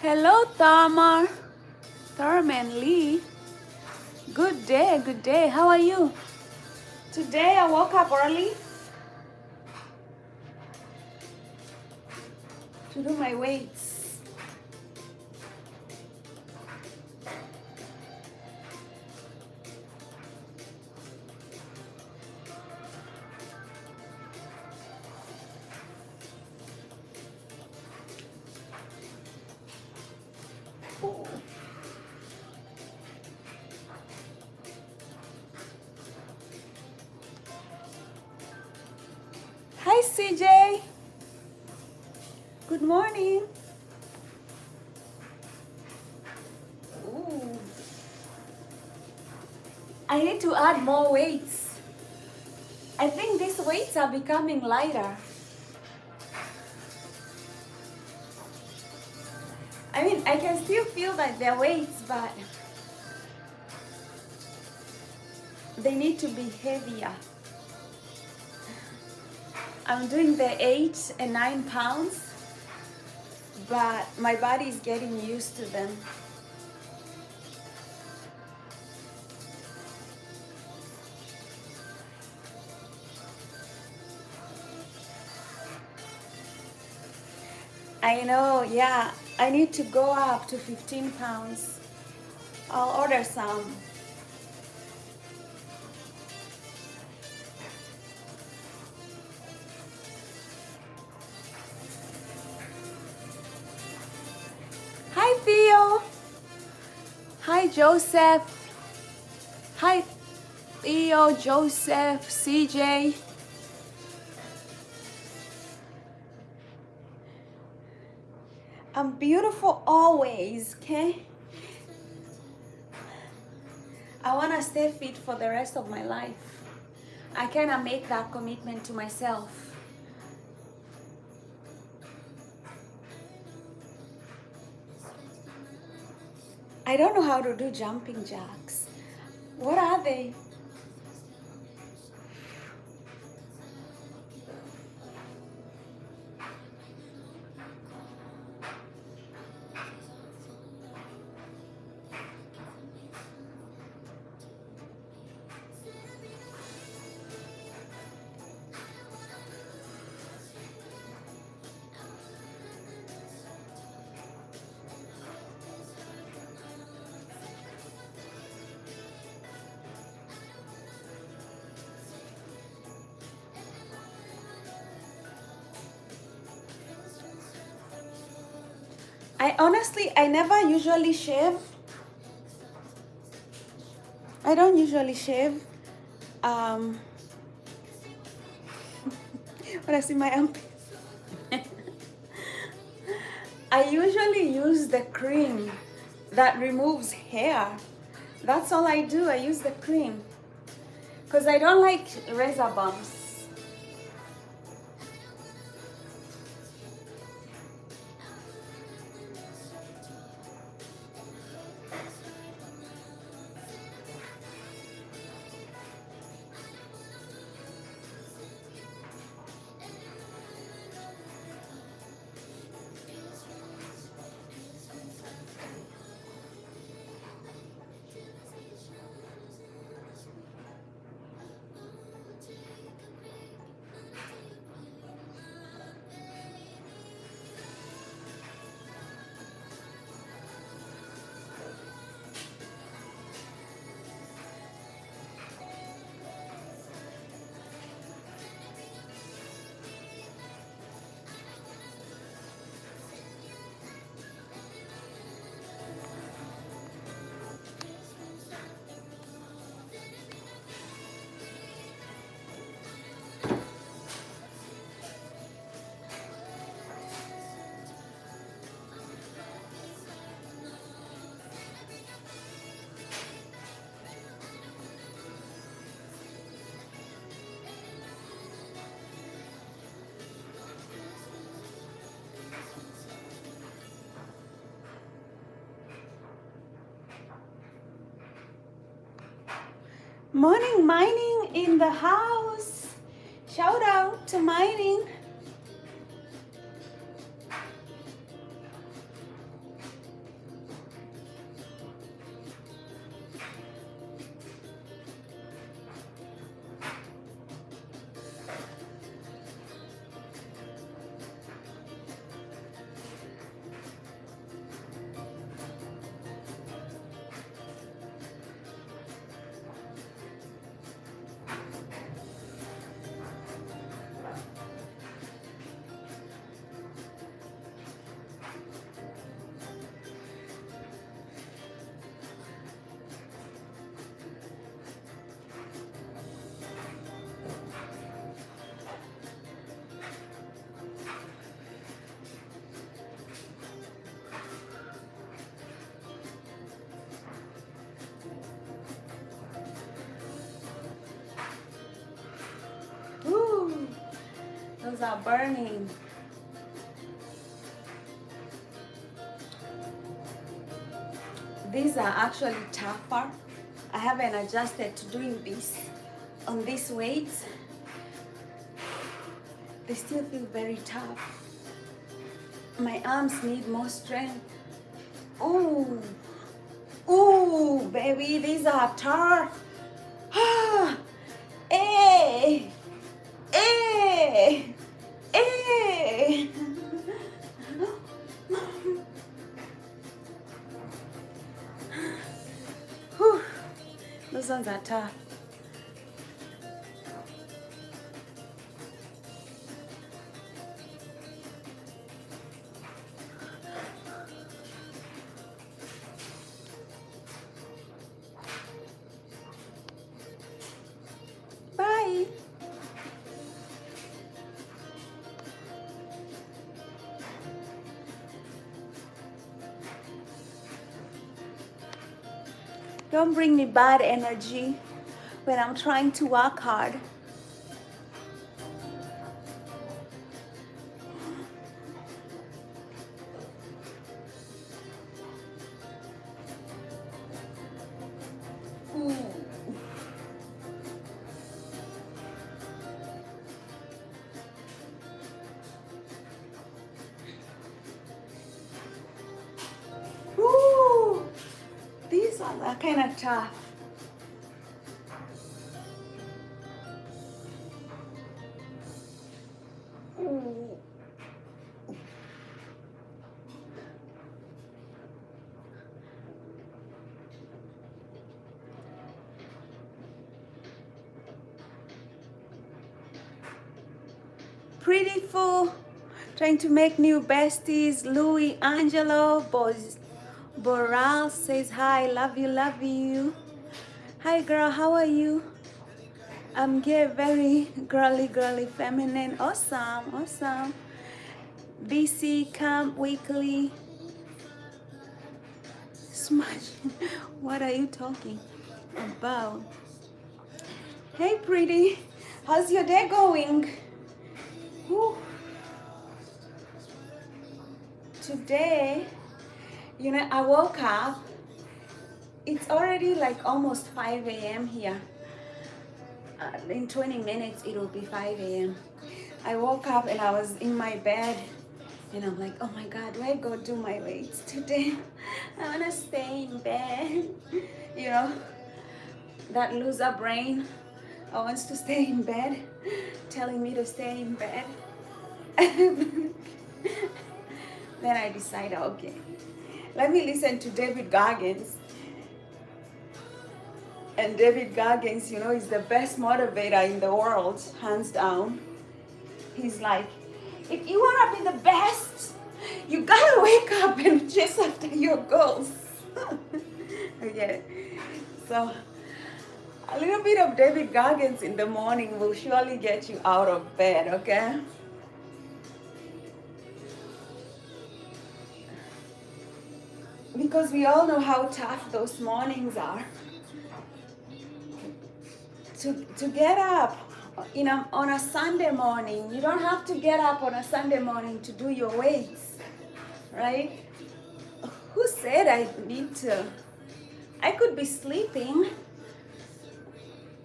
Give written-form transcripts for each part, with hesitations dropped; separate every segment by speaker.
Speaker 1: Hello, Tamar. Thurman Lee. Good day, good day. How are you? Today I woke up early to do my weights. Hi, CJ. Good morning. Ooh. I need to add more weights. I think these weights are becoming lighter. I mean, I can still feel that they're weights, but they need to be heavier. I'm doing the 8 and 9 pounds, but my body is getting used to them. I know, yeah. I need to go up to 15 pounds. I'll order some. Hi, Theo. Hi, Joseph. Hi, Theo, Joseph, CJ. I'm beautiful always, okay? I want to stay fit for the rest of my life. I cannot make that commitment to myself. I don't know how to do jumping jacks. What are they? I never usually shave. I don't usually shave. When I see my armpit. I usually use the cream that removes hair. That's all I do. I use the cream because I don't like razor bumps. Morning mining in the house. Shout out to mining. are burning. These are actually tougher. I haven't adjusted to doing this on these weights. They still feel very tough. My arms need more strength. Ooh, ooh, baby, these are tough. Hey, hey, hey. Whew. Those ones are tough. Bye. Don't bring me bad energy when I'm trying to work hard. Ooh. Ooh. These are kind of tough. Ooh. Pretty full. Trying to make new besties. Louis Angelo Boral says hi. Love you, love you. Hi girl, how are you? I'm very girly, feminine. Awesome, awesome. BC Camp Weekly. Smash. What are you talking about? Hey pretty, how's your day going? Whew. Today, I woke up. It's already like almost 5 a.m. here. In 20 minutes, it'll be 5 a.m. I woke up and I was in my bed and I'm like, oh my God, do I go do my weights today? I wanna stay in bed. That loser brain wants to stay in bed, telling me to stay in bed. Then I decided, okay, let me listen to David Goggins. And David Goggins, is the best motivator in the world, hands down. He's like, if you want to be the best, you gotta wake up and chase after your goals. Okay, so a little bit of David Goggins in the morning will surely get you out of bed, okay? Because we all know how tough those mornings are. To get up, on a Sunday morning, you don't have to get up on a Sunday morning to do your weights, right? Who said I need to? I could be sleeping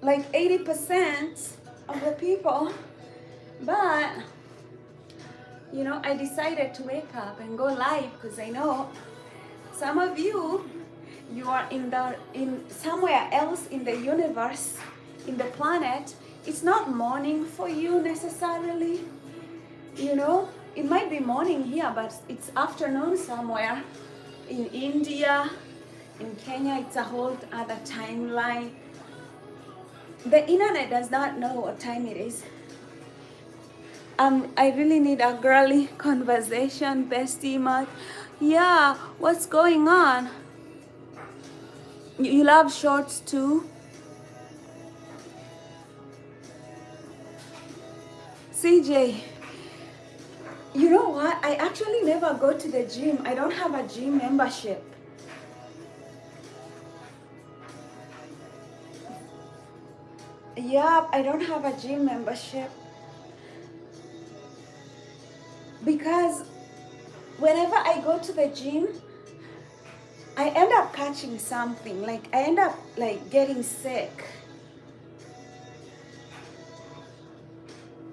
Speaker 1: like 80% of the people, but I decided to wake up and go live because I know some of you are in somewhere else in the universe, in the planet. It's not morning for you necessarily. It might be morning here, but it's afternoon somewhere. In India, in Kenya, it's a whole other timeline. The internet does not know what time it is. I really need a girly conversation, bestie much. Yeah, what's going on? You love shorts too? CJ, you know what? I actually never go to the gym. I don't have a gym membership. Yeah, I don't have a gym membership. because whenever I go to the gym, I end up catching something. Like I end up like getting sick.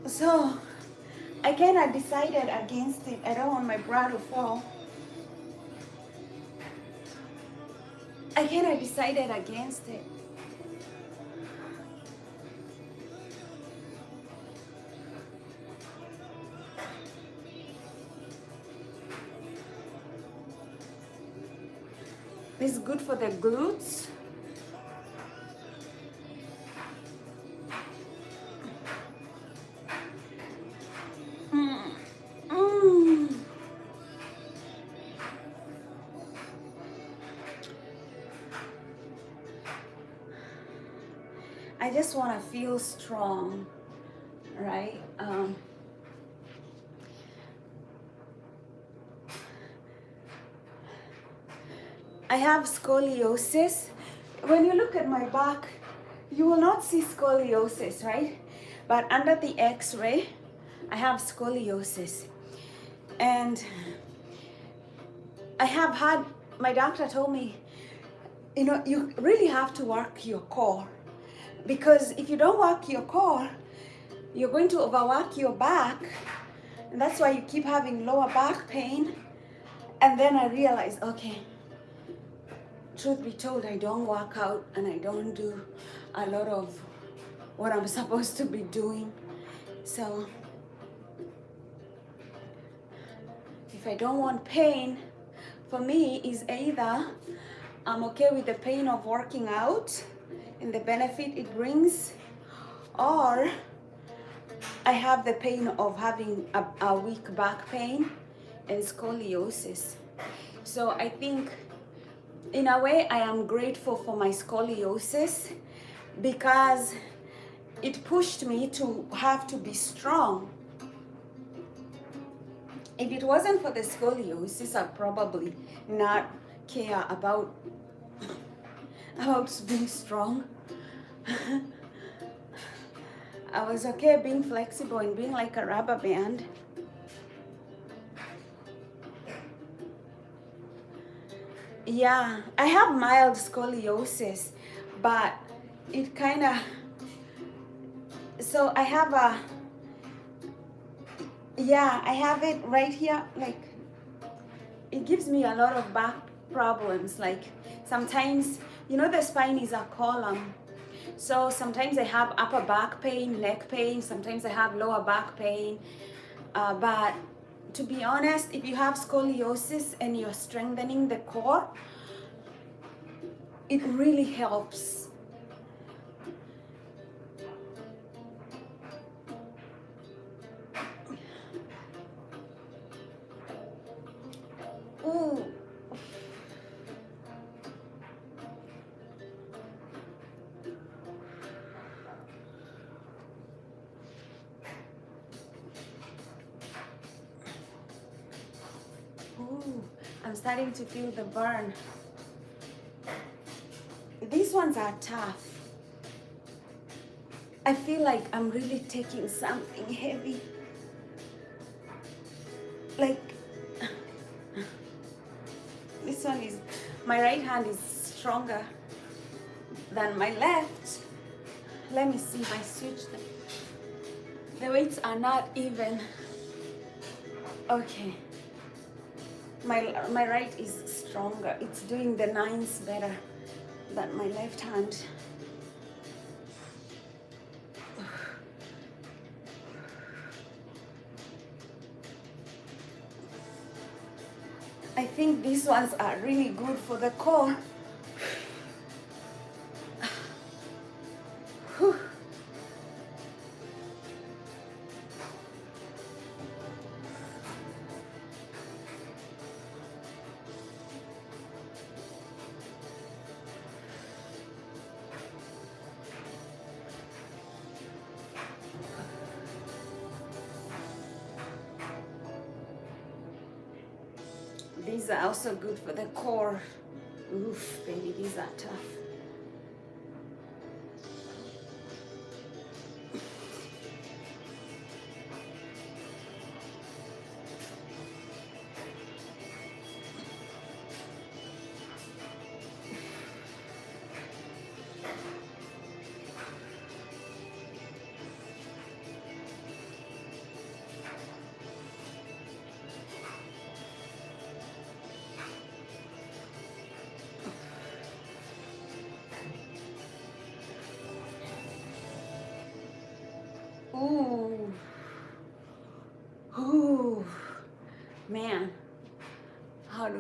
Speaker 1: So I kind of decided against it. I don't want my bra to fall. I kind of decided against it. It's good for the glutes. Mm. Mm. I just want to feel strong, right? I have scoliosis. When you look at my back, you will not see scoliosis, right? But under the x-ray, I have scoliosis. And I have had, my doctor told me, you really have to work your core. Because if you don't work your core, you're going to overwork your back. And that's why you keep having lower back pain. And then I realized, okay, truth be told, I don't work out and I don't do a lot of what I'm supposed to be doing. So if I don't want pain, for me is either I'm okay with the pain of working out and the benefit it brings, or I have the pain of having a weak back pain and scoliosis. So I think in a way I am grateful for my scoliosis because it pushed me to have to be strong. If it wasn't for the scoliosis, I'd probably not care about being strong. I was okay being flexible and being like a rubber band. Yeah, I have mild scoliosis, but it kind of, so I have I have it right here, like, it gives me a lot of back problems, like sometimes, the spine is a column, so sometimes I have upper back pain, neck pain, sometimes I have lower back pain, but to be honest, if you have scoliosis and you're strengthening the core, it really helps. Ooh. Ooh, I'm starting to feel the burn. These ones are tough. I feel like I'm really taking something heavy. Like, this one is, my right hand is stronger than my left. Let me see if I switch them. The weights are not even. Okay. My right is stronger. It's doing the nines better than my left hand. I think these ones are really good for the core. Whew. These are also good for the core. Oof, baby, these are tough.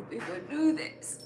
Speaker 1: people do this.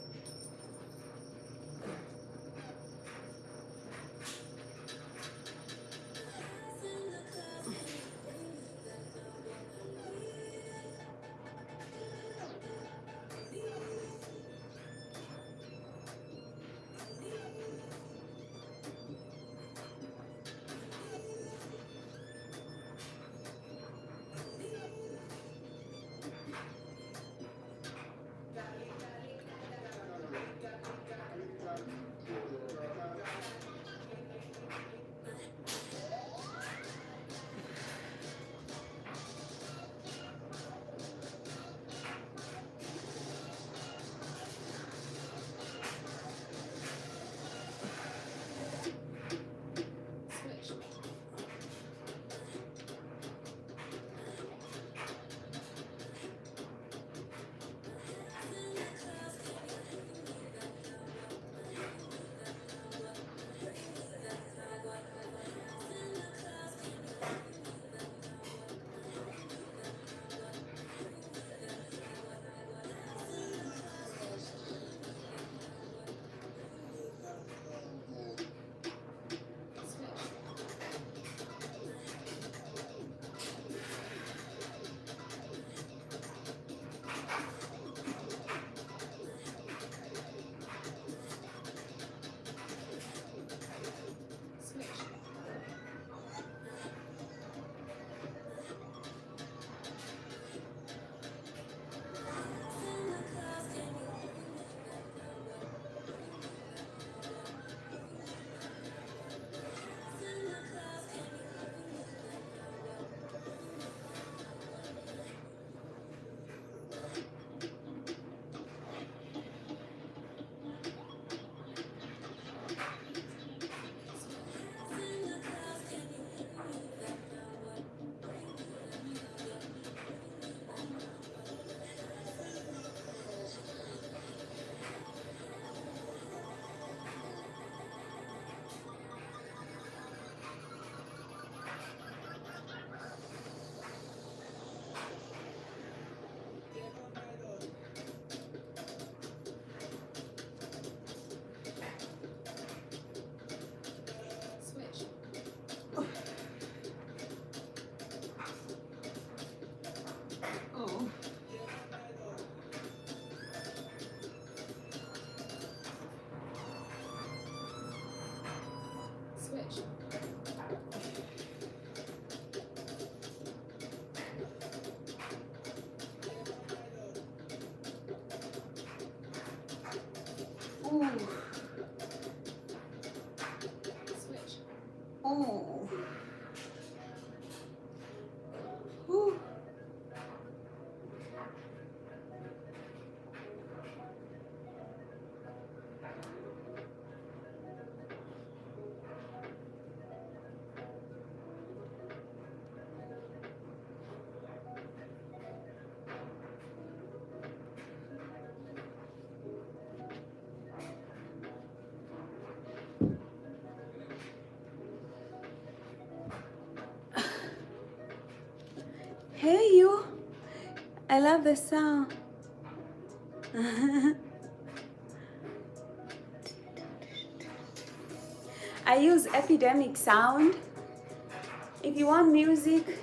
Speaker 1: Switch. Ooh. Switch. Ooh. Ooh. Hey you, I love the sound. I use Epidemic Sound. If you want music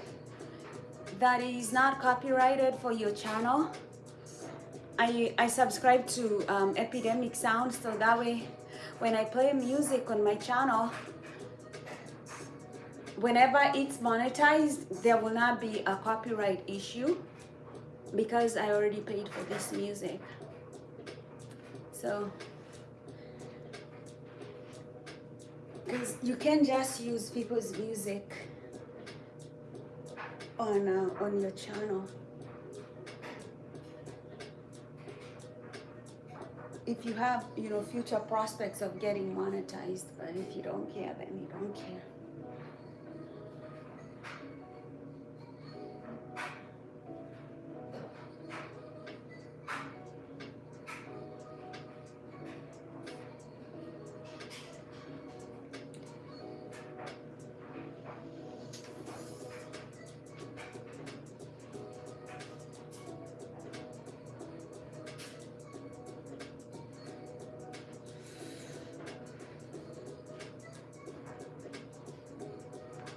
Speaker 1: that is not copyrighted for your channel, I subscribe to Epidemic Sound, so that way when I play music on my channel, whenever it's monetized, there will not be a copyright issue because I already paid for this music. So, because you can't just use people's music on your channel. If you have, future prospects of getting monetized, but if you don't care, then you don't care.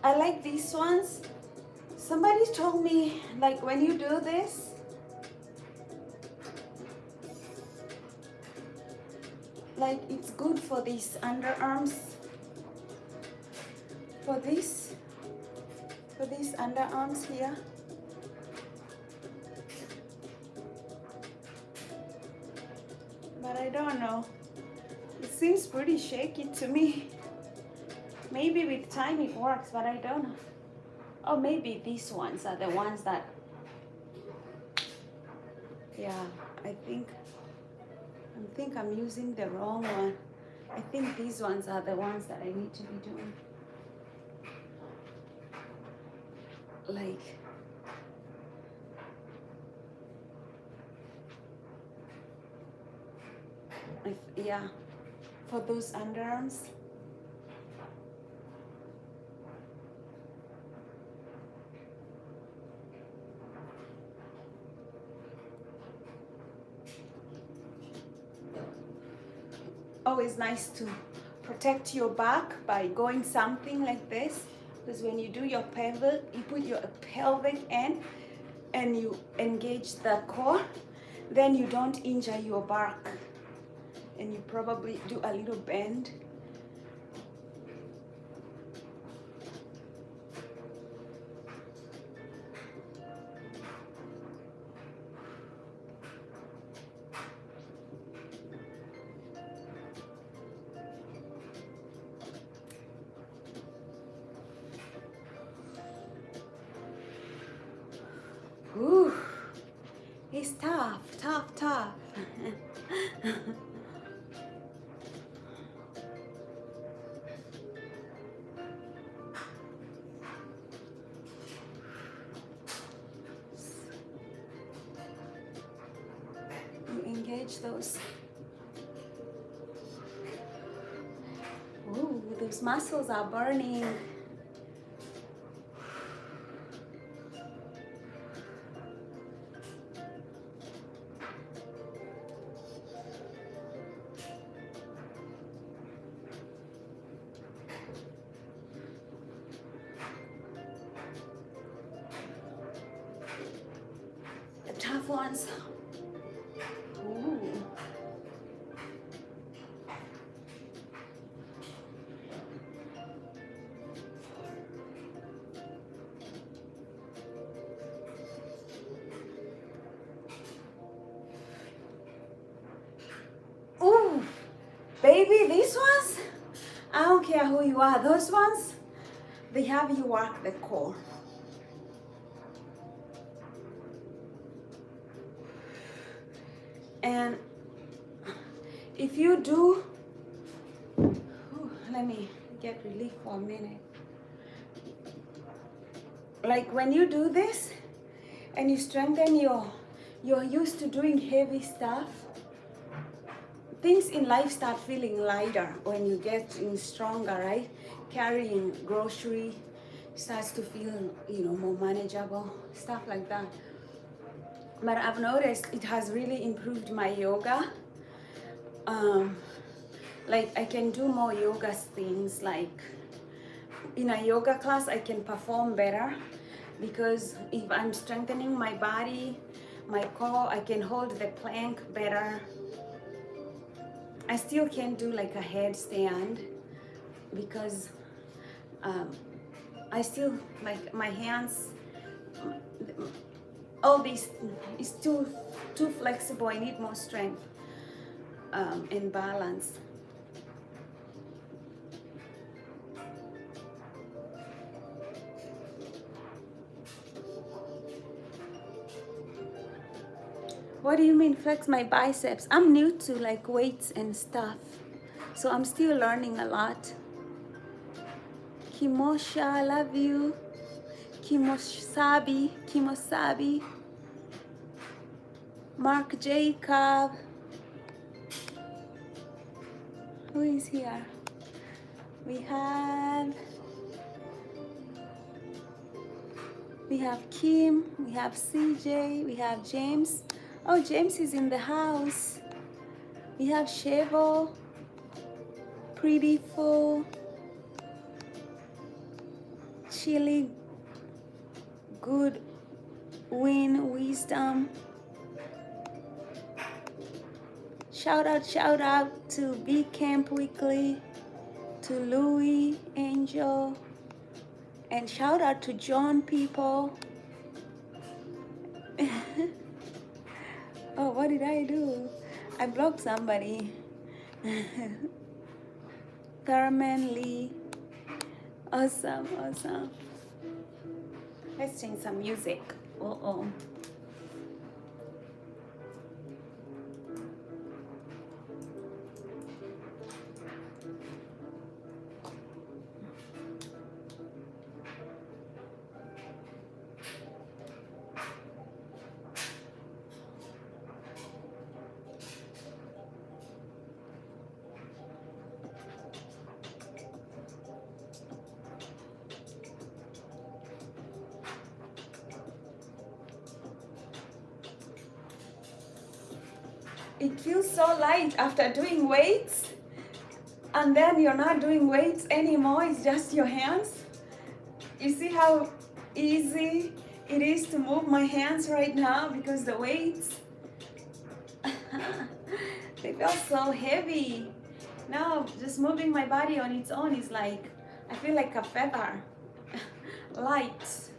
Speaker 1: I like these ones. Somebody told me, like, when you do this, like, it's good for these underarms, for these underarms here. But I don't know. It seems pretty shaky to me. Maybe with time it works, but I don't know. Oh, maybe these ones are the ones that, yeah, I think I'm using the wrong one. I think these ones are the ones that I need to be doing. Like, yeah, for those underarms. Always nice to protect your back by going something like this, because when you do your pelvic, you put your pelvic end and you engage the core, then you don't injure your back, and you probably do a little bend. Ooh, it's tough, tough, tough. You engage those. Ooh, those muscles are burning. The tough ones. Ooh. Ooh, baby, these ones, I don't care who you are, those ones, they have you work the core. And if you do, ooh, let me get relief for a minute. Like when you do this and you strengthen you're used to doing heavy stuff, things in life start feeling lighter when you get stronger, right? Carrying grocery starts to feel, more manageable, stuff like that. But I've noticed it has really improved my yoga. Like I can do more yoga things, like in a yoga class I can perform better, because if I'm strengthening my body, my core, I can hold the plank better. I still can't do like a headstand because I still, like my hands, all this is too flexible. I need more strength and balance. What do you mean flex my biceps? I'm new to like weights and stuff, so I'm still learning a lot. Kimosha, I love you. Kimosabi. Mark Jacob. Who is here? We have Kim, we have CJ, we have James. Oh, James is in the house. We have Chevo, Pretty Full, Chili, Good Win Wisdom. Shout out to B Camp Weekly, to Louis Angel, and shout out to John People. Oh, what did I do? I blocked somebody. Thurman Lee. Awesome, awesome. Let's change some music. Uh-oh. It feels so light after doing weights, and then you're not doing weights anymore, it's just your hands. You see how easy it is to move my hands right now because the weights, they feel so heavy. Now just moving my body on its own is like, I feel like a feather, light.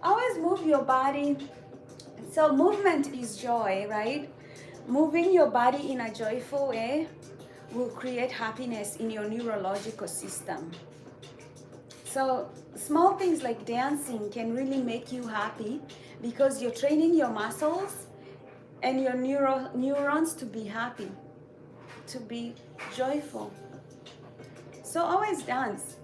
Speaker 1: Always move your body. So movement is joy, right? Moving your body in a joyful way will create happiness in your neurological system. So small things like dancing can really make you happy because you're training your muscles and your neurons to be happy, to be joyful. So always dance.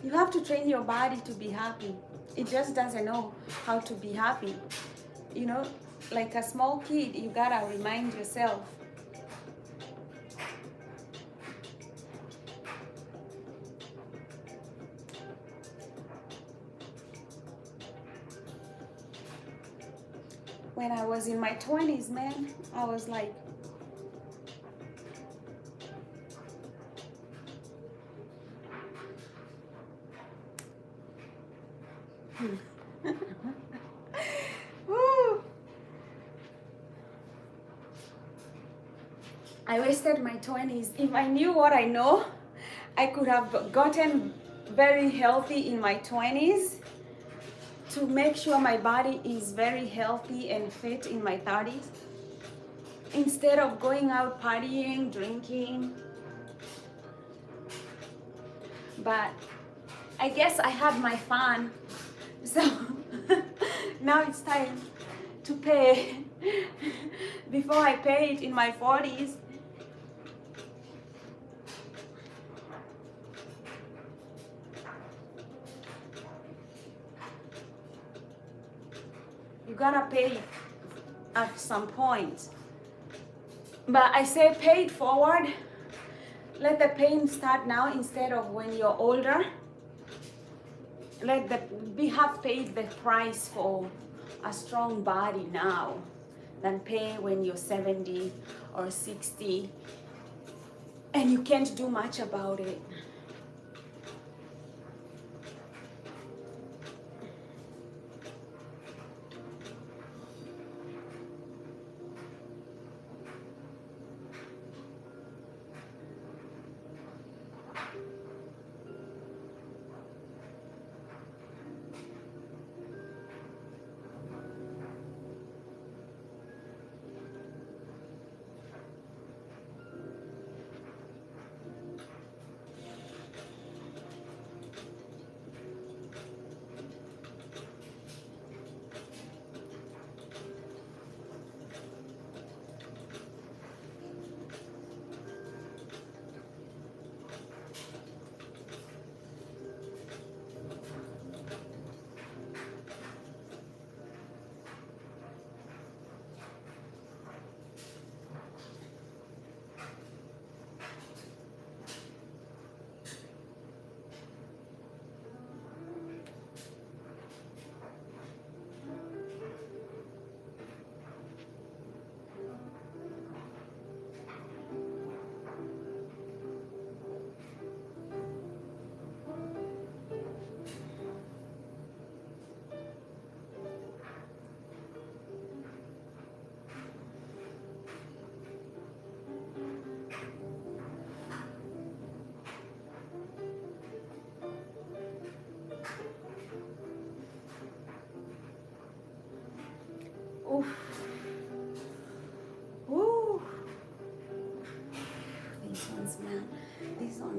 Speaker 1: You have to train your body to be happy. It just doesn't know how to be happy. You know, like a small kid, you gotta remind yourself. When I was in my 20s, man, I was like, Woo. I wasted my 20s. If I knew what I know, I could have gotten very healthy in my 20s to make sure my body is very healthy and fit in my 30s. Instead of going out partying, drinking. But I guess I had my fun. So now it's time to pay. Before I pay it in my 40s. You gotta pay at some point. But I say pay it forward. Let the pain start now instead of when you're older. We have paid the price for a strong body now than pay when you're 70 or 60 and you can't do much about it.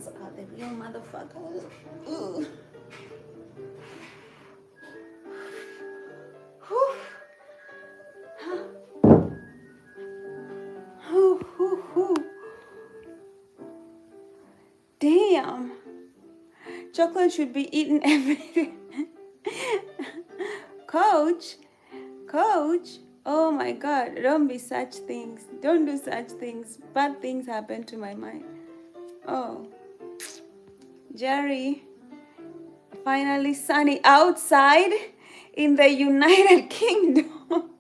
Speaker 1: ones are the real motherfuckers. Ooh. Whew. Whew, whew, whew. Damn. Chocolate should be eaten every day. Coach, oh my God, don't be such things. Don't do such things. Bad things happen to my mind. Oh, Jerry, finally sunny outside in the United Kingdom.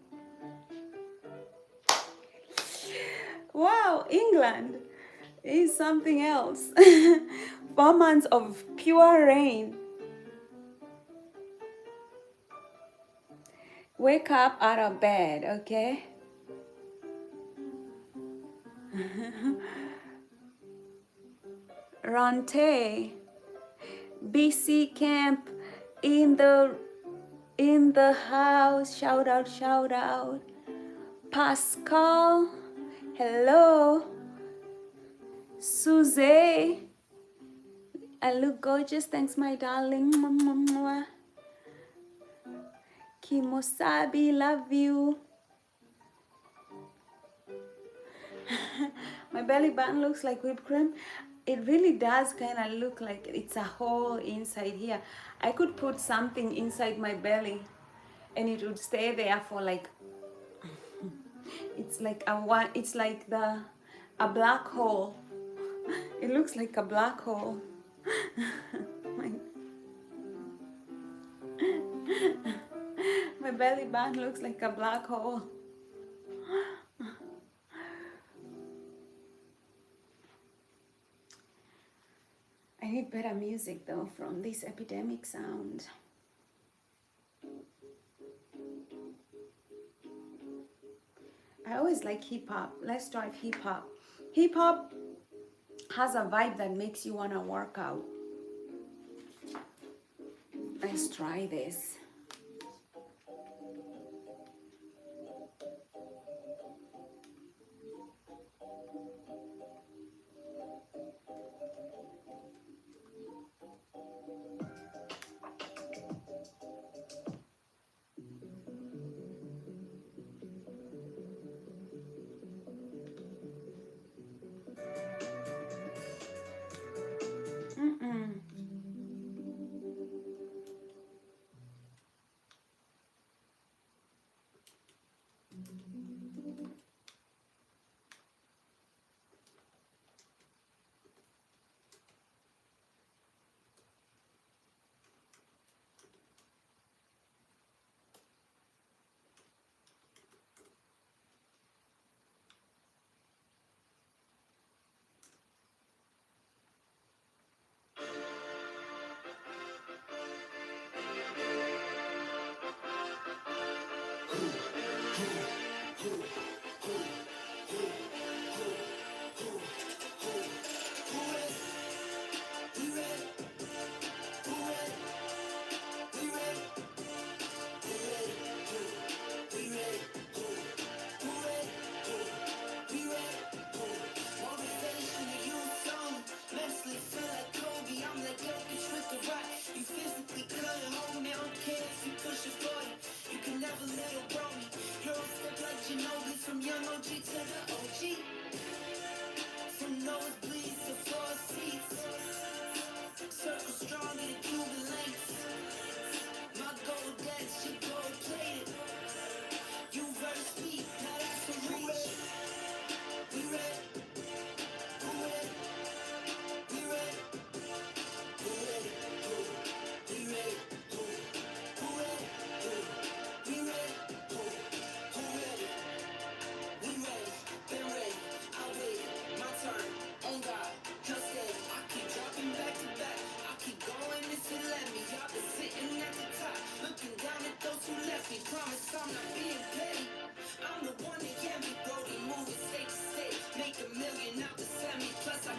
Speaker 1: Wow, England is something else. 4 months of pure rain. Wake up out of bed, okay? Ronte, BC camp in the house. Shout out. Pascal, hello. Suze, I look gorgeous. Thanks, my darling. Kimosabi, love you. My belly button looks like whipped cream. It really does kind of look like it's a hole inside here. I could put something inside my belly and it would stay there for like, it's like a black hole. It looks like a black hole. My belly button looks like a black hole. I need better music though from this epidemic sound. I always like hip hop. Let's try hip hop. Hip hop has a vibe that makes you want to work out. Let's try this.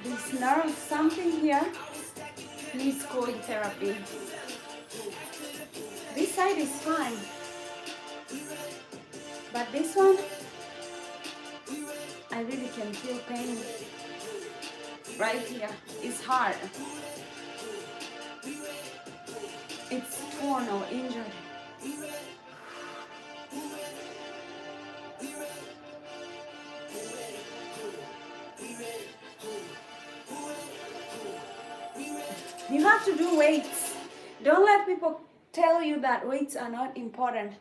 Speaker 1: This nerve something here needs cold therapy. This side is fine, but this one, I really can feel pain. right here is hard. It's torn or injured. You have to do weights. Don't let people tell you that weights are not important.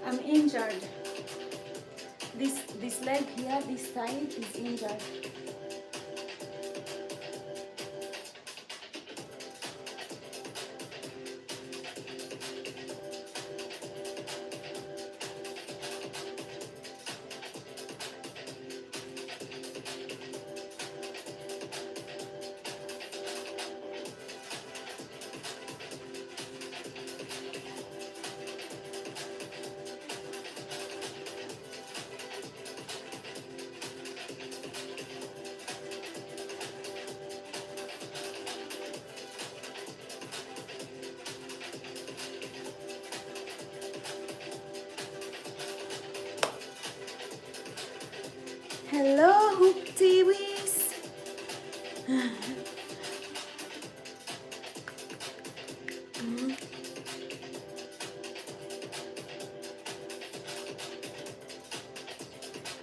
Speaker 1: I'm injured. This leg here, this side is injured. Hello, Hoopty Wees.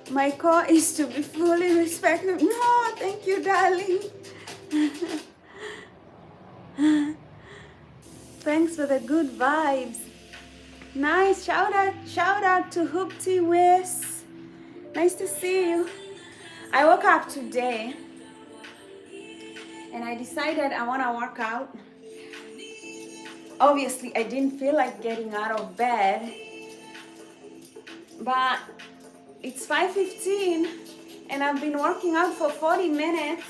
Speaker 1: My call is to be fully respected. No, thank you, darling. Thanks for the good vibes. Nice. Shout out to Hoopty Wiz. Nice to see you. I woke up today and I decided I want to work out. Obviously, I didn't feel like getting out of bed, but it's 5:15 and I've been working out for 40 minutes.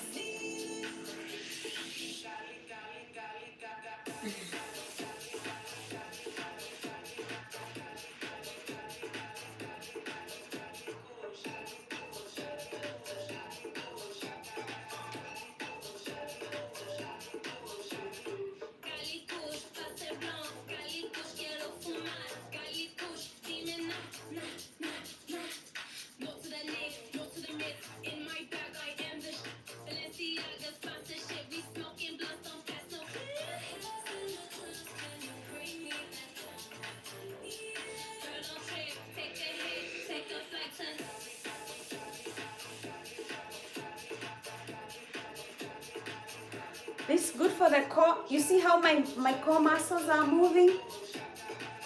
Speaker 1: This is good for the core. You see how my core muscles are moving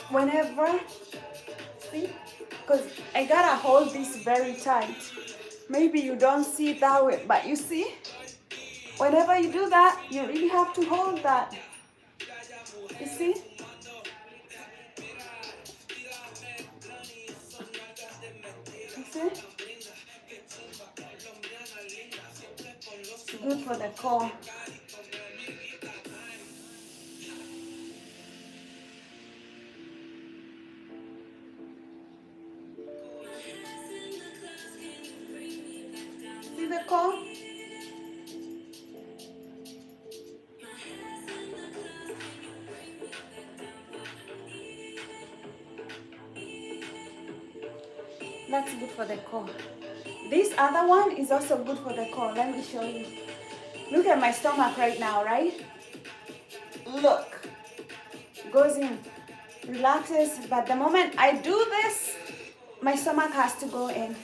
Speaker 1: whenever, see? Because I gotta hold this very tight. Maybe you don't see it that way, but you see? Whenever you do that, you really have to hold that. You see? You see? It's good for the core. See the core? That's good for the core. This other one is also good for the core. Let me show you. Look at my stomach right now, right? Look. Goes in, relaxes, but the moment I do this, my stomach has to go in.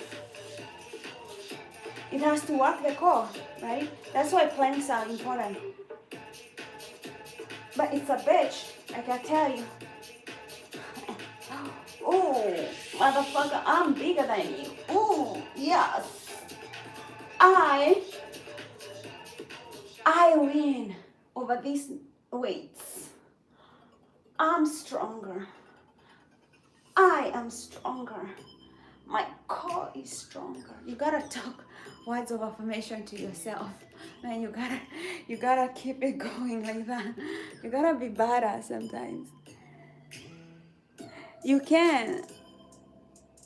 Speaker 1: It has to work the core, right? That's why planks are important. But it's a bitch, I can tell you. Ooh, motherfucker, I'm bigger than you. Ooh, yes. I win over these weights. I'm stronger. I am stronger. My core is stronger. You gotta talk words of affirmation to yourself. Man, you gotta keep it going like that. You gotta be badass sometimes. You can.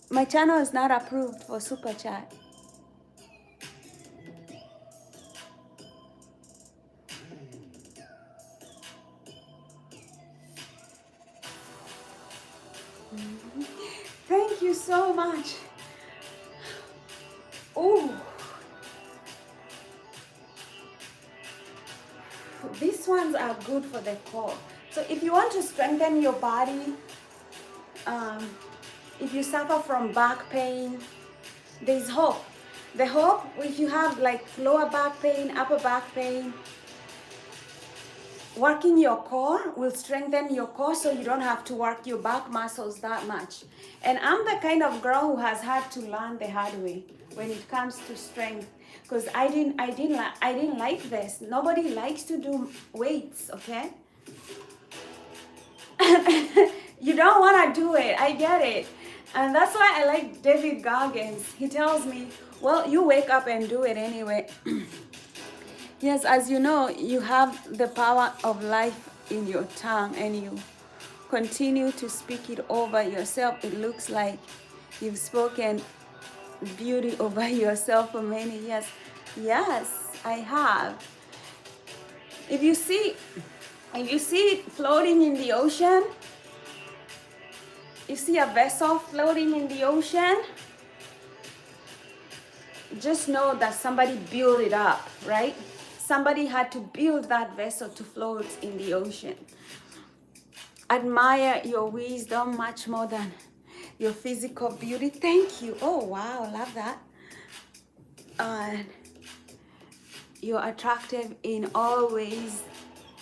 Speaker 1: My channel is not approved for super chat. Thank you so much. Ooh. These ones are good for the core. So if you want to strengthen your body, if you suffer from back pain, there's hope. The hope, if you have like lower back pain, upper back pain, working your core will strengthen your core so you don't have to work your back muscles that much. And I'm the kind of girl who has had to learn the hard way when it comes to strength, because I didn't like this. Nobody likes to do weights, okay? You don't want to do it. I get it. And that's why I like David Goggins. He tells me, well, you wake up and do it anyway. Yes, as you know, you have the power of life in your tongue and you continue to speak it over yourself. It looks like you've spoken beauty over yourself for many years. Yes, I have. If you see it floating in the ocean, you see a vessel floating in the ocean, just know that somebody built it up, right? Somebody had to build that vessel to float in the ocean. Admire your wisdom much more than your physical beauty. Thank you. Oh, wow, love that. And you're attractive in all ways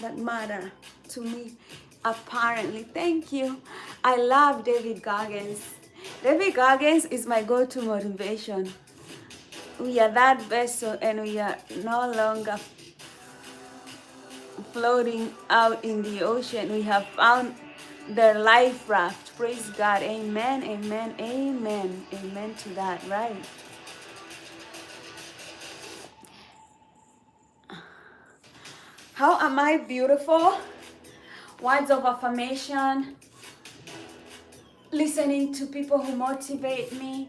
Speaker 1: that matter to me, apparently. Thank you. I love David Goggins. David Goggins is my go-to motivation. We are that vessel and we are no longer floating out in the ocean. We have found the life raft. Praise God. Amen, amen, amen. Amen to that, right? How am I beautiful? Words of affirmation, listening to people who motivate me,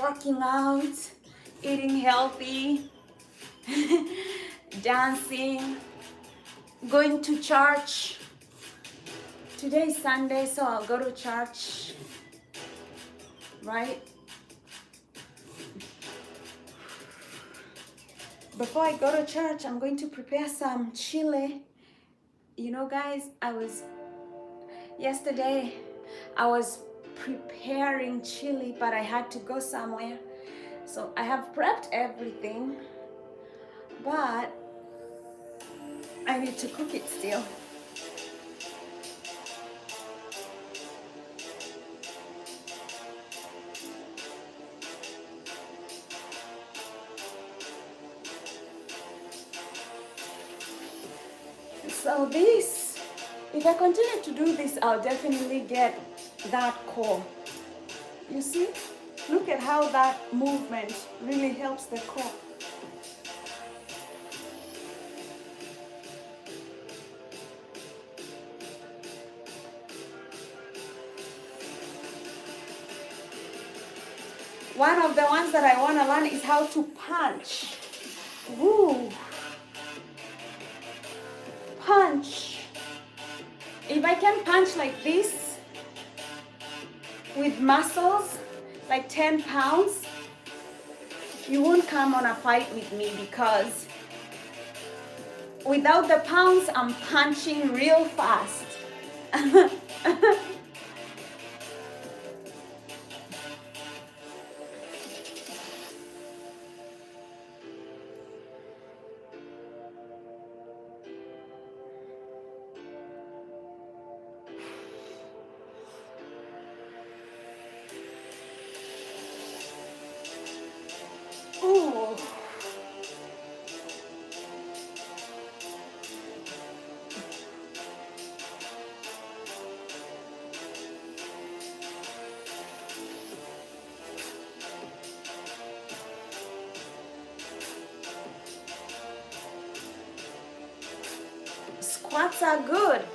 Speaker 1: working out, eating healthy, dancing, going to church. Today is Sunday, so I'll go to church, right? Before I go to church, I'm going to prepare some chili. You know, guys, yesterday I was preparing chili, but I had to go somewhere. So I have prepped everything, but I need to cook it still. So this, if I continue to do this, I'll definitely get that core. You see? Look at how that movement really helps the core. One of the ones that I want to learn is how to punch. Woo! Punch. If I can punch like this with muscles, like 10 pounds, you won't come on a fight with me, because without the pounds, I'm punching real fast. Fats are good.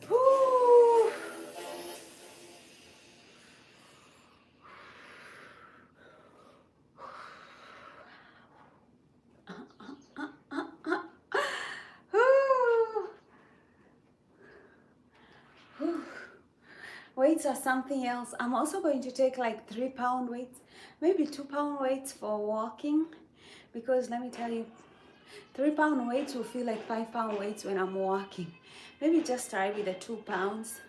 Speaker 1: Whew. Whew. Whew. Weights are something else. I'm also going to take like 3-pound weights, maybe 2-pound weights for walking, because let me tell you, 3-pound weights will feel like 5-pound weights when I'm walking. Maybe just try with the 2 pounds,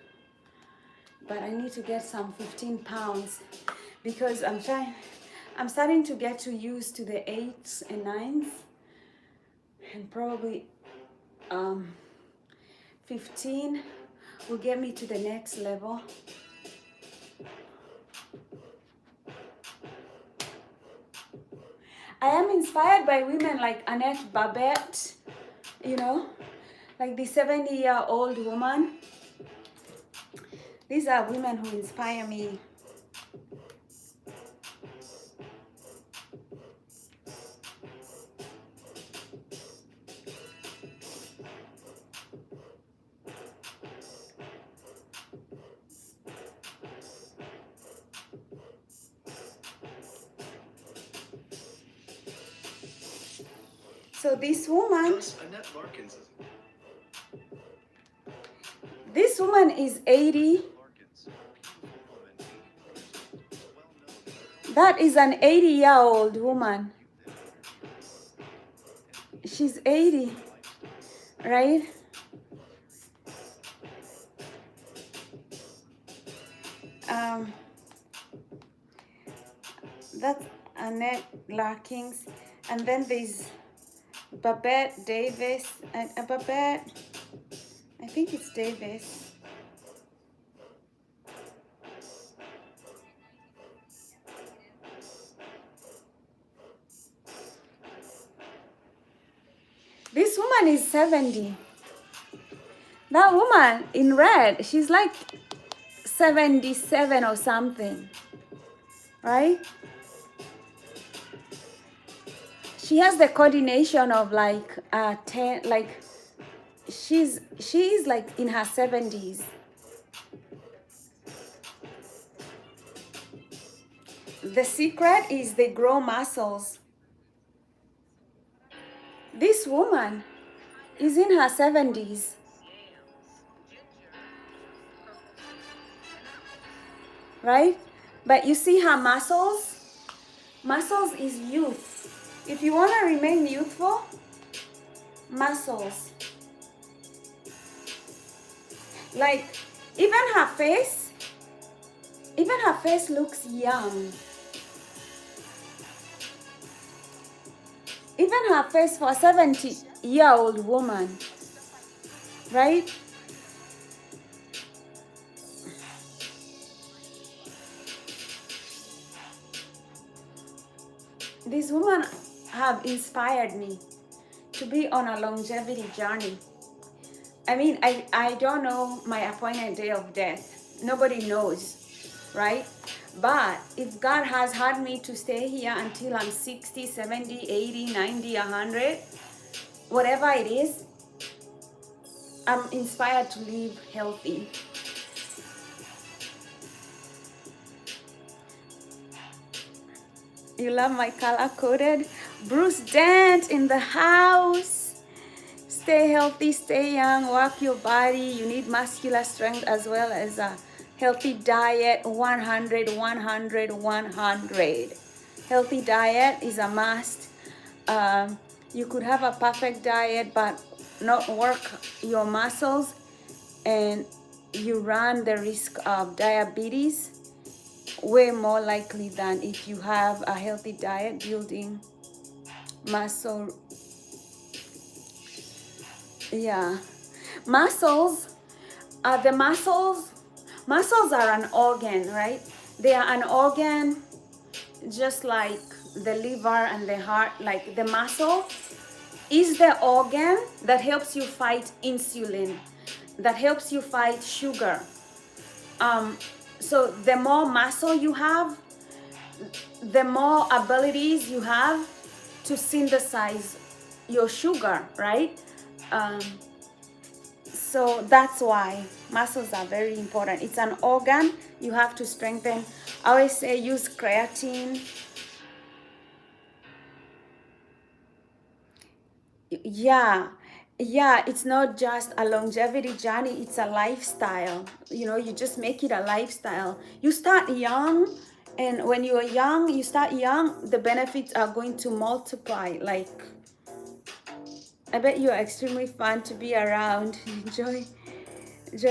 Speaker 1: but I need to get some 15 pounds because I'm starting to get used to the 8s and 9s, and probably 15 will get me to the next level. I am inspired by women like Annette Babette, you know, like the 70-year-old woman. These are women who inspire me. So this woman, is 80. That is an 80-year-old woman. She's 80, right? That's Annette Larkins, and then there's Babette Davis, and Babette, I think it's Davis. This woman is 70. That woman in red, she's like 77 or something, right? She has the coordination of like 10, like she's like in her 70s. The secret is they grow muscles. This woman is in her 70s. Right? But you see her muscles? Muscles is youth. If you want to remain youthful, muscles. Like, even her face looks young. Even her face for a 70-year-old woman, right? These women have inspired me to be on a longevity journey. I mean, I don't know my appointed day of death. Nobody knows, right? But if God has had me to stay here until I'm 60, 70, 80, 90, 100, whatever it is, I'm inspired to live healthy. You love my color-coded? Bruce Dent in the house. Stay healthy, stay young, work your body. You need muscular strength as well as Healthy diet, 100, 100, 100. Healthy diet is a must. You could have a perfect diet but not work your muscles, and you run the risk of diabetes way more likely than if you have a healthy diet building muscle. Yeah, muscles, the muscles are an organ, right? They are an organ just like the liver and the heart. Like the muscle is the organ that helps you fight insulin, that helps you fight sugar. So the more muscle you have, the more abilities you have to synthesize your sugar, right? Um, so that's why muscles are very important. It's an organ you have to strengthen. I always say use creatine. Yeah, it's not just a longevity journey, it's a lifestyle. You just make it a lifestyle. You start young, and when you are young, you start young, the benefits are going to multiply. Like, I bet you are extremely fun to be around. Enjoy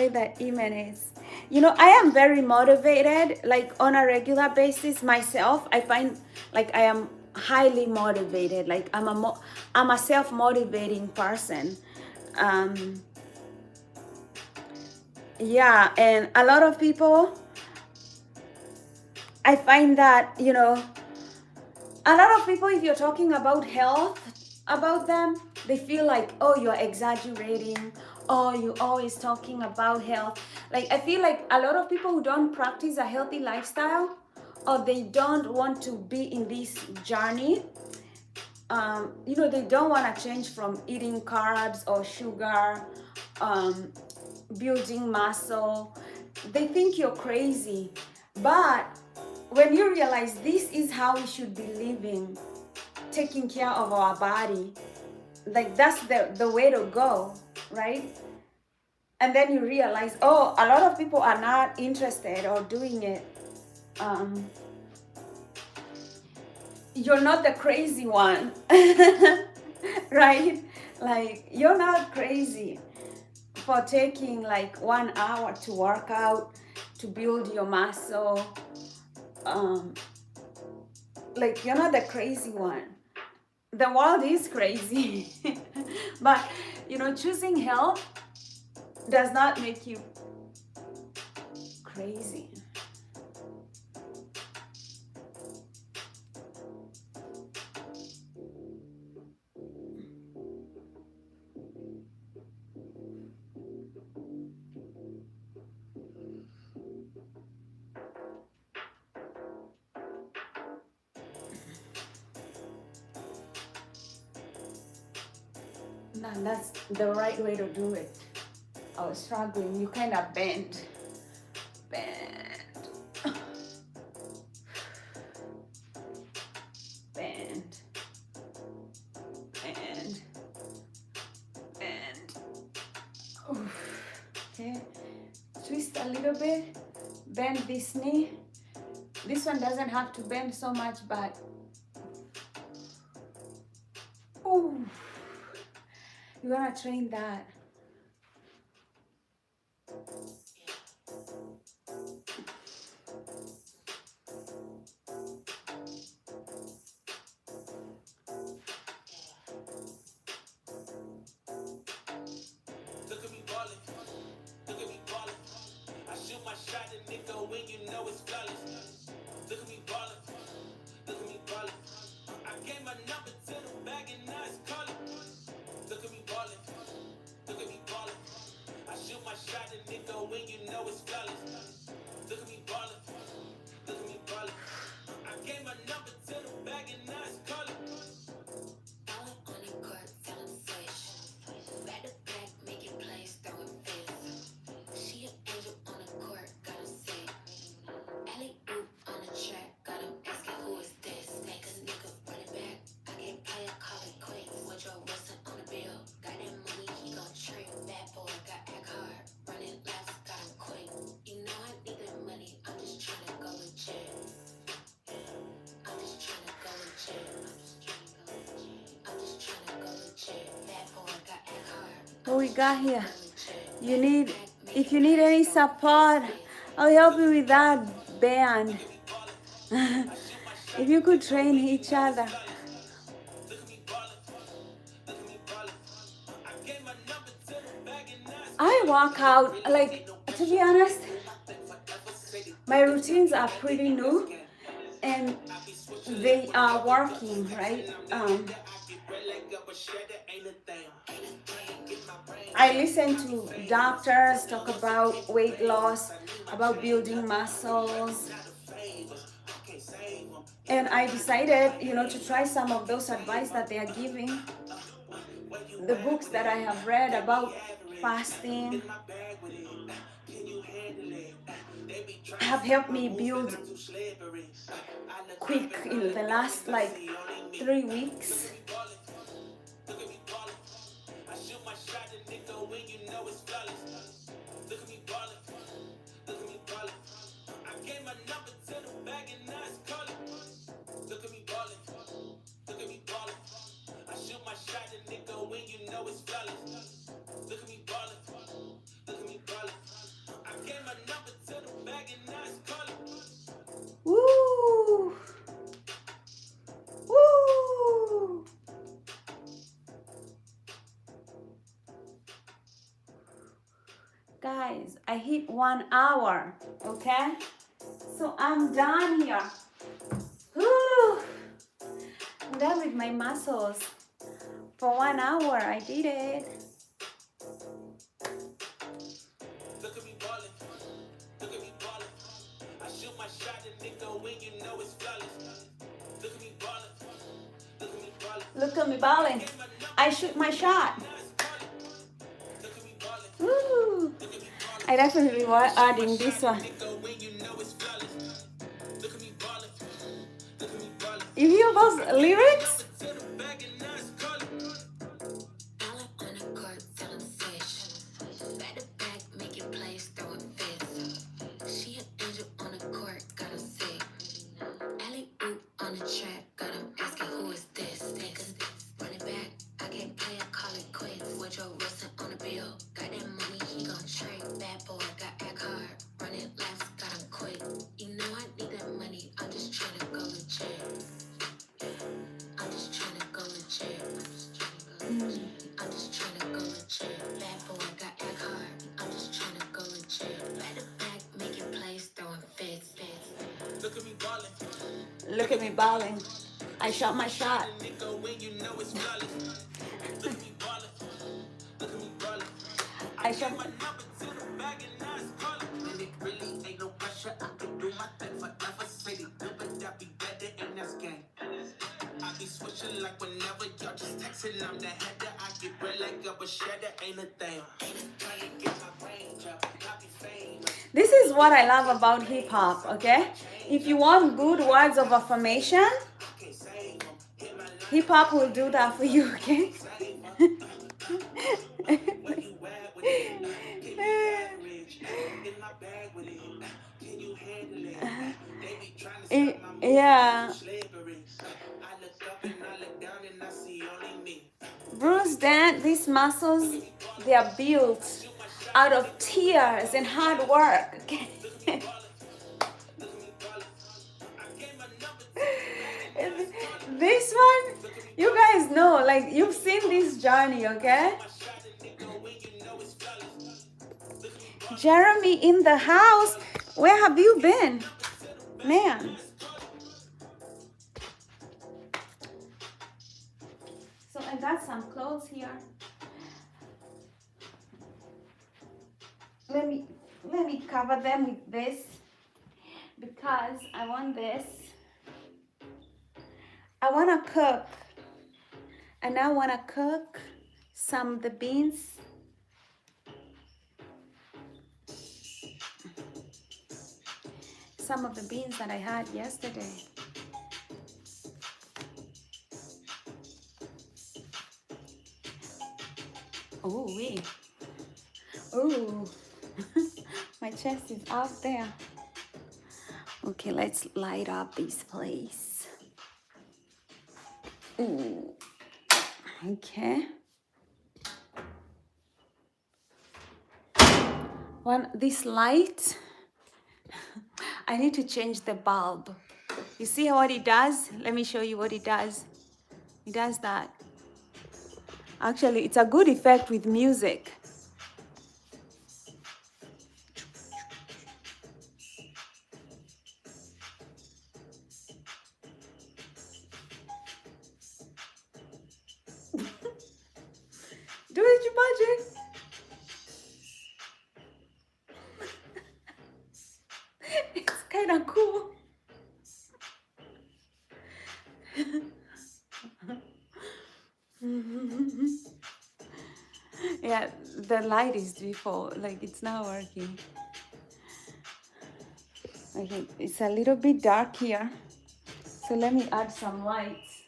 Speaker 1: that E-minutes. I am very motivated, like on a regular basis myself. I find like I am highly motivated. Like I'm a self-motivating person. Um, yeah, and a lot of people, I find that, a lot of people, if you're talking about health about them, they feel like, oh, you're exaggerating. Oh, you always talking about health. Like, I feel like a lot of people who don't practice a healthy lifestyle, or they don't want to be in this journey, they don't want to change from eating carbs or sugar, um, building muscle. They think you're crazy. But when you realize this is how we should be living, taking care of our body, like that's the way to go, right? And then you realize, oh, a lot of people are not interested or doing it. You're not the crazy one. Right? Like, you're not crazy for taking like 1 hour to work out, to build your muscle. Like, you're not the crazy one. The world is crazy. But choosing health does not make you crazy. And that's the right way to do it. I was struggling. You kind of bend, bend, bend, bend, bend. Okay, twist a little bit, bend this knee. This one doesn't have to bend so much, but you want to train that. Look at me ballin', look at me ballin'. I shoot my shot and nigga when you know it's flawless. Look at me ballin', look at me ballin'. I gave my number to the bag and now it's callin'. Look at me ballin', look at me ballin'. I shoot my shot and nigga when you know it's flawless. Look at me ballin', look at me ballin'. I gave my number to the bag and now it's callin'. Ballin' on the court, feelin' fresh. Back to back, making plays, throwing fists. She an angel on the court, gotta say. What we got here? If you need any support, I'll help you with that band. If you could train each other. I work out, like, to be honest, my routines are pretty new and they are working, right? I listen to doctors talk about weight loss, about building muscles, and I decided, to try some of those advice that they are giving. The books that I have read about fasting have helped me build quick in the last like 3 weeks. Woo! Woo! Guys, I hit 1 hour, okay? So I'm done here. Woo! I'm done with my muscles. For 1 hour, I did it. Look at me balling. I shoot my shot. Woo! I definitely was adding this one. You hear those lyrics? Look at me balling. I shot my shot. I shot my... Like whenever y'all just texting, I'm the header. I get bread like a shredder, ain't a thing. This is what I love about hip hop, okay? If you want good words of affirmation, hip hop will do that for you, okay? Yeah. Bruce Dan, these muscles, they are built out of tears and hard work. Okay? This one, you guys know, like you've seen this journey, okay? Jeremy in the house, where have you been? Man. So I got some clothes here. Let me cover them with this because I want this. I want to cook, and I want to cook some of the beans. Some of the beans that I had yesterday. Oh, wait. Oh, my chest is out there. Okay, let's light up this place. Ooh. Okay. this light, I need to change the bulb. You see what it does? Let me show you what it does. It does that. Actually, it's a good effect with music. Do it, you magic. It's kind of cool. Yeah, the light is default, like it's not working. Okay, it's a little bit dark here, so let me add some lights.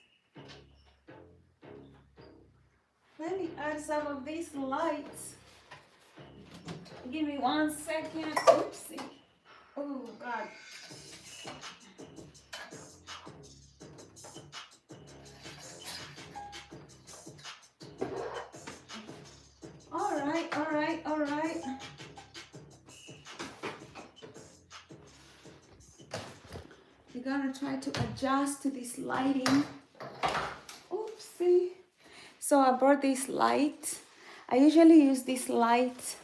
Speaker 1: Let me add some of these lights. Give me 1 second. Oopsie. Oh God. All right. We're gonna try to adjust to this lighting. Oopsie. So I brought this light. I usually use this light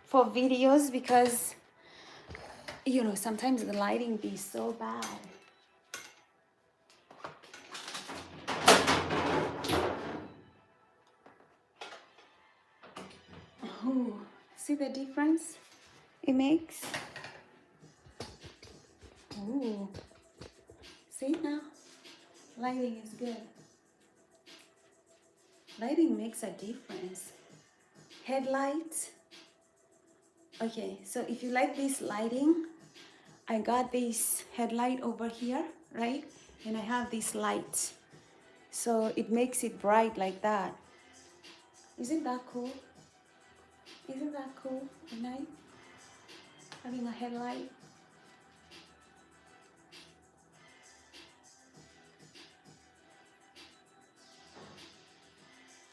Speaker 1: for videos because, you know, sometimes the lighting be so bad. Oh, see the difference it makes? Oh, see now? Lighting is good. Lighting makes a difference. Headlights. Okay, so if you like this lighting, I got this headlight over here, right? And I have this light. So it makes it bright like that. Isn't that cool? Isn't that cool at night? Having a headlight.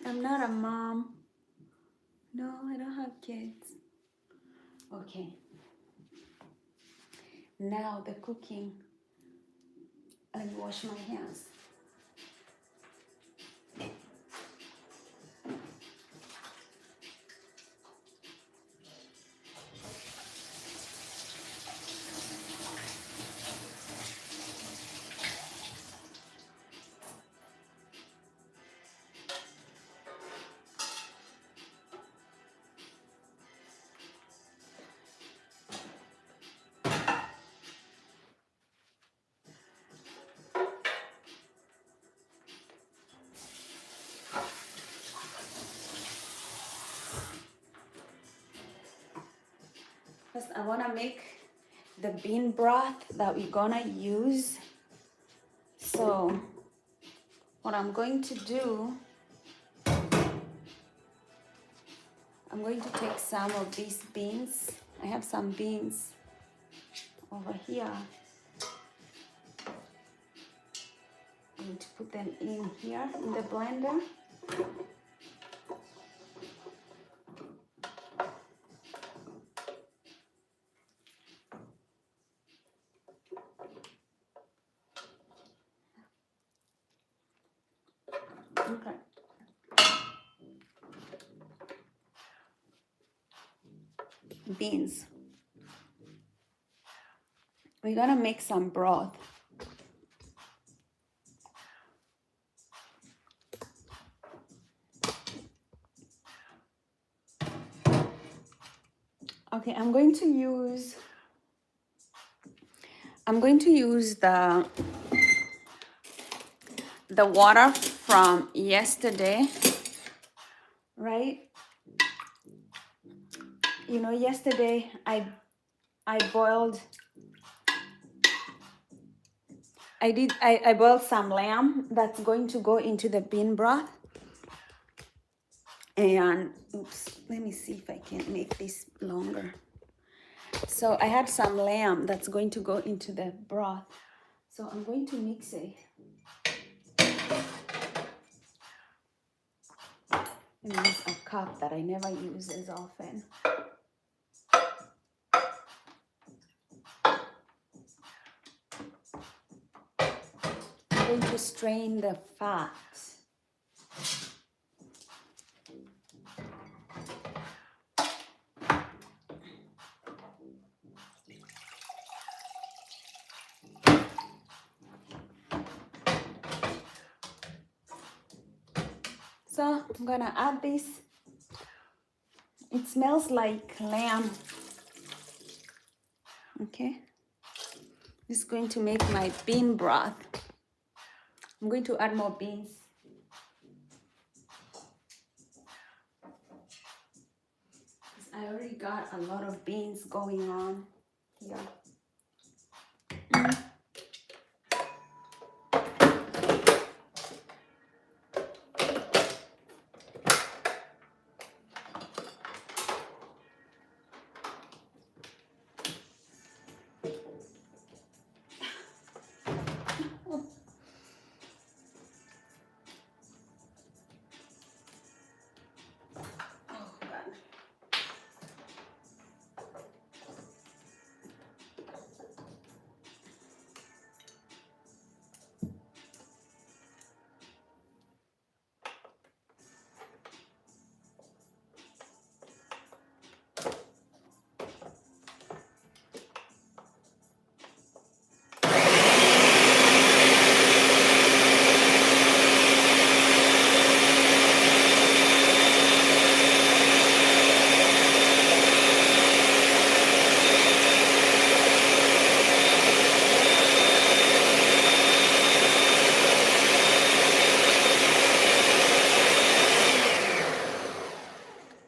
Speaker 1: I'm not a mom. No, I don't have kids. Okay. Now the cooking. Let me wash my hands. First, I want to make the bean broth that we're gonna use. So what I'm going to do, I'm going to take some of these beans. I have some beans over here. I'm going to put them in here in the blender. Okay. Beans. We're gonna make some broth. Okay, I'm going to use the water from yesterday, right? You know, yesterday I boiled I boiled some lamb that's going to go into the bean broth. And oops, let me see if I can make this longer. So I had some lamb that's going to go into the broth. So I'm going to mix it. And use a cup that I never use as often. going to strain the fat. So I'm gonna add this. It smells like lamb. Okay. This is going to make my bean broth. I'm going to add more beans. I already got a lot of beans going on here.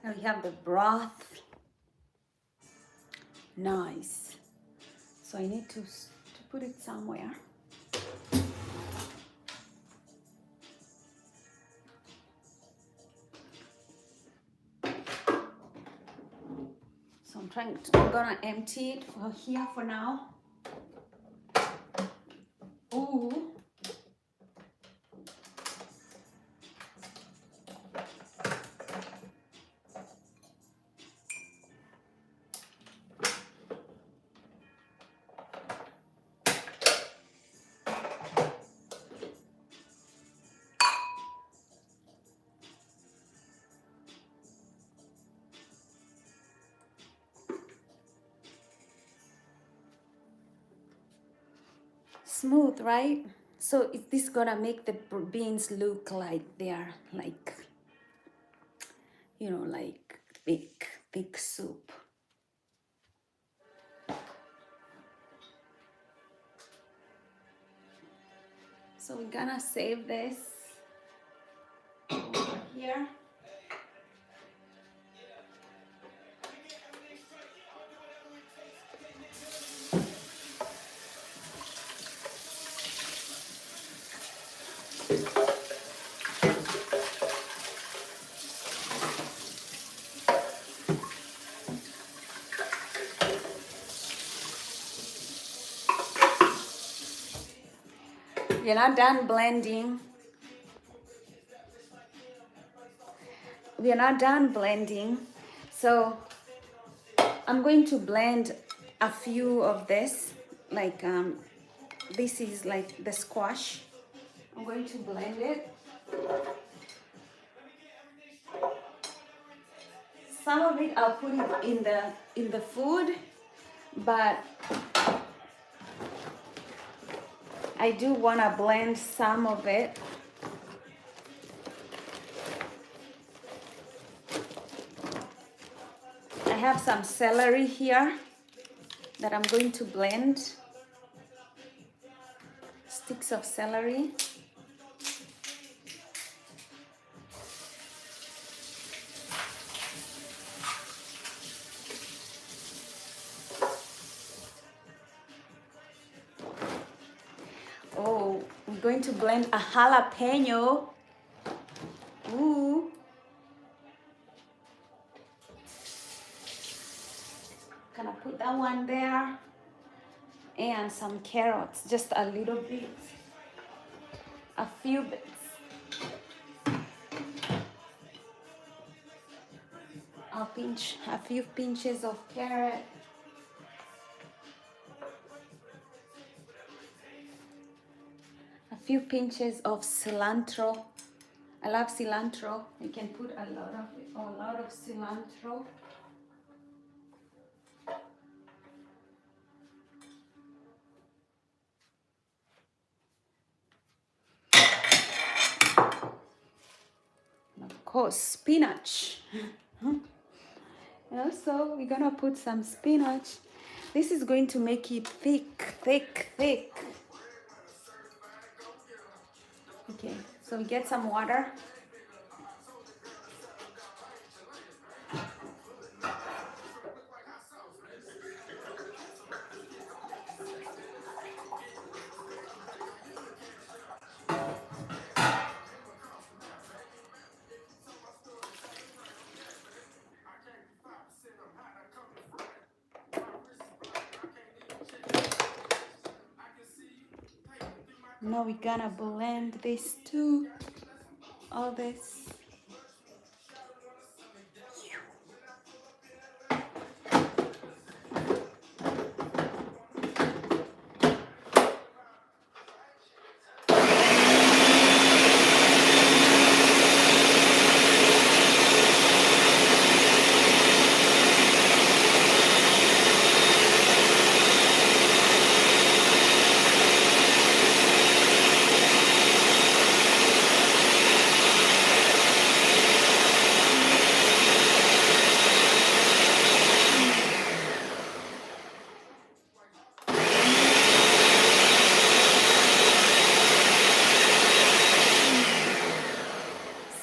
Speaker 1: Now we have the broth. Nice. So I need to put it somewhere. So I'm gonna empty it here for now. Ooh. Smooth, right? So is this gonna make the beans look like they are like, you know, like thick soup. So we're gonna save this over here. You're not done blending. We are not done blending. So I'm going to blend a few of this. Like this is like the squash. I'm going to blend it. Some of it I'll put it in the food, but I do want to blend some of it. I have some celery here that I'm going to blend. Sticks of celery. Oh, I'm going to blend a jalapeno. Ooh. Gonna put that one there. And some carrots, just a little bit. A few bits. I'll pinch a few pinches of carrot. A few pinches of cilantro. I love cilantro. You can put a lot of cilantro. And of course, spinach. And also, we're gonna put some spinach. This is going to make it thick, thick, thick. Okay, so we get some water. Now we're gonna blend this too. All this.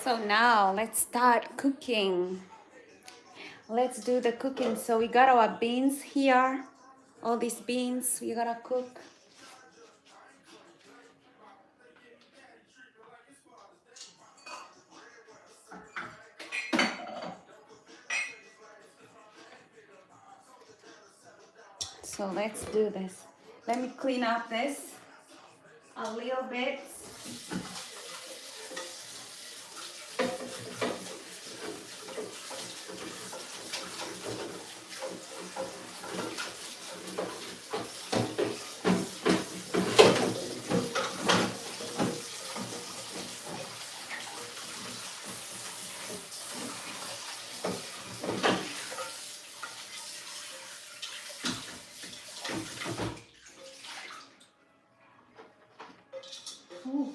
Speaker 1: So now let's start cooking. Let's do the cooking. So we got our beans here. All these beans we gotta cook. So let's do this. Let me clean up this a little bit. Ooh.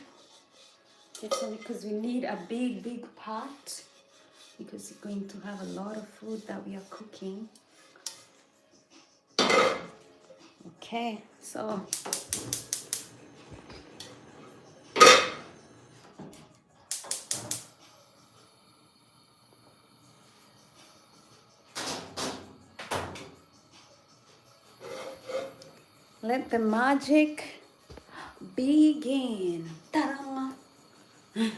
Speaker 1: Okay, so because we need a big pot, because we're going to have a lot of food that we are cooking. Okay, so let the magic begin. Ta-da! You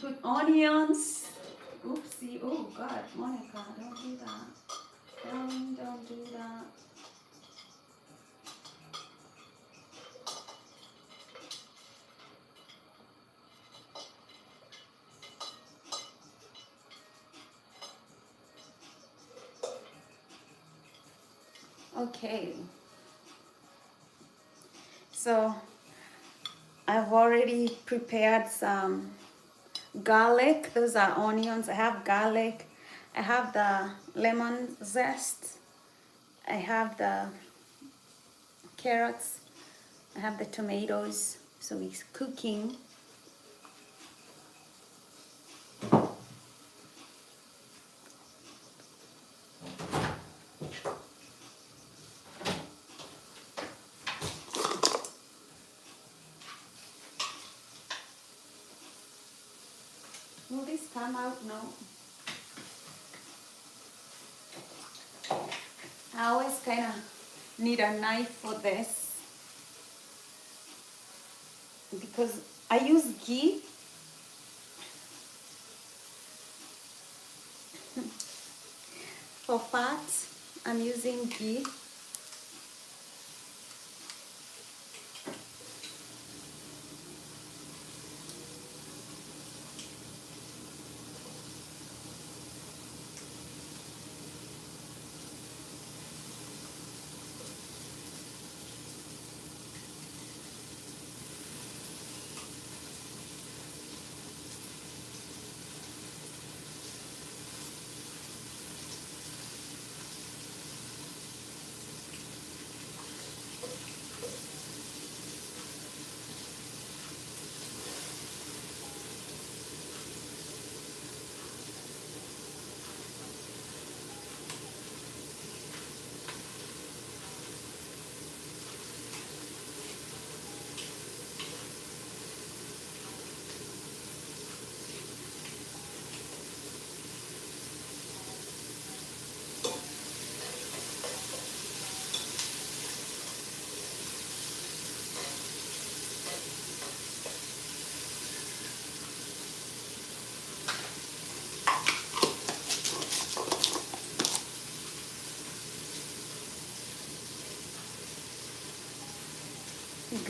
Speaker 1: put onions. Oopsie. Oh God, Monica, don't do that. Don't do that. Okay. So I've already prepared some garlic. Those are onions. I have garlic. I have the lemon zest. I have the carrots. I have the tomatoes. So it's cooking. Will this come out? No. I always kind of need a knife for this because I use ghee. For fat, I'm using ghee.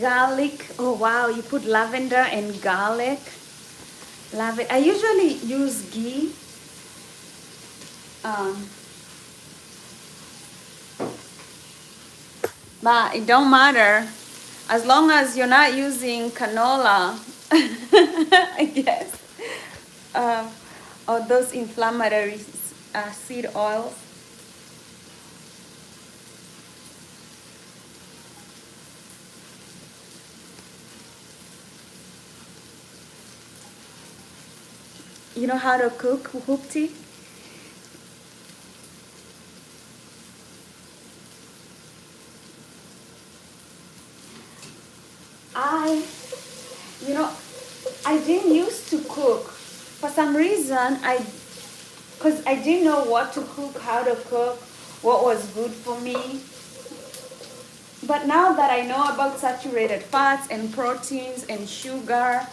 Speaker 1: garlic. Oh wow, you put lavender and garlic. Love it. I usually use ghee. Um, but it don't matter as long as you're not using canola, I guess, um, or those inflammatory seed oils. You know how to cook hoopty? I, you know, I didn't used to cook. For some reason, because I didn't know what to cook, how to cook, what was good for me. But now that I know about saturated fats and proteins and sugar,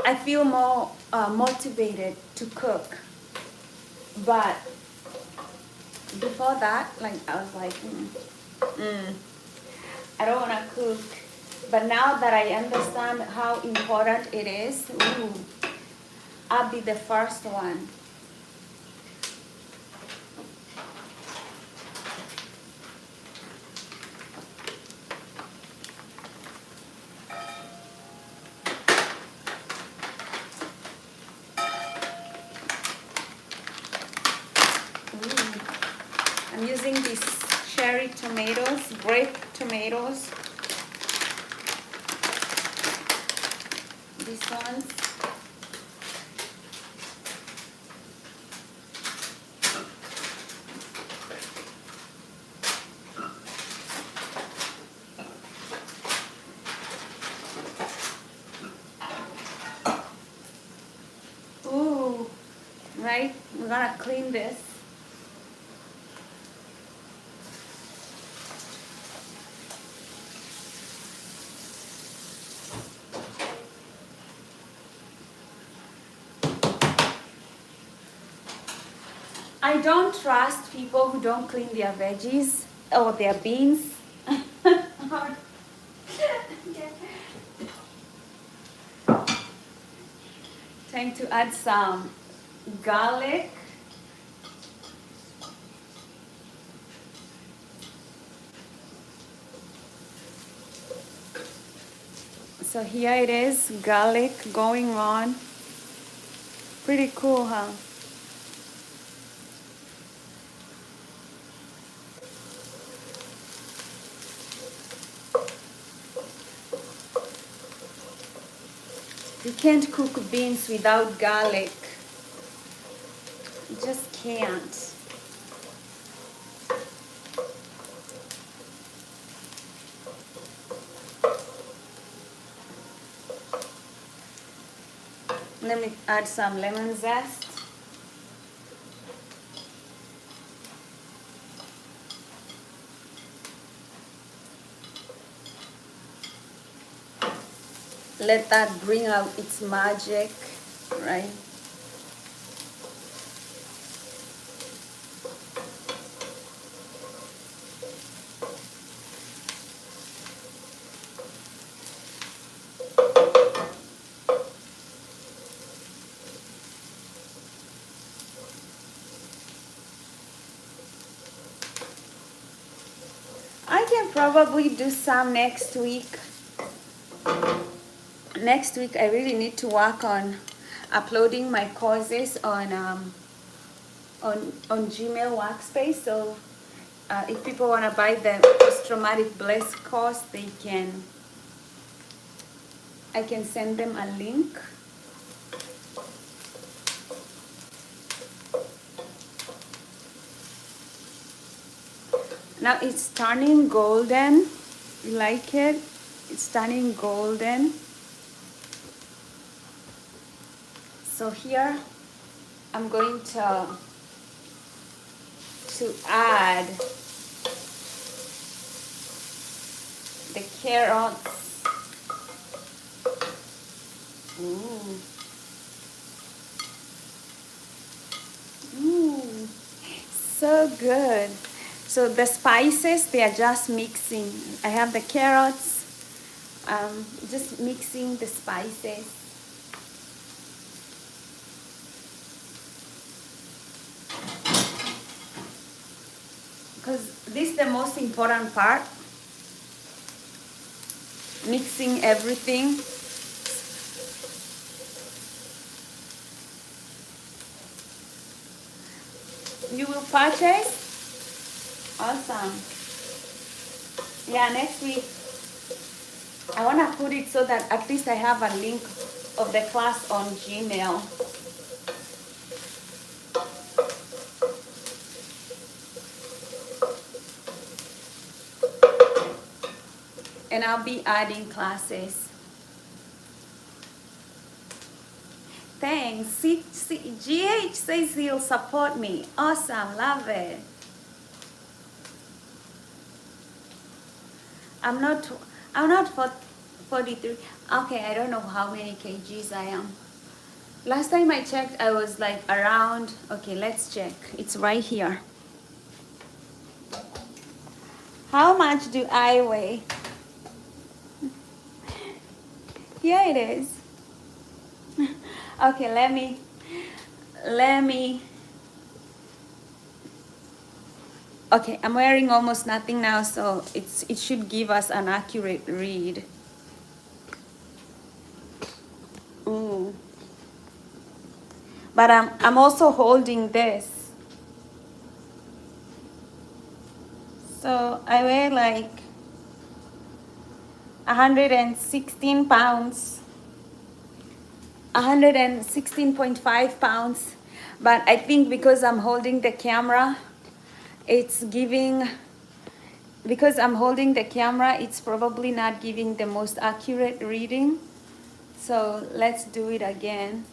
Speaker 1: I feel more motivated to cook. But before that, like I was like, I don't want to cook. But now that I understand how important it is, I'll be the first one. I'm using these cherry tomatoes, grape tomatoes. These ones. Ooh, right? We're gonna clean this. I don't trust people who don't clean their veggies or their beans. Time to add some garlic. So here it is, garlic going on. Pretty cool, huh? You can't cook beans without garlic. You just can't. Let me add some lemon zest. Let that bring out its magic, right? I can probably do some next week. Next week I really need to work on uploading my courses on Gmail Workspace. So if people want to buy the post-traumatic bless course, I can send them a link. Now it's turning golden. You like it? It's turning golden. So here I'm going to add the carrots. Ooh. Ooh. So good. So the spices, they are just mixing. I have the carrots, Just mixing the spices. Because this is the most important part. Mixing everything. You will purchase? Awesome. Yeah, next week I want to put it so that at least I have a link of the class on Gmail. And I'll be adding classes. Thanks. GH says he'll support me. Awesome. Love it. I'm not 43. Okay, I don't know how many kgs I am. Last time I checked, I was like around, okay, let's check. It's right here. How much do I weigh? Here it is. Okay, let me, okay, I'm wearing almost nothing now, so it should give us an accurate read. But I'm also holding this. So I weigh like 116 pounds. 116.5 pounds. But I think because I'm holding the camera, it's probably not giving the most accurate reading. So let's do it again.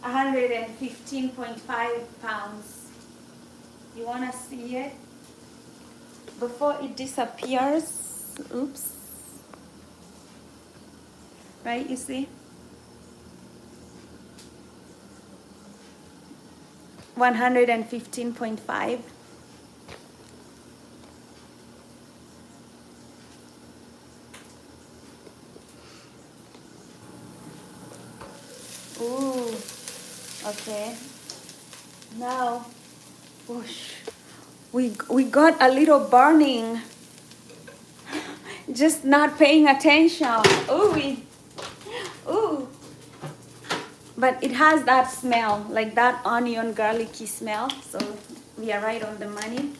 Speaker 1: £115.5. You wanna see it before it disappears? Oops. Right, you see? 115.5. Ooh, okay. Now, whoosh, we got a little burning. Just not paying attention. Ooh, ooh. But it has that smell, like that onion garlicky smell. So we are right on the money.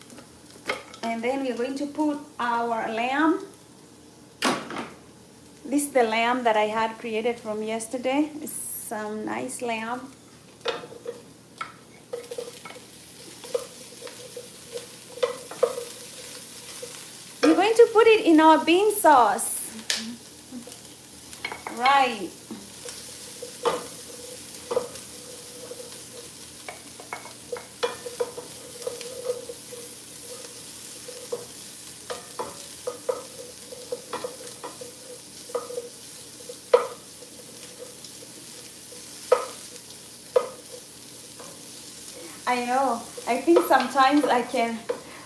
Speaker 1: And then we're going to put our lamb. This is the lamb that I had created from yesterday. It's some nice lamb. We're going to put it in our bean sauce. Right. I know. I think sometimes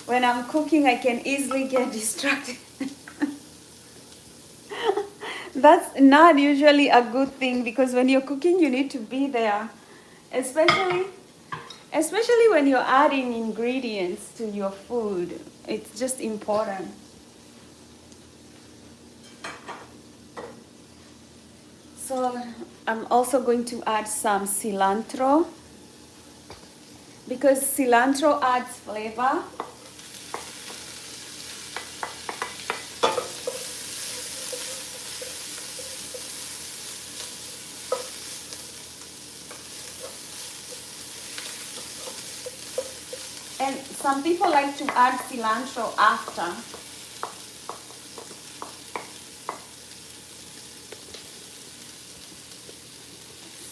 Speaker 1: when I'm cooking, I can easily get distracted. That's not usually a good thing, because when you're cooking, you need to be there. Especially when you're adding ingredients to your food. It's just important. So I'm also going to add some cilantro, because cilantro adds flavor. And some people like to add cilantro after.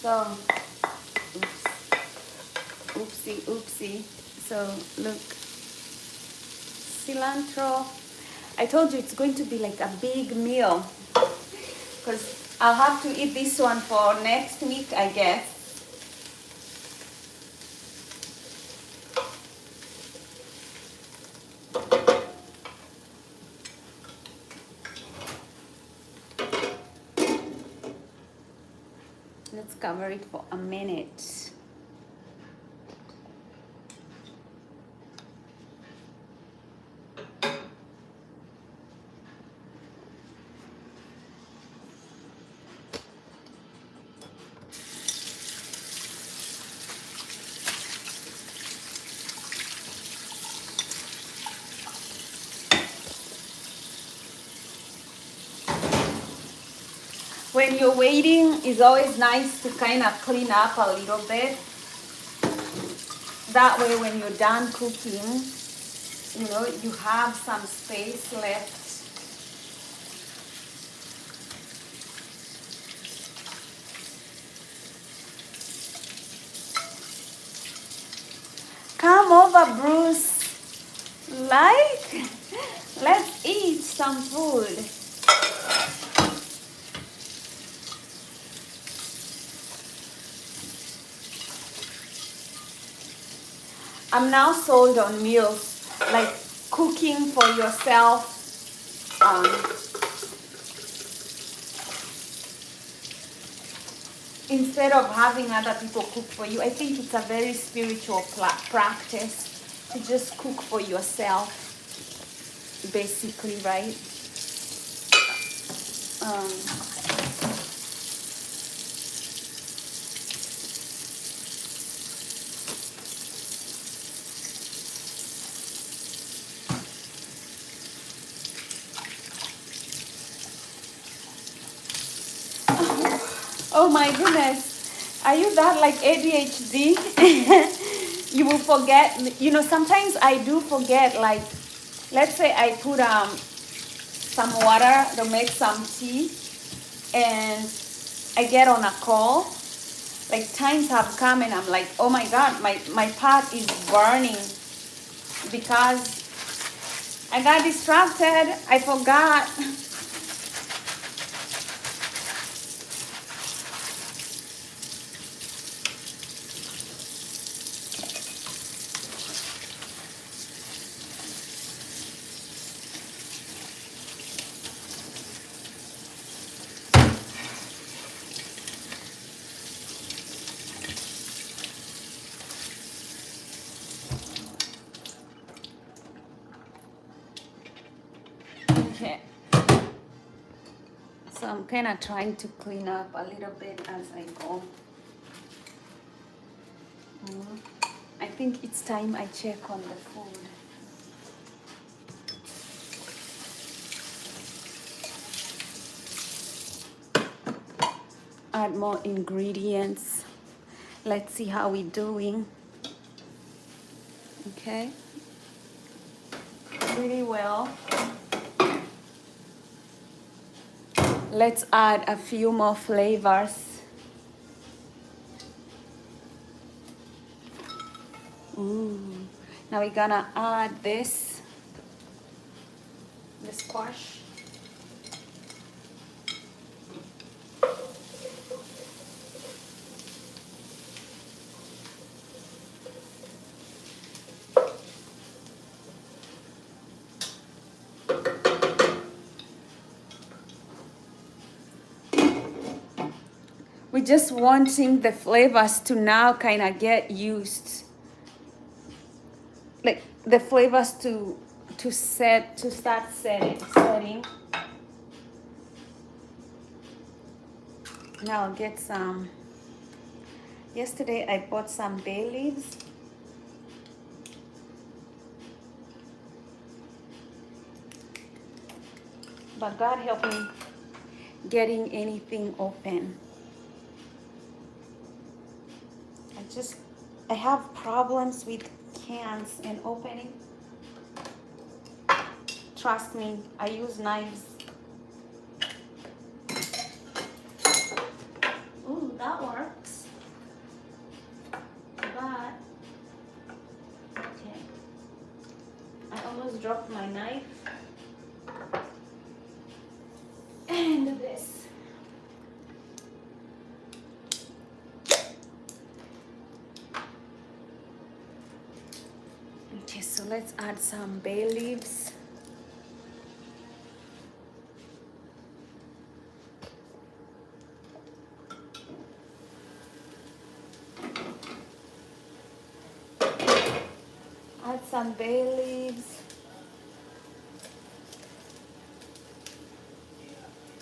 Speaker 1: So, oopsie. So look, cilantro. I told you it's going to be like a big meal, because I'll have to eat this one for next week, I guess. Let's cover it for a minute. When you're waiting, it's always nice to kind of clean up a little bit. That way, when you're done cooking, you know, you have some space left. Come over, Bruce. Let's eat some food. I'm now sold on meals, like cooking for yourself. Instead of having other people cook for you. I think it's a very spiritual practice to just cook for yourself, basically, right? Oh my goodness. Are you that like ADHD? You will forget, you know, sometimes I do forget, like, let's say I put some water to make some tea and I get on a call. Like times have come and I'm like, oh my God, my pot is burning because I got distracted. I forgot. Okay. So I'm kind of trying to clean up a little bit as I go. I think it's time I check on the food. Add more ingredients. Let's see how we're doing. Okay. Pretty well. Let's add a few more flavors. Ooh. Now we're gonna add this squash. We're just wanting the flavors to now kind of get used, like the flavors to start setting. Now I'll get some. Yesterday I bought some bay leaves. But God help me getting anything open. I have problems with cans and opening. Trust me, I use knives. Ooh, that works. But, okay. I almost dropped my knife. And this. Okay, so let's add some bay leaves. some bay leaves.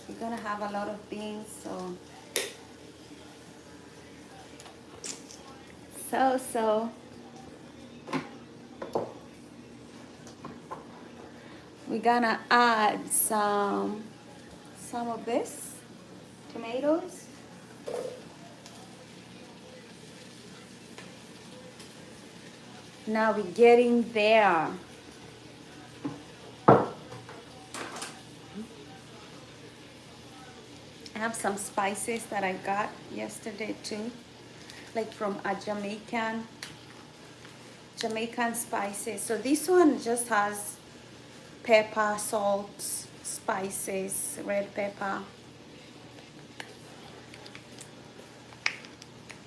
Speaker 1: We're gonna have a lot of beans, so we're gonna add some of this tomatoes. Now we're getting there. I have some spices that I got yesterday too, like from a Jamaican spices. So this one just has pepper, salt, spices, red pepper.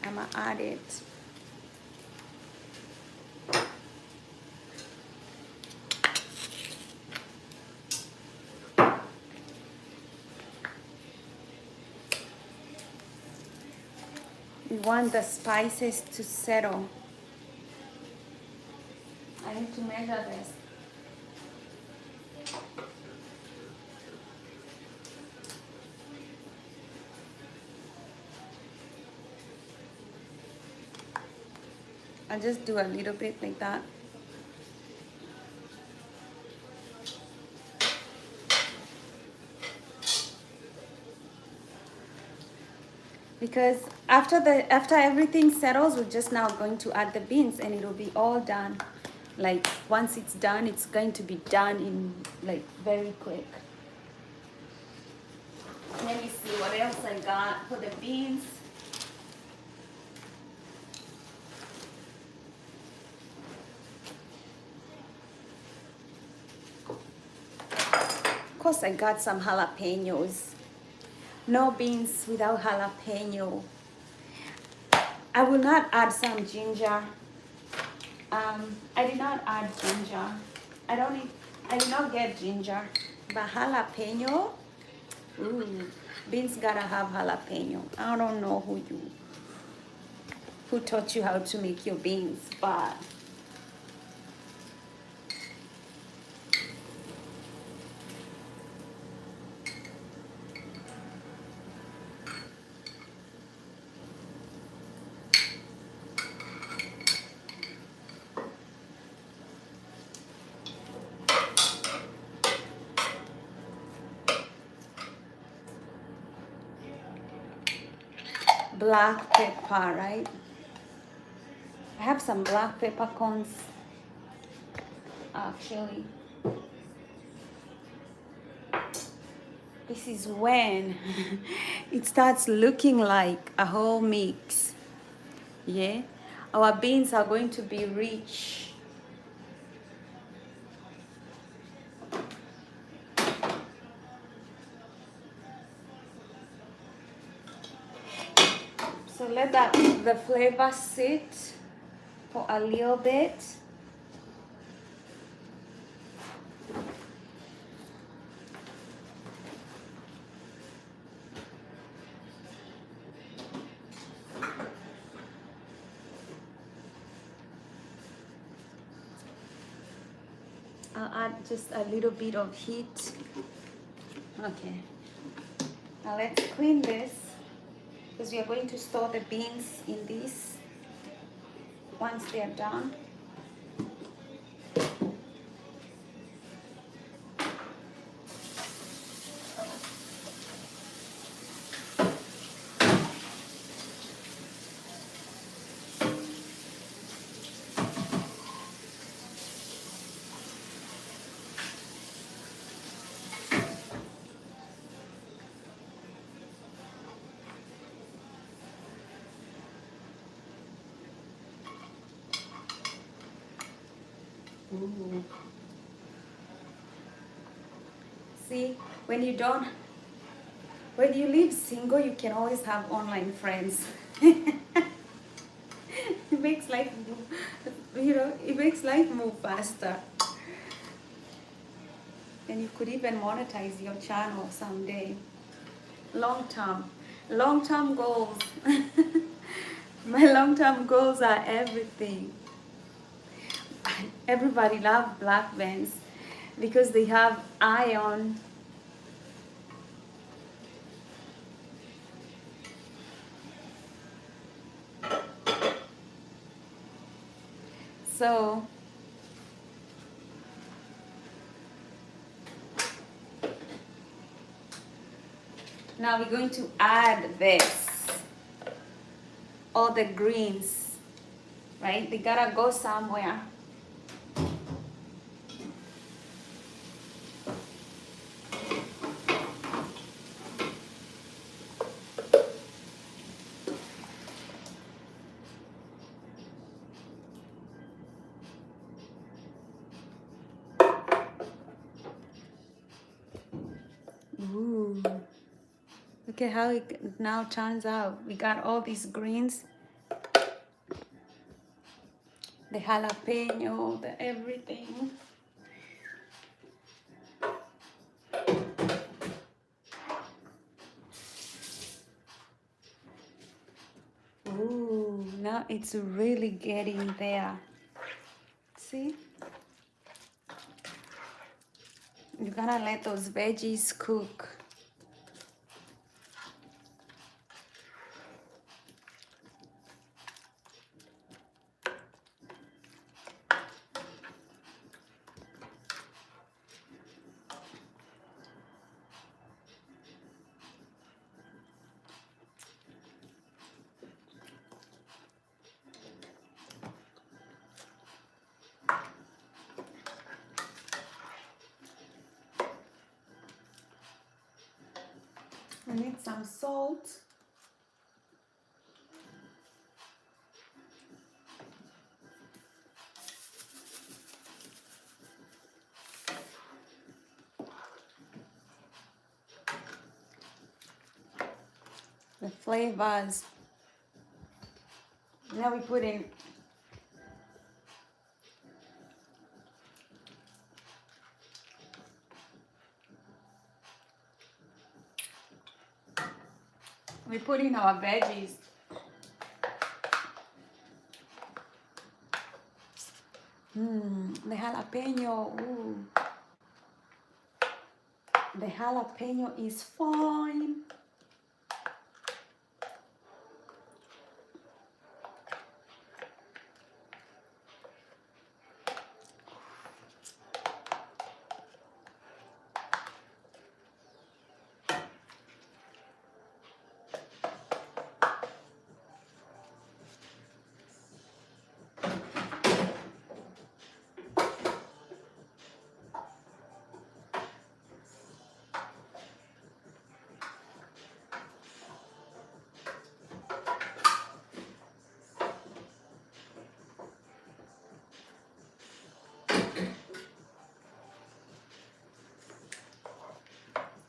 Speaker 1: I'm gonna add it. We want the spices to settle. I need to measure this. I'll just do a little bit like that. Because after everything settles, we're just now going to add the beans and it'll be all done. Like once it's done, it's going to be done in like very quick. Let me see what else I got for the beans. Of course, I got some jalapenos. No beans without jalapeno. I will not add some ginger. I did not add ginger. I did not get ginger. But jalapeno, ooh, beans gotta have jalapeno. I don't know who taught you how to make your beans, but black pepper, right? I have some black peppercorns, actually. This is when it starts looking like a whole mix. Yeah, our beans are going to be rich. So let the flavor sit for a little bit. I'll add just a little bit of heat. Okay. Now let's clean this because we are going to store the beans in this once they are done. Ooh. See, when you live single, you can always have online friends. It makes life move faster. And you could even monetize your channel someday. Long term goals. My long-term goals are everything. Everybody loves black beans because they have iron. So now we're going to add this, all the greens, right? They gotta go somewhere. Ooh. Look at how it now turns out. We got all these greens, the jalapeno, the everything. Ooh, now it's really getting there. See? You're gonna let those veggies cook. I need some salt. The flavors. Now we put in our veggies. The jalapeno. Ooh. The jalapeno is fine.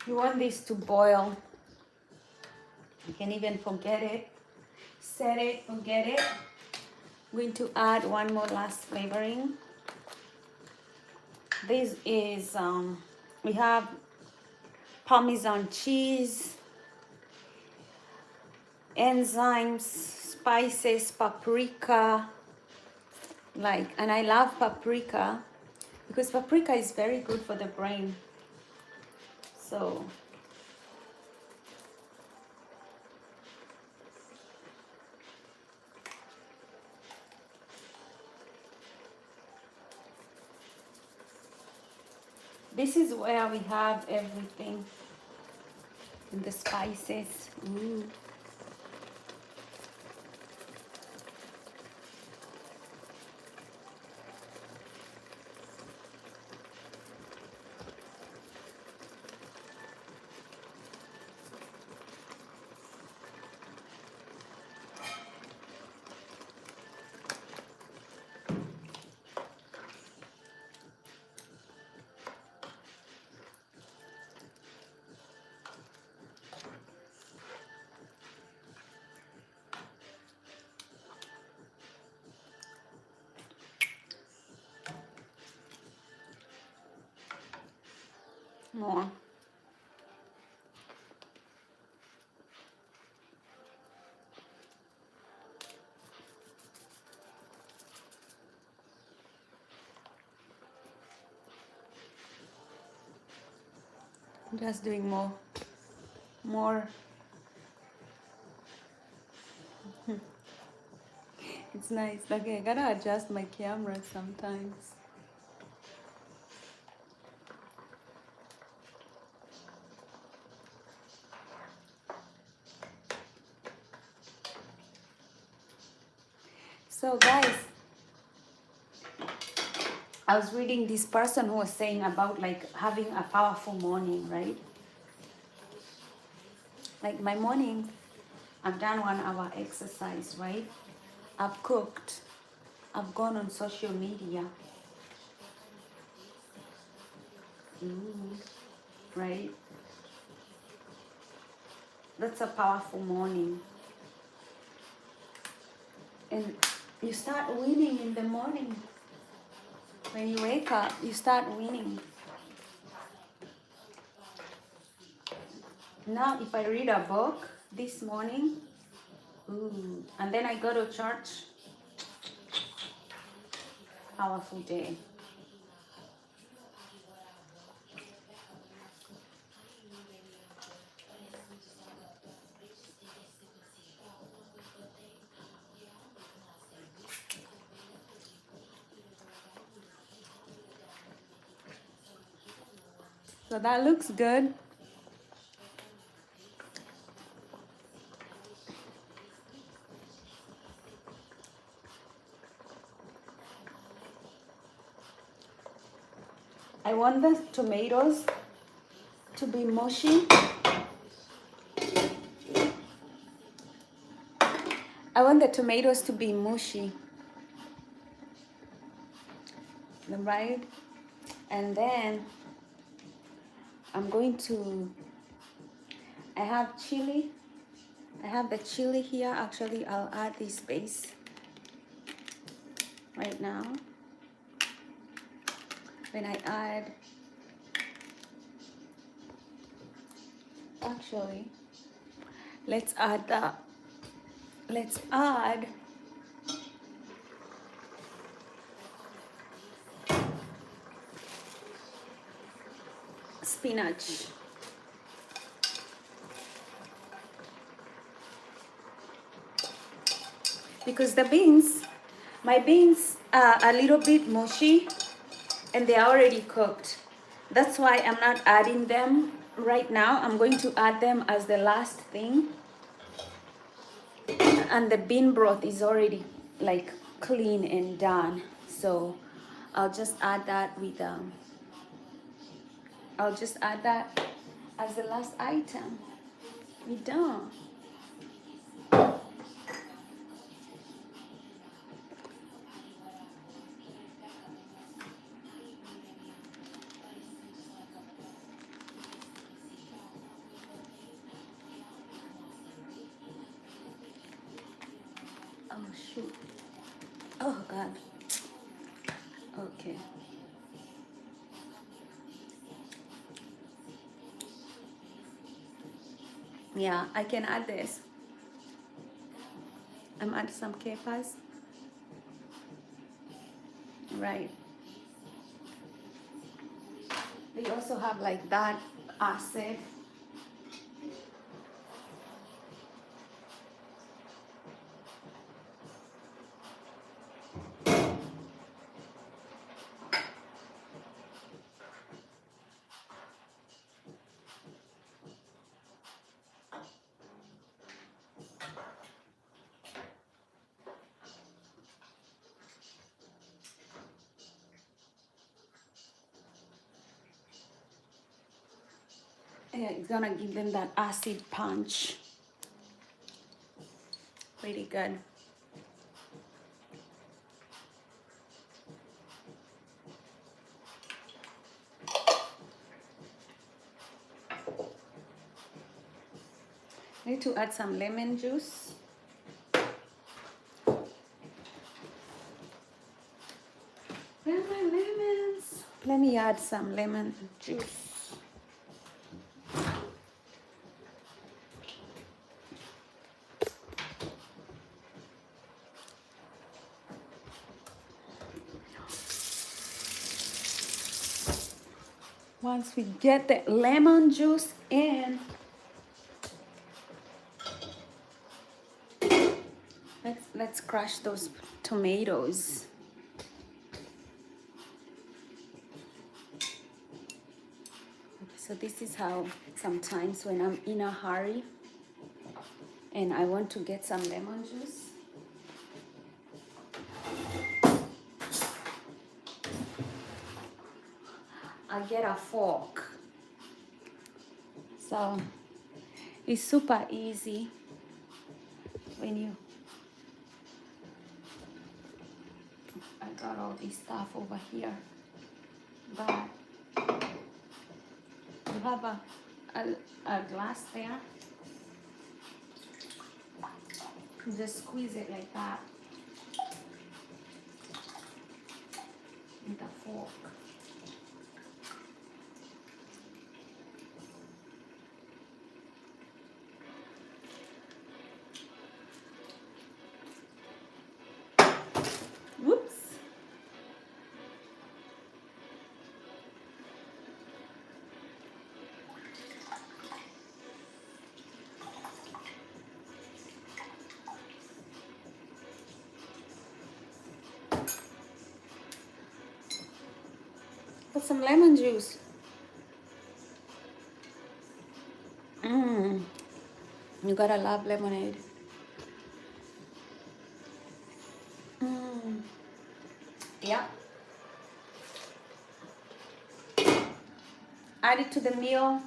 Speaker 1: You want this to boil. You can even forget it. Set it, forget it. I'm going to add one more last flavoring. This is, we have Parmesan cheese, enzymes, spices, paprika, and I love paprika because paprika is very good for the brain. So this is where we have everything and the spices. Ooh. More. Just doing more. It's nice. Okay, I gotta adjust my camera sometimes. So guys, I was reading this person who was saying about like having a powerful morning, right? Like my morning, I've done 1 hour exercise, right? I've cooked. I've gone on social media. Right? That's a powerful morning. And you start winning in the morning. When you wake up, you start winning. Now, if I read a book this morning, and then I go to church, powerful day. So that looks good. I want the tomatoes to be mushy. I want the tomatoes to be mushy. Right? And then I'm going to, I have chili. I have the chili here. Actually, I'll add this base right now. When I add, actually, let's add spinach. Because my beans are a little bit mushy and they are already cooked. That's why I'm not adding them right now. I'm going to add them as the last thing. And the bean broth is already like clean and done. So I'll just add that with I'll just add that as the last item. We're done. Oh shoot. Oh God. Okay. Yeah, I can add this. I'm adding some capers. Right. They also have like that acid. Yeah, it's gonna give them that acid punch. Pretty good. Need to add some lemon juice. Where are my lemons? Let me add some lemon juice. once we get the lemon juice in, let's crush those tomatoes. So this is how sometimes when I'm in a hurry and I want to get some lemon juice, I get a fork. So it's super easy when you, I got all this stuff over here, but you have a glass there, just squeeze it like that with a fork. Whoops. Put some lemon juice. You gotta love lemonade. Yeah. Add it to the meal.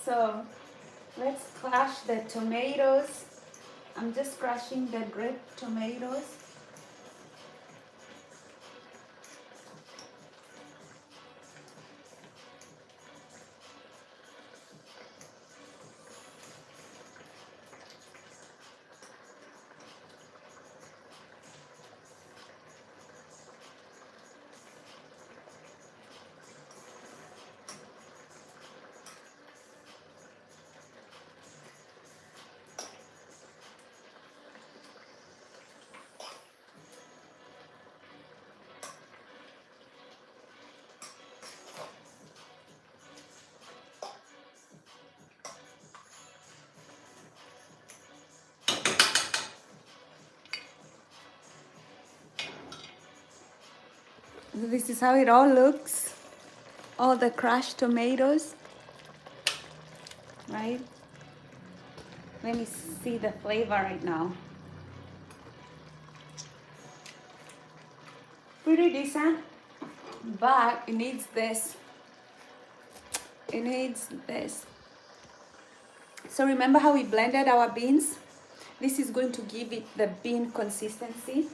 Speaker 1: So let's crush the tomatoes. I'm just crushing the grape tomatoes. This is how it all looks. All the crushed tomatoes, right? Let me see the flavor right now. Pretty decent, but it needs this. It needs this. So remember how we blended our beans? This is going to give it the bean consistency.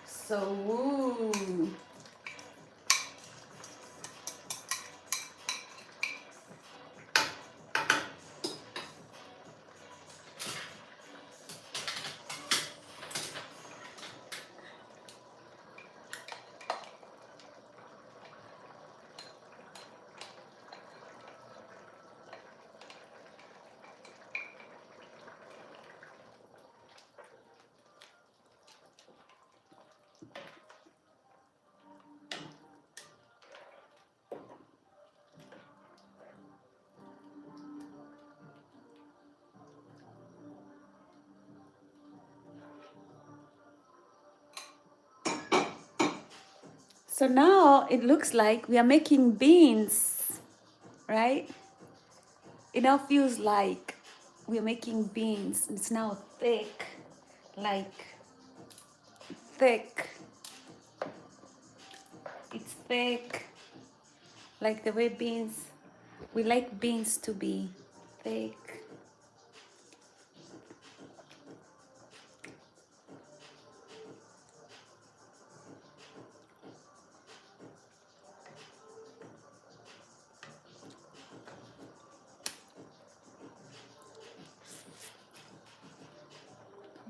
Speaker 1: So, ooh. So now it looks like we are making beans, right? It now feels like we're making beans. It's now thick, like thick. It's thick, like the way beans, we like beans to be thick.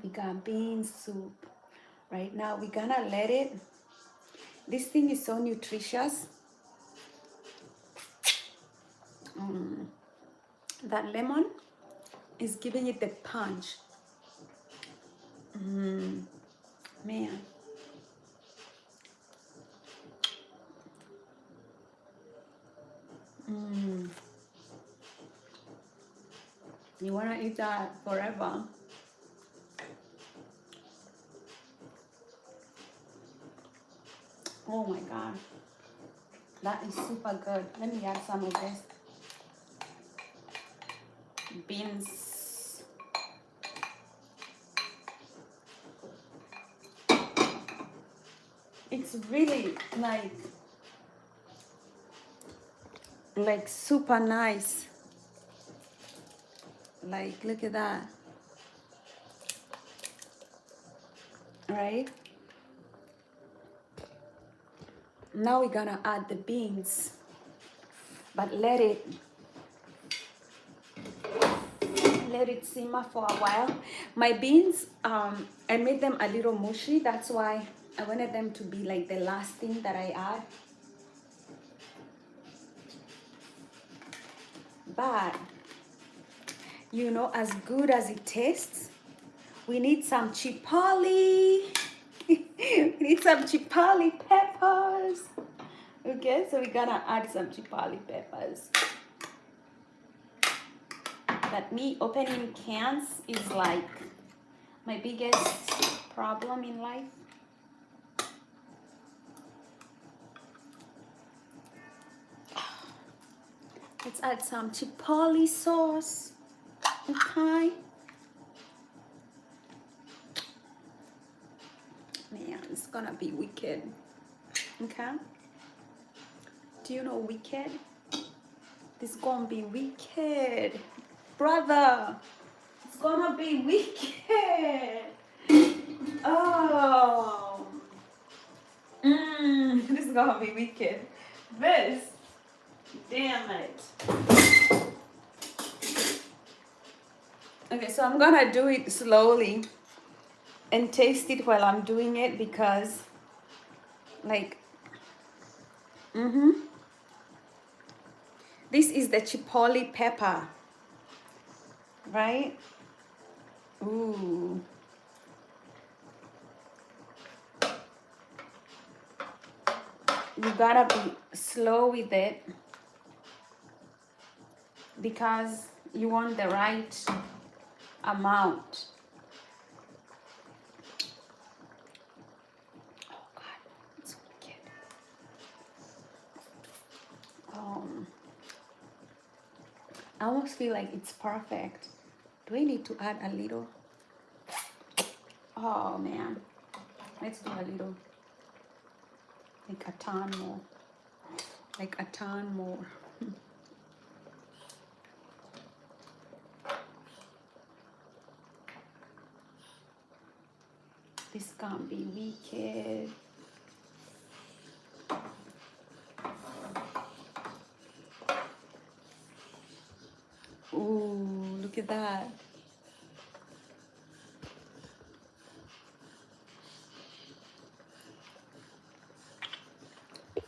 Speaker 1: We got bean soup. Right now we're gonna let it, this thing is so nutritious. Mm, that lemon is giving it the punch. Man. You want to eat that forever. Oh my God. That is super good. Let me add some of this. Beans. It's really like super nice. Like, look at that. Right? Now we're gonna add the beans, but let it simmer for a while. My beans, I made them a little mushy. That's why I wanted them to be like the last thing that I add. But you know, as good as it tastes, we need some chipotle. We need some chipotle peppers. Okay, so we're gonna add some chipotle peppers. But me opening cans is like my biggest problem in life. Let's add some chipotle sauce. Okay. Man, it's gonna be wicked. Okay. Do you know wicked? This gonna be wicked. Brother, it's gonna be wicked. Oh. This is gonna be wicked. This. Damn it. Okay, so I'm gonna do it slowly and taste it while I'm doing it because like this is the chipotle pepper, right? Ooh. You gotta be slow with it because you want the right amount. Oh God, it's wicked. I almost feel like it's perfect. Do I need to add a little? Oh man, let's do a little, like a ton more, like a ton more. This can't be wicked. Ooh, look at that. Oh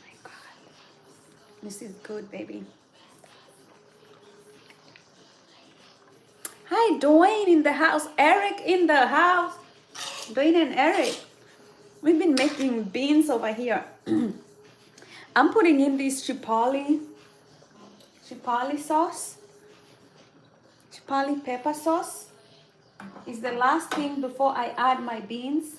Speaker 1: my God. This is good, baby. Hi, Dwayne in the house. Eric in the house. Dwayne and Eric. We've been making beans over here. I'm putting in this chipotle sauce. Chipotle pepper sauce is the last thing before I add my beans.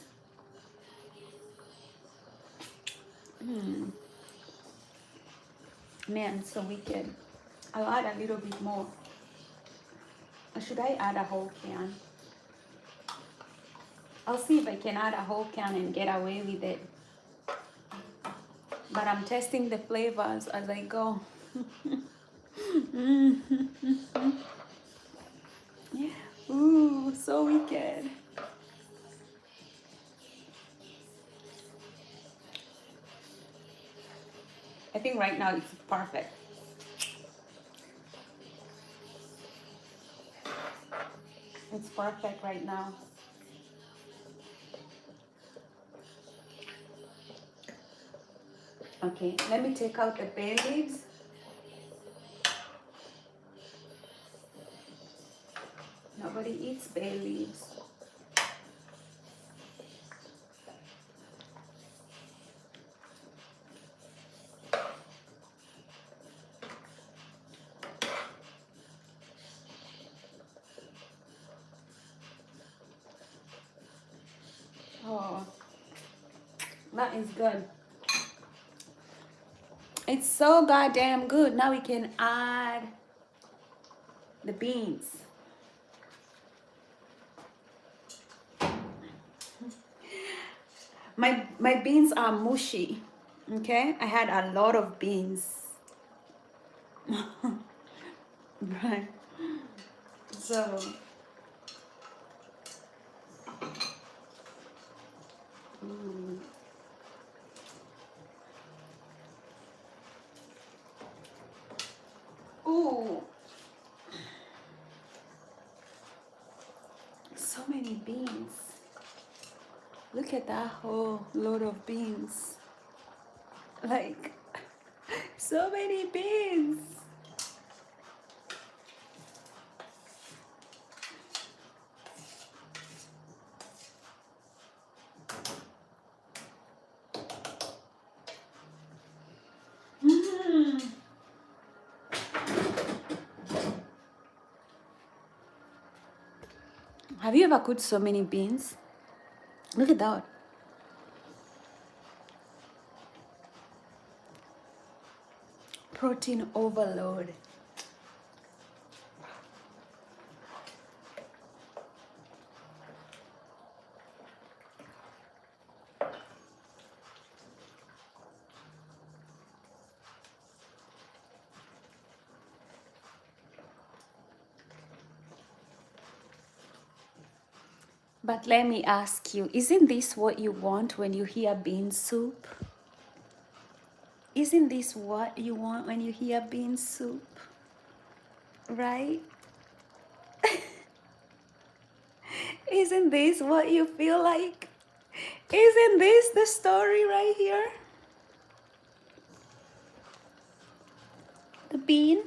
Speaker 1: Man, it's so wicked. I'll add a little bit more. Or should I add a whole can? I'll see if I can add a whole can and get away with it. But I'm testing the flavors as I go. Ooh, so wicked. I think right now it's perfect. It's perfect right now. Okay, let me take out the bay leaves. Nobody eats bay leaves. Oh, that is good. It's so goddamn good. Now we can add the beans. My beans are mushy. Okay, I had a lot of beans. Right. So ooh, so many beans. Look at that whole load of beans. Like, so many beans. Mm. Have you ever cooked so many beans? Look at that. Protein overload. But let me ask you, isn't this what you want when you hear bean soup? Isn't this what you want when you hear bean soup? Right? Isn't this what you feel like? Isn't this the story right here? The bean?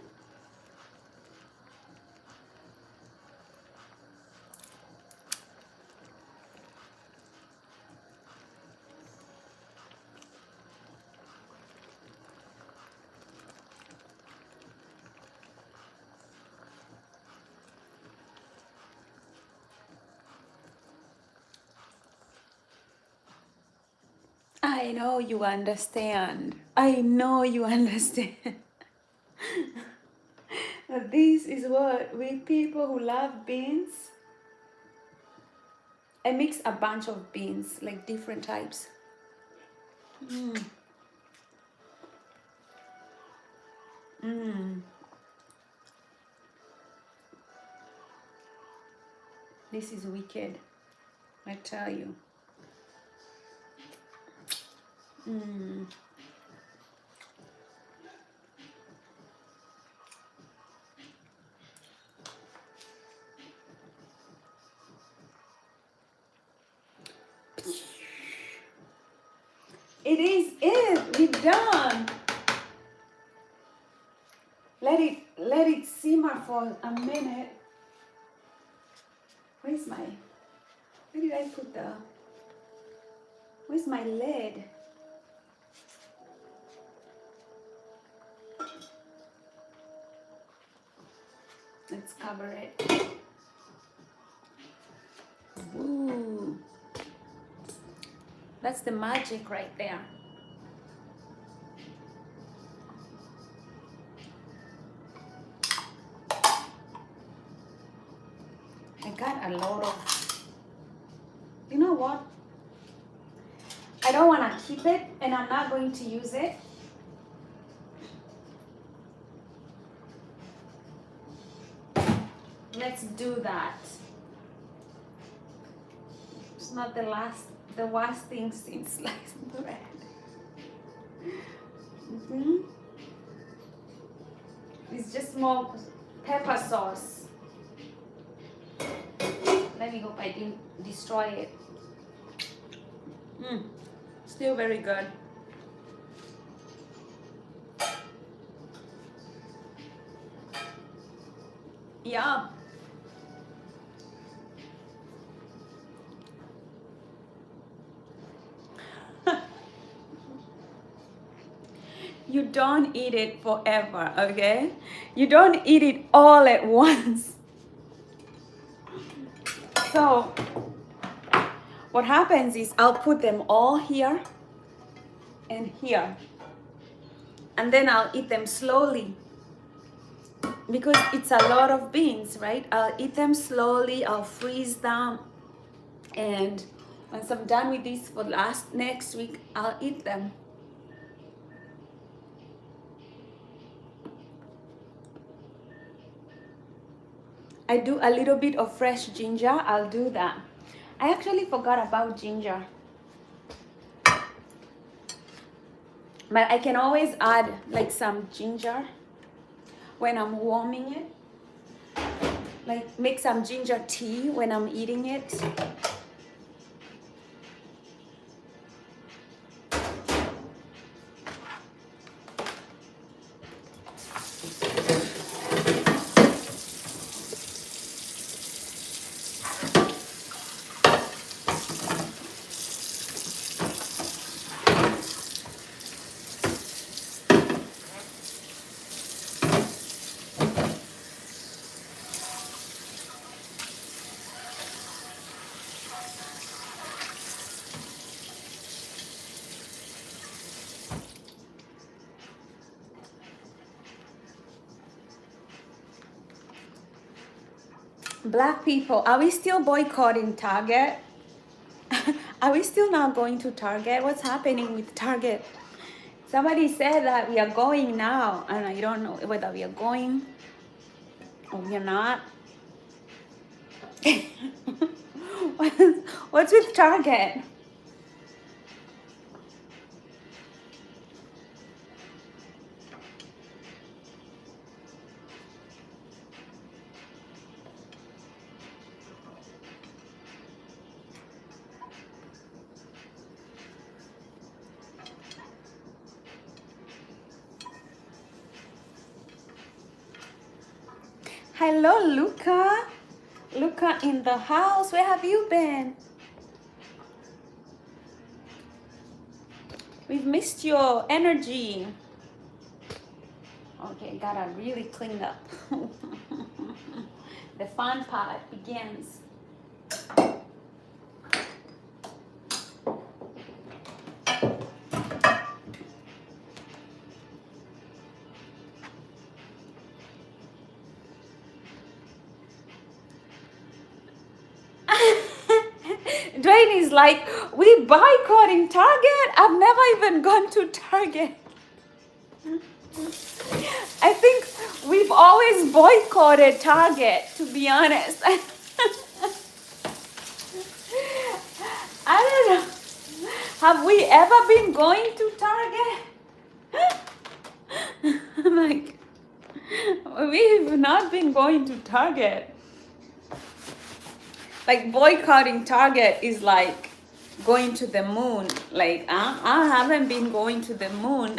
Speaker 1: I know you understand. I know you understand. This is what we people who love beans. I mix a bunch of beans, like different types. Mm. Mm. This is wicked, I tell you. Mm. It is it. We're done. Let it simmer for a minute. Where did I put where's my lid? Let's cover it. Ooh. That's the magic right there. I got a lot of, you know what? I don't want to keep it and I'm not going to use it. Let's do that. It's not the worst thing since sliced bread. Mm-hmm. It's just more pepper sauce. Let me hope I didn't destroy it. Still very good. Yeah. You don't eat it forever, okay? You don't eat it all at once. So what happens is I'll put them all here and here, and then I'll eat them slowly because it's a lot of beans, right? I'll eat them slowly, I'll freeze them, and once I'm done with this for next week, I'll eat them. I do a little bit of fresh ginger. I'll do that. I actually forgot about ginger, but I can always add like some ginger when I'm warming it. Like make some ginger tea when I'm eating it. Black people, are we still boycotting Target? Are we still not going to Target? What's happening with Target? Somebody said that we are going now, and I don't know whether we are going or we are not. What's with Target? Hello, Luca. Luca in the house. Where have you been? We've missed your energy. Okay, gotta really clean up. The fun part begins. Dwayne is like, we boycotting Target? I've never even gone to Target. I think we've always boycotted Target, to be honest. I don't know. Have we ever been going to Target? I'm like, we've not been going to Target. Like boycotting Target is like going to the moon. Like I haven't been going to the moon.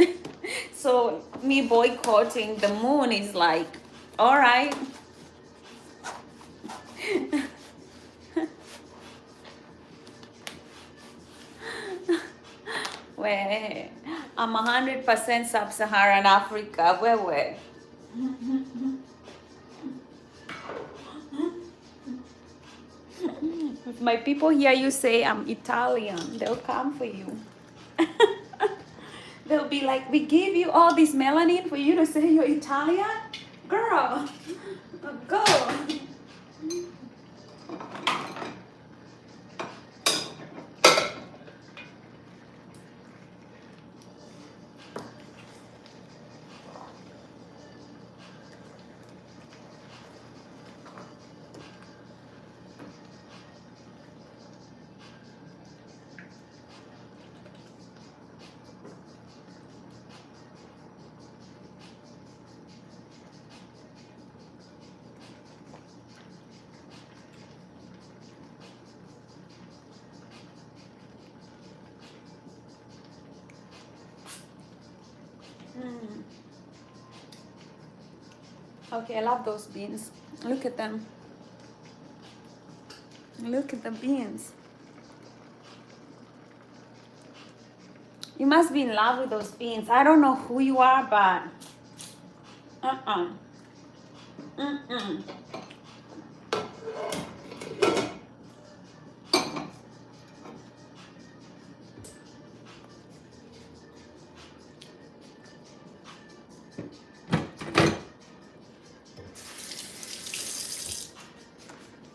Speaker 1: So me boycotting the moon is like, all right. Where I'm 100% sub-Saharan Africa. Where? If my people hear you say I'm Italian, they'll come for you. They'll be like, we give you all this melanin for you to say you're Italian? Girl, go. Okay, I love those beans. Look at them. Look at the beans. You must be in love with those beans. I don't know who you are, but Mm-mm.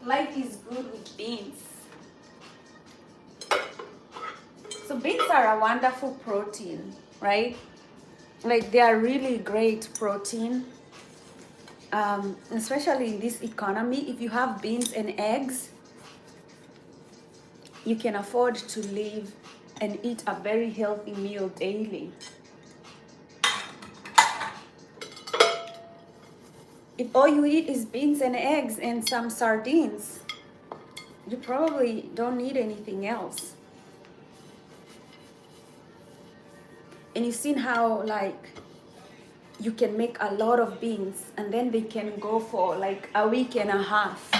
Speaker 1: Life is good with beans. So beans are a wonderful protein, right? Like they are really great protein. Especially in this economy, if you have beans and eggs, you can afford to live and eat a very healthy meal daily. If all you eat is beans and eggs and some sardines, you probably don't need anything else. And you've seen how like you can make a lot of beans and then they can go for like a week and a half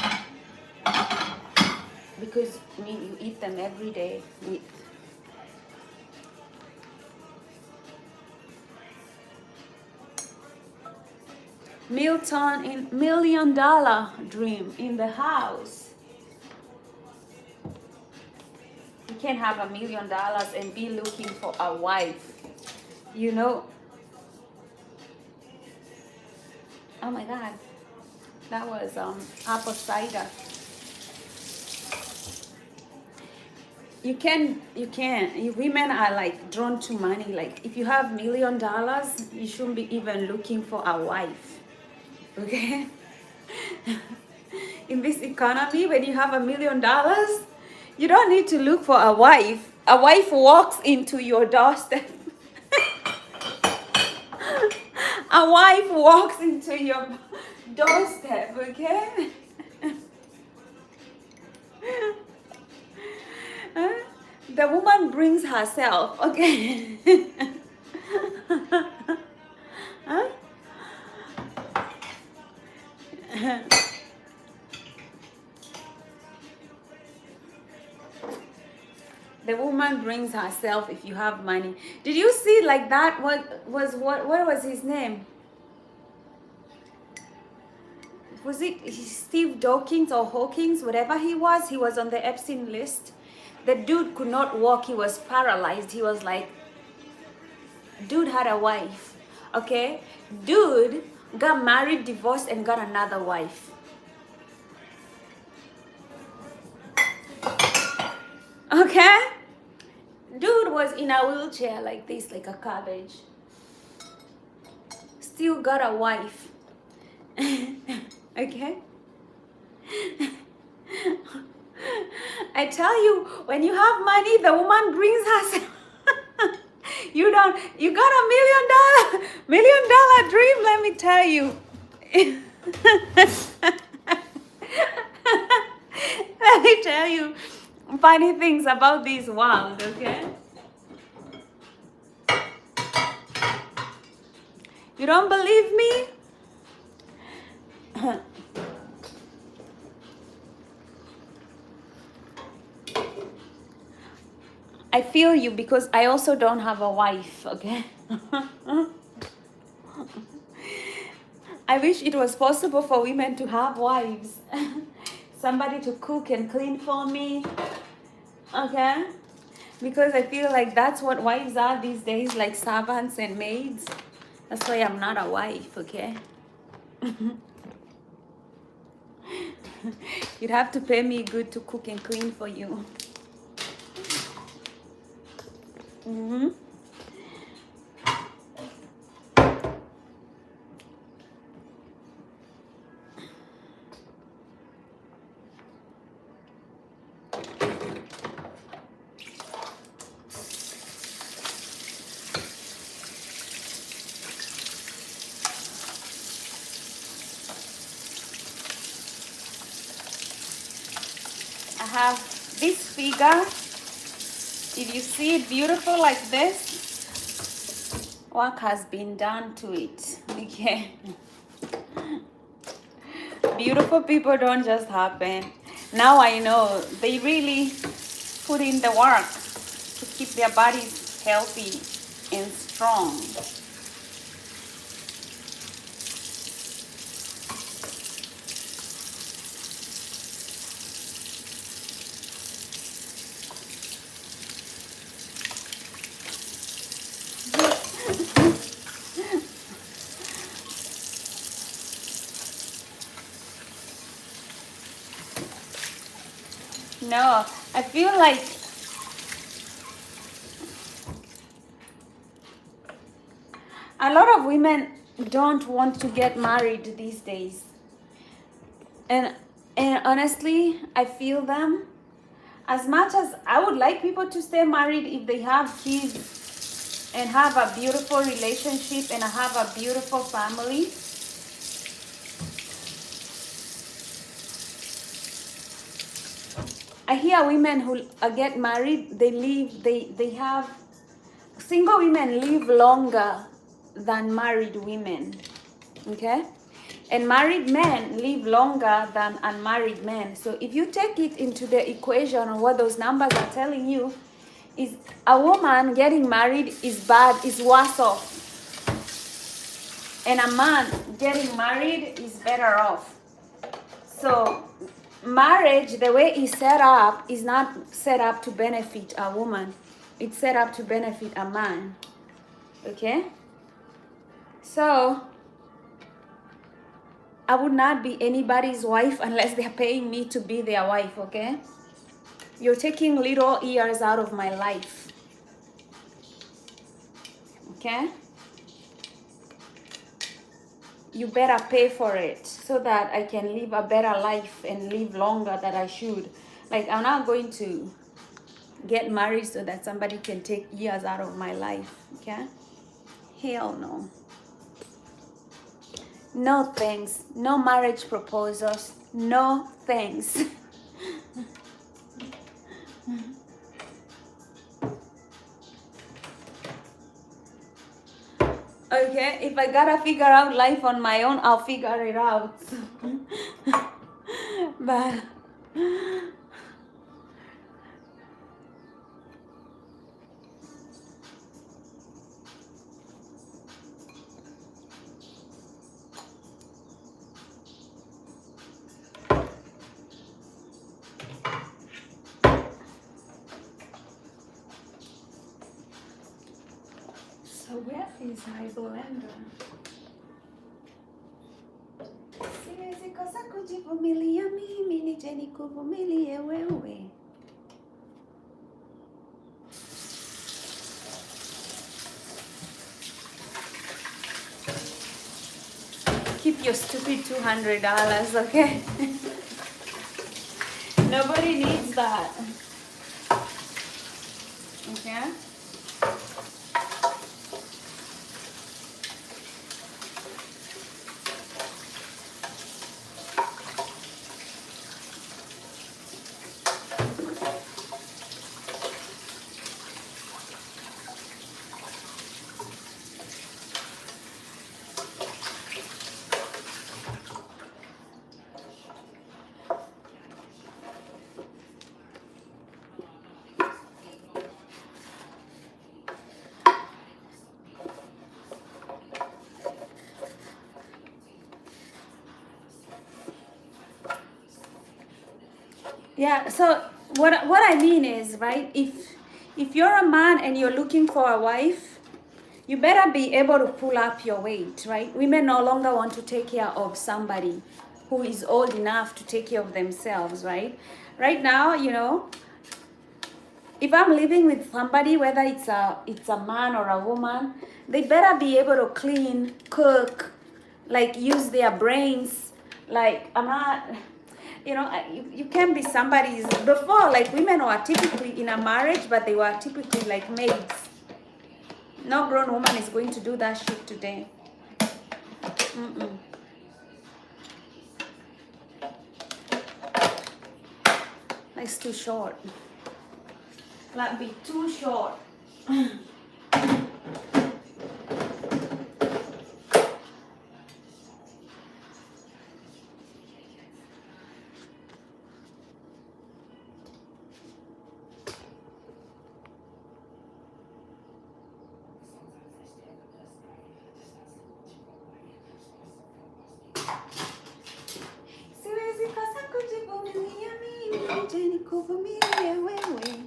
Speaker 1: because you eat them every day with Milton in $1 Million Dream in the house. You can't have $1 million and be looking for a wife, you know. Oh my God, that was apple cider. Women are like drawn to money. Like if you have $1 million, you shouldn't be even looking for a wife. Okay. In this economy, when you have $1 million, you don't need to look for a wife. A wife walks into your doorstep. A wife walks into your doorstep, okay? The woman brings herself, okay? Huh? The woman brings herself if you have money. Did you see like that? What was his name? Was it Steve Dawkins or Hawkins? Whatever he was on the Epstein list. The dude could not walk. He was paralyzed. He was like, dude had a wife, okay? Dude got married, divorced, and got another wife. Okay? Dude was in a wheelchair like this, like a cabbage. Still got a wife. Okay? I tell you, when you have money, the woman brings herself. You got $1 million dream, let me tell you. Let me tell you funny things about this world, okay? You don't believe me? I feel you because I also don't have a wife, okay? I wish it was possible for women to have wives. Somebody to cook and clean for me, okay? Because I feel like that's what wives are these days, like servants and maids. That's why I'm not a wife, okay? You'd have to pay me good to cook and clean for you. Mm-hmm. I have this figure. If you see it beautiful like this, work has been done to it. Okay. Beautiful people don't just happen. Now I know they really put in the work to keep their bodies healthy and strong. No, I feel like a lot of women don't want to get married these days. And honestly, I feel them. As much as I would like people to stay married if they have kids and have a beautiful relationship and have a beautiful family, I hear women who get married, they have, single women live longer than married women, okay? And married men live longer than unmarried men. So if you take it into the equation of what those numbers are telling you, is a woman getting married is bad, is worse off. And a man getting married is better off. So marriage, the way it's set up, is not set up to benefit a woman. It's set up to benefit a man. Okay? So I would not be anybody's wife unless they're paying me to be their wife, okay? You're taking little years out of my life. Okay? You better pay for it so that I can live a better life and live longer than I should. Like, I'm not going to get married so that somebody can take years out of my life, okay? Hell no. No thanks. No marriage proposals. No thanks. Okay, if I gotta figure out life on my own, I'll figure it out. But so where is my blender? Siwezi kosa kujivumilia mimi, nije nikuvumilie wewe. Keep your stupid $200, okay? Nobody needs that. Okay? Yeah, so what I mean is, right, if you're a man and you're looking for a wife, you better be able to pull up your weight, right? Women no longer want to take care of somebody who is old enough to take care of themselves, right? Right now, you know, if I'm living with somebody, whether it's a man or a woman, they better be able to clean, cook, like use their brains. Like, I'm not, you know, you can be somebody's, before, like, women were typically in a marriage, but they were typically like maids. No grown woman is going to do that shit today. Mm-mm. It's too short. Like, be too short. nikuvumilie wewe.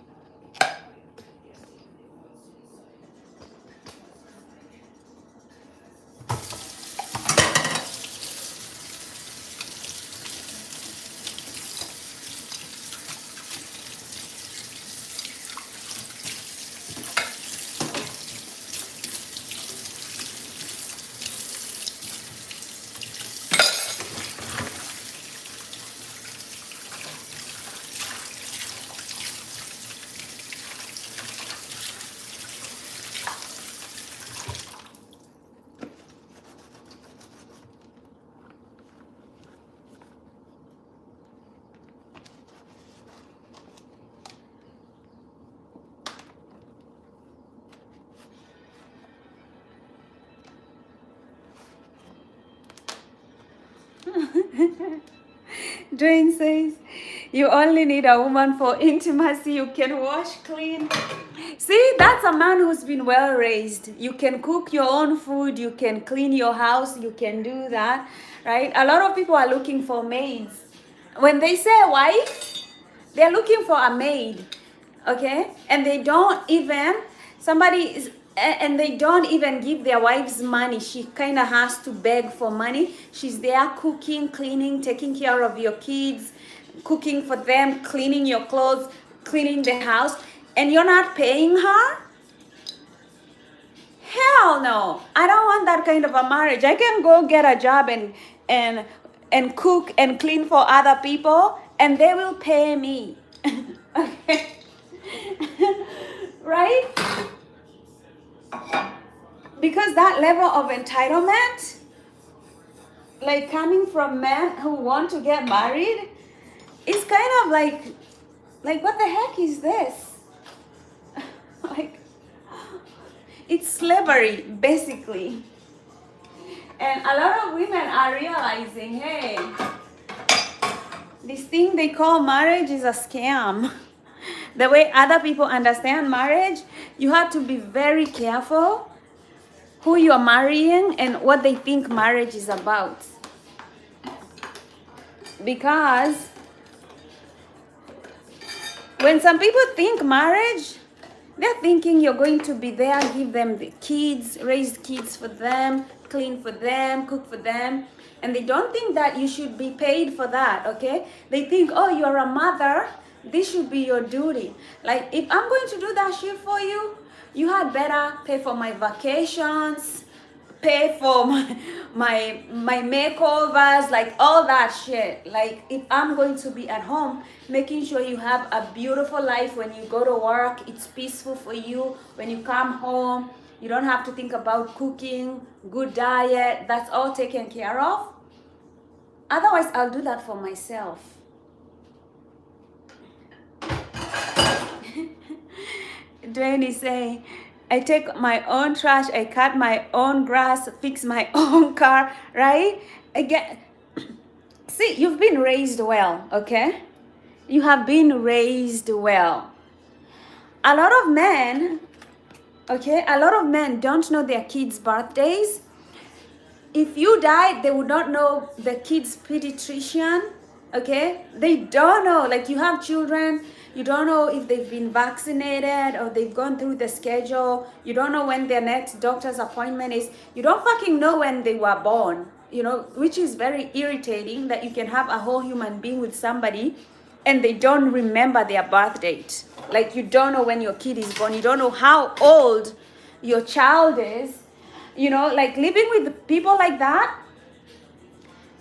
Speaker 1: Dwayne says, you only need a woman for intimacy. You can wash, clean. See, that's a man who's been well raised. You can cook your own food. You can clean your house. You can do that, right? A lot of people are looking for maids. When they say wife, they're looking for a maid, okay? And they don't even, and they don't even give their wives money. She kind of has to beg for money. She's there cooking, cleaning, taking care of your kids, cooking for them, cleaning your clothes, cleaning the house, and you're not paying her? Hell no. I don't want that kind of a marriage. I can go get a job and cook and clean for other people, and they will pay me. Okay? Right? Because that level of entitlement, like coming from men who want to get married, is kind of like what the heck is this? Like, it's slavery, basically. And a lot of women are realizing, hey, this thing they call marriage is a scam. The way other people understand marriage, you have to be very careful who you're marrying and what they think marriage is about. Because when some people think marriage, they're thinking you're going to be there, give them the kids, raise kids for them, clean for them, cook for them. And they don't think that you should be paid for that, okay? They think, oh, you're a mother, this should be your duty. Like, if I'm going to do that shit for you, you had better pay for my vacations, pay for my makeovers, like all that shit. Like, if I'm going to be at home, making sure you have a beautiful life when you go to work, it's peaceful for you. When you come home, you don't have to think about cooking, good diet, that's all taken care of. Otherwise, I'll do that for myself. Dwayne is saying, I take my own trash, I cut my own grass, fix my own car, right? Again, see, you've been raised well, okay? You have been raised well. A lot of men, okay, a lot of men don't know their kids' birthdays. If you die, they would not know the kids' pediatrician, okay? They don't know, like you have children, you don't know if they've been vaccinated or they've gone through the schedule. You don't know when their next doctor's appointment is. You don't fucking know when they were born, you know, which is very irritating that you can have a whole human being with somebody and they don't remember their birth date. Like, you don't know when your kid is born. You don't know how old your child is. You know, like living with people like that.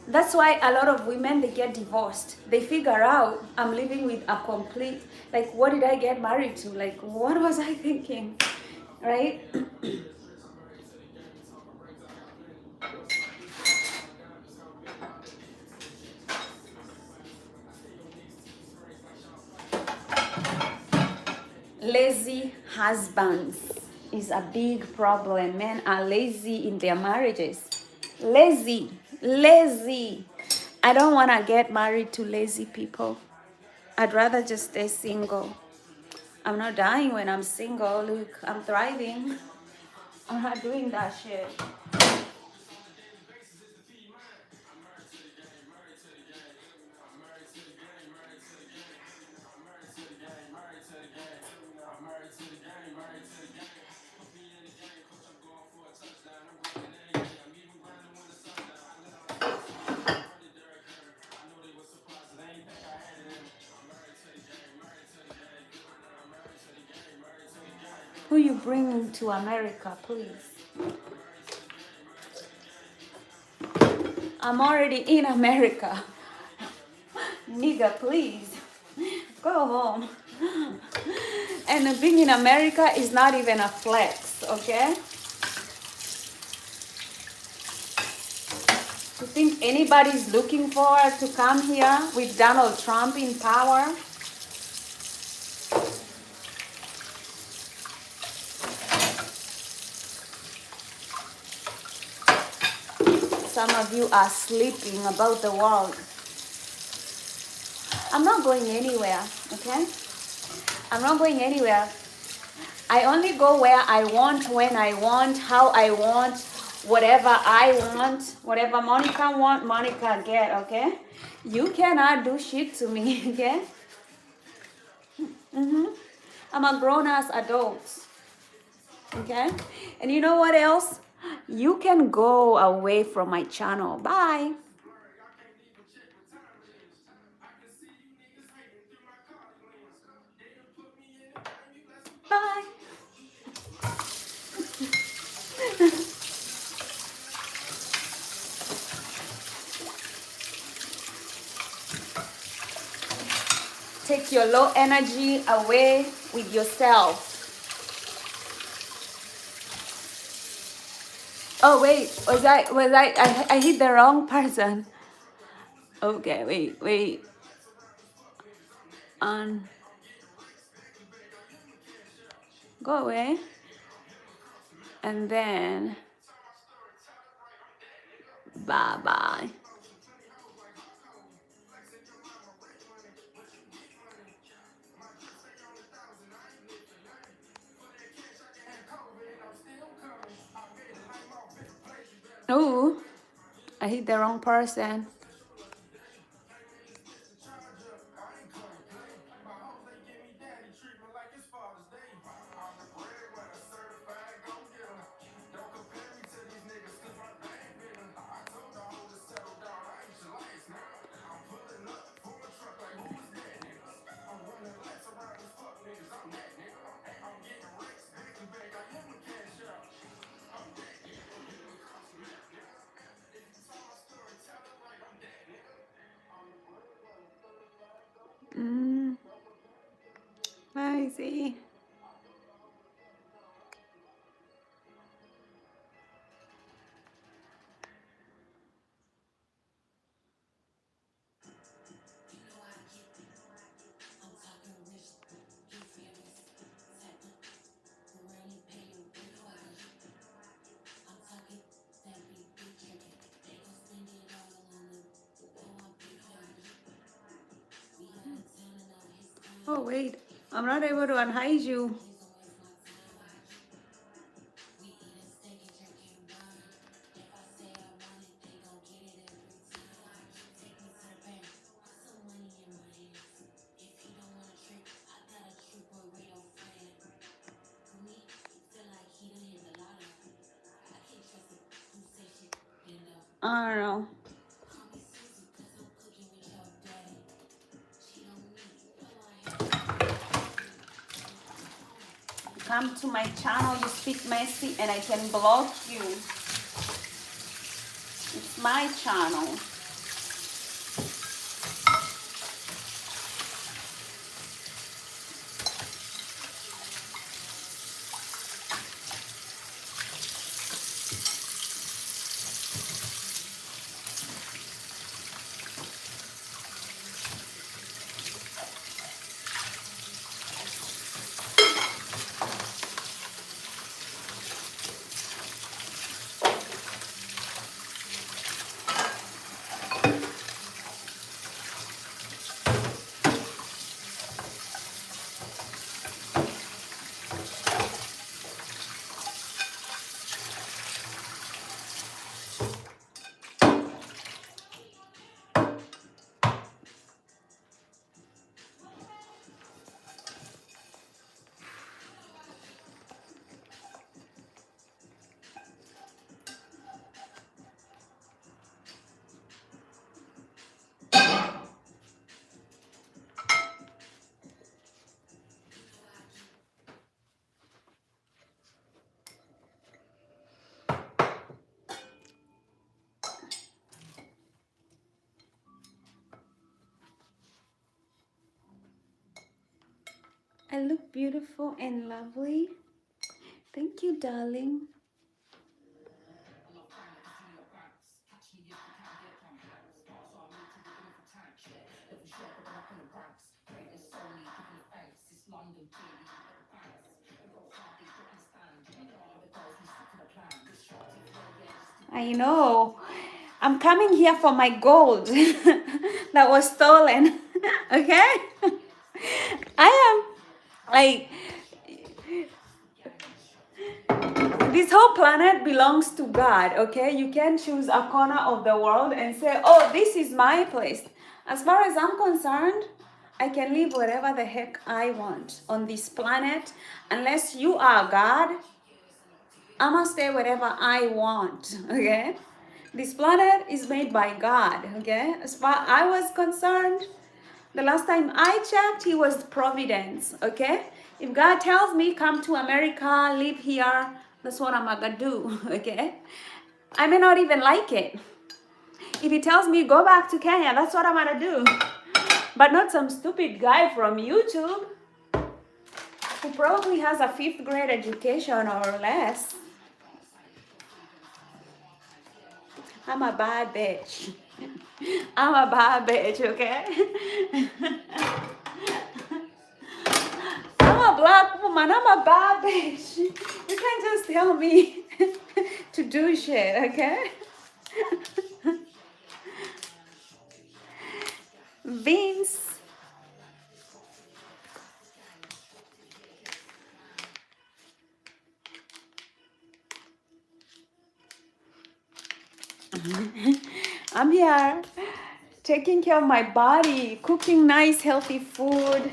Speaker 1: That's why a lot of women, they get divorced. They figure out, I'm living with a complete, like, what did I get married to? Like, what was I thinking? Right? Lazy husbands is a big problem. Men are lazy in their marriages. Lazy. I don't want to get married to lazy people. I'd rather just stay single. I'm not dying when I'm single. Look, I'm thriving. I'm not doing that shit. Who you bringing to America, please? I'm already in America. Nigga, please. Go home. And being in America is not even a flex, okay? You think anybody's looking forward to come here with Donald Trump in power? Some of you are sleeping about the world. I'm not going anywhere, okay? I'm not going anywhere. I only go where I want, when I want, how I want, whatever I want, whatever Monica want, Monica get, okay? You cannot do shit to me, okay? I'm a grown-ass adult, okay? And you know what else? You can go away from my channel. Bye. Bye. Take your low energy away with yourself. Oh wait, I hit the wrong person. Okay, wait. Go away. And then bye. Oh, I hit the wrong person. I see. Oh wait, I'm not able to unhide you. I don't know. Come to my channel, you speak messy, and I can block you. It's my channel. I look beautiful and lovely. Thank you, darling. I know. I'm coming here for my gold that was stolen. Okay? I am like, this whole planet belongs to God, okay? You can choose a corner of the world and say, oh, this is my place. As far as I'm concerned, I can live wherever the heck I want on this planet. Unless you are God, I'm gonna stay wherever I want, okay? This planet is made by God, okay? As far I was concerned, the last time I checked, he was Providence, okay? If God tells me come to America, live here, that's what I'm gonna do, okay? I may not even like it. If he tells me go back to Kenya, that's what I'm gonna do. But not some stupid guy from YouTube who probably has a 5th grade education or less. I'm a bad bitch. I'm a bad bitch, okay? I'm a black woman. I'm a bad bitch. You can't just tell me to do shit, okay? Vince. I'm here taking care of my body, cooking nice, healthy food,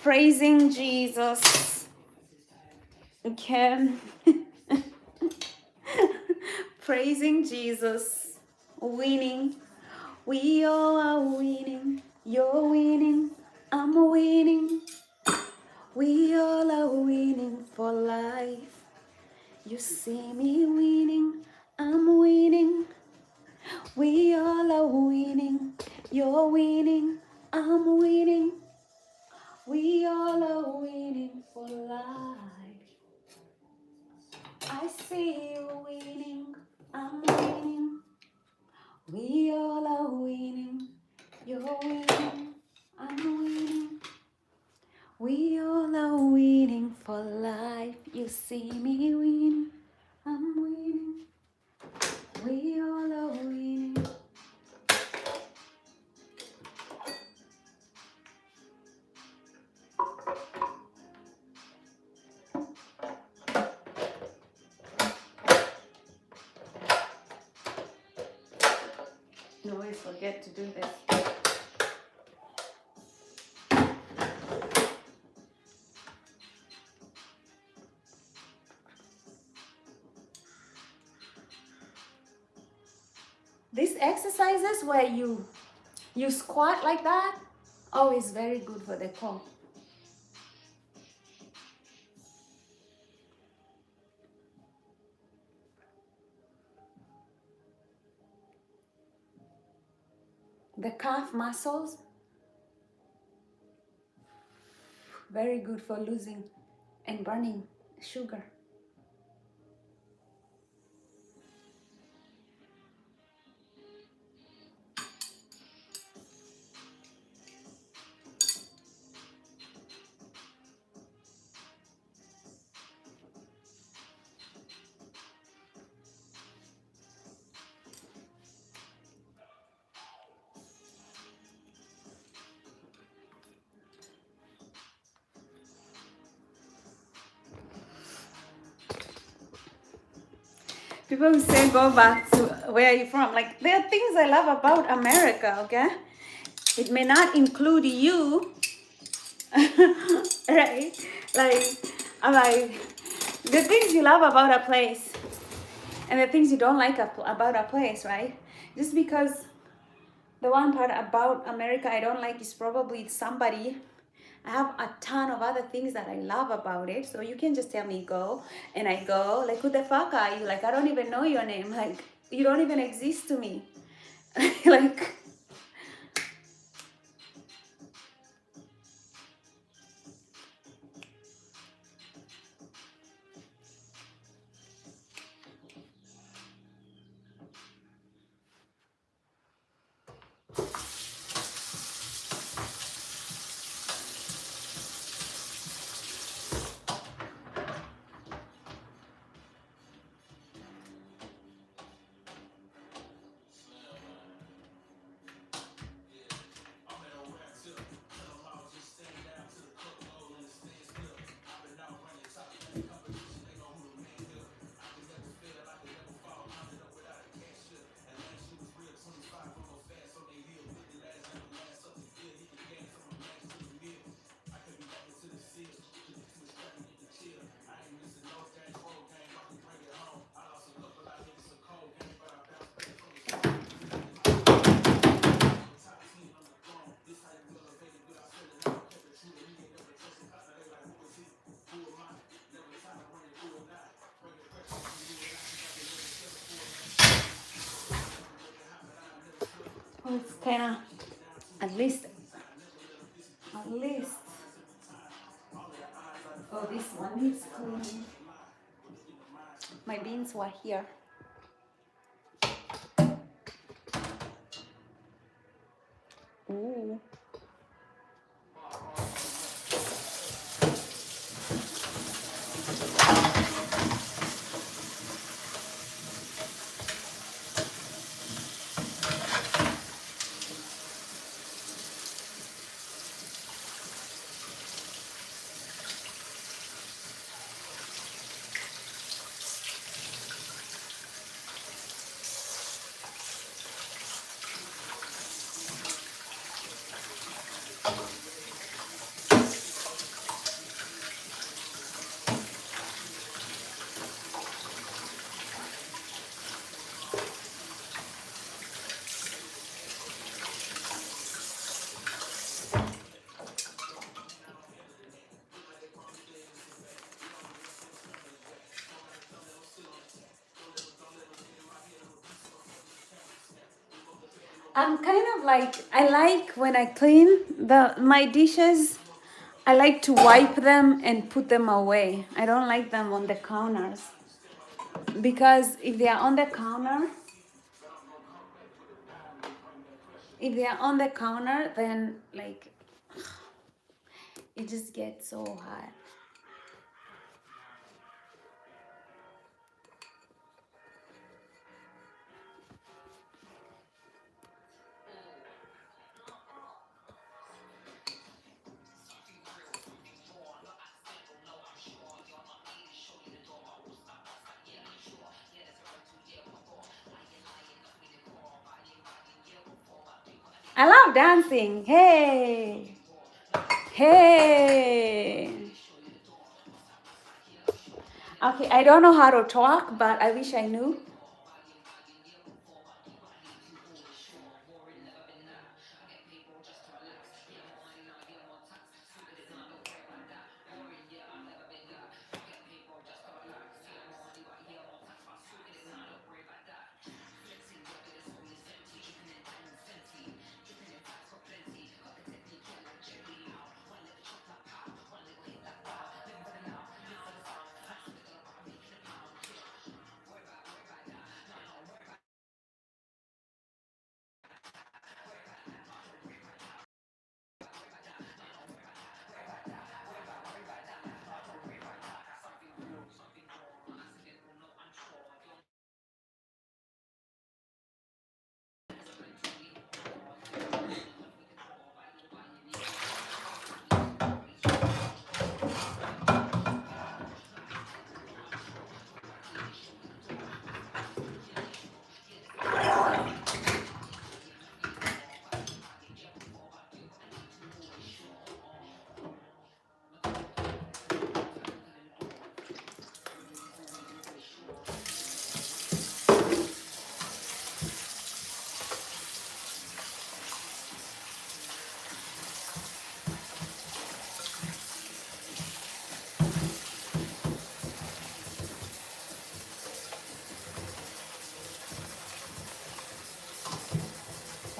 Speaker 1: praising Jesus. Okay. Praising Jesus. Winning. We all are winning. You're winning. I'm winning. We all are winning for life. You see me winning. I'm winning. We all are winning. You're winning. I'm winning. We all are winning for life. I see you winning. I'm winning. We all are winning. You're winning. I'm winning. We all are winning for life. You see me winning. I'm winning. We all are winning. You always forget to do this. These exercises where you squat like that, always very good for the core. The calf muscles, very good for losing and burning sugar. People who say go back to where you're from. Like, there are things I love about America, okay? It may not include you, right? Like, I'm like, the things you love about a place and the things you don't like about a place, right? Just because the one part about America I don't like is probably somebody. I have a ton of other things that I love about it. So you can just tell me go and I go. Like, who the fuck are you? Like, I don't even know your name. Like, you don't even exist to me. Like, It's kind of, at least, at least. Oh, this one needs cleaning. My beans were here. Ooh. I'm kind of like, I like when I clean my dishes, I like to wipe them and put them away. I don't like them on the counters because if they are on the counter, then like it just gets so hot. I love dancing. Hey, hey. Okay, I don't know how to talk, but I wish I knew.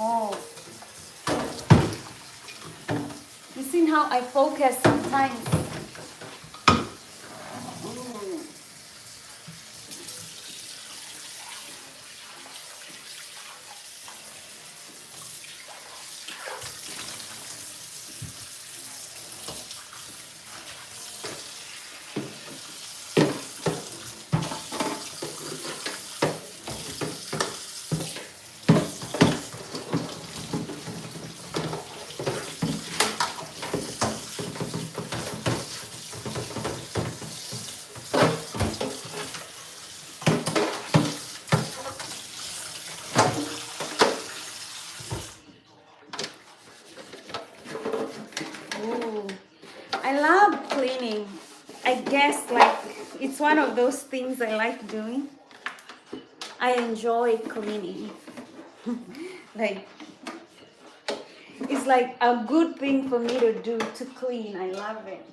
Speaker 1: Oh, you seen how I focus sometimes? Ooh. I love cleaning. I guess like it's one of those things I like doing. I enjoy cleaning. Like it's like a good thing for me to do, to clean. I love it.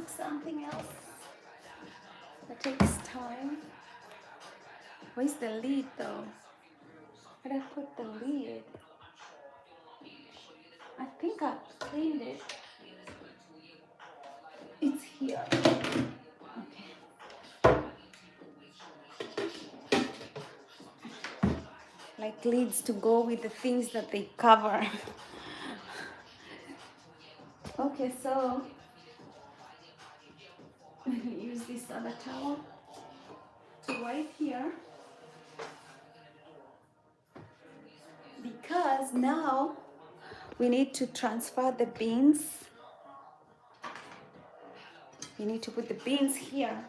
Speaker 1: put something else that takes time. Where's the lid though? Where did I put the lid? I think I cleaned it. It's here. Okay. Like lids to go with the things that they cover. Okay, so use this other towel to wipe here. Because now we need to transfer the beans. We need to put the beans here.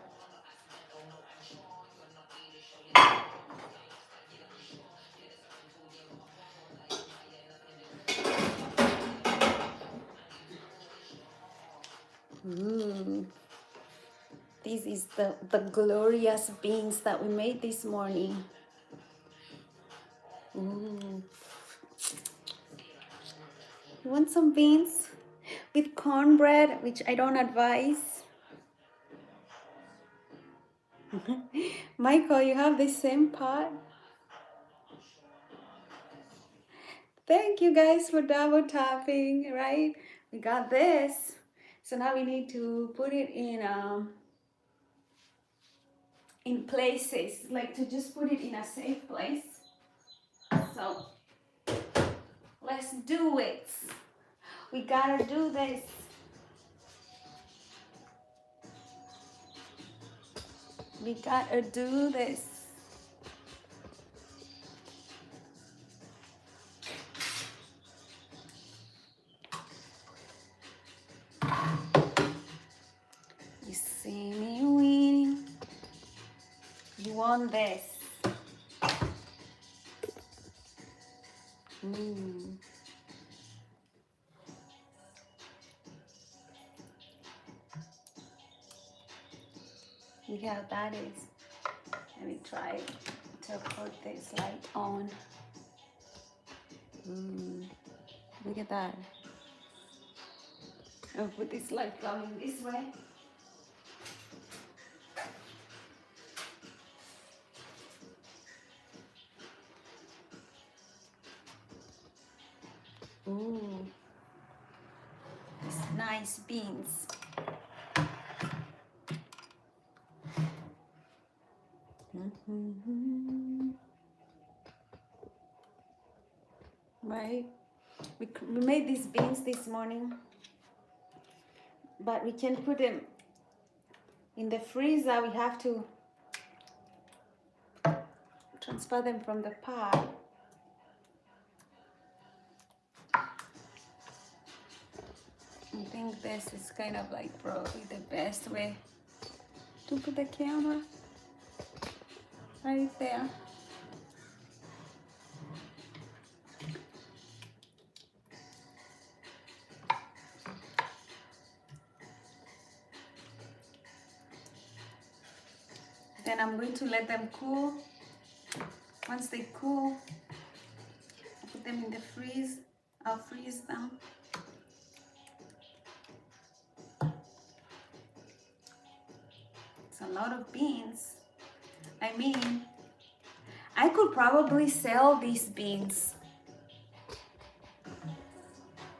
Speaker 1: This is the glorious beans that we made this morning. Ooh. You want some beans with cornbread, which I don't advise. Michael, you have the same pot? Thank you guys for double tapping, right? We got this. So now we need to put it in places, like to just put it in a safe place. So let's do it. We gotta do this. We gotta do this. You see me winning. You want this. See how that is. Let me try to put this light on. Look at that. I'll put this light coming this way. Ooh, these nice beans. Right, we made these beans this morning, but we can put them in the freezer. We have to transfer them from the pot. I think this is kind of like probably the best way to put the camera right there. Then I'm going to let them cool. Once they cool, I'll put them in the freeze. I'll freeze them. It's a lot of beans. I mean, I could probably sell these beans.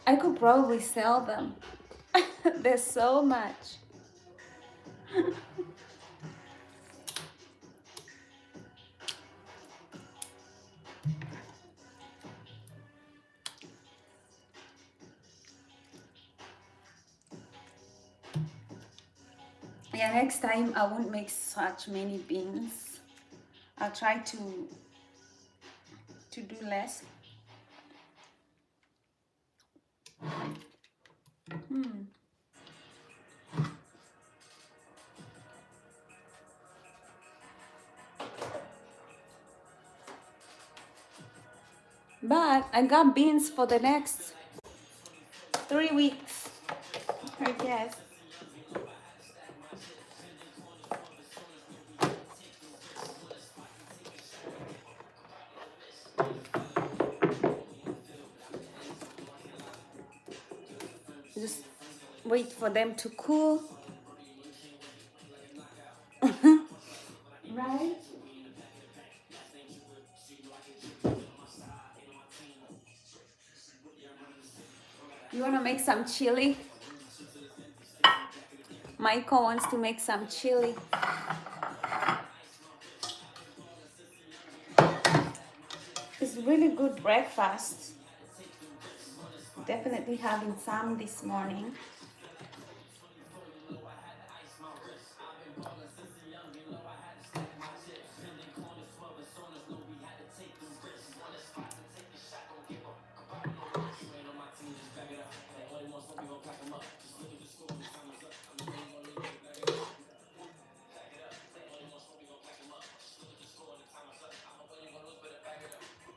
Speaker 1: I could probably sell them. There's so much. Yeah, next time I won't make such many beans. I'll try to do less. But I got beans for the next 3 weeks, I guess. Just wait for them to cool right? You want to make some chili? Michael wants to make some chili. It's really good breakfast. Definitely having some this morning.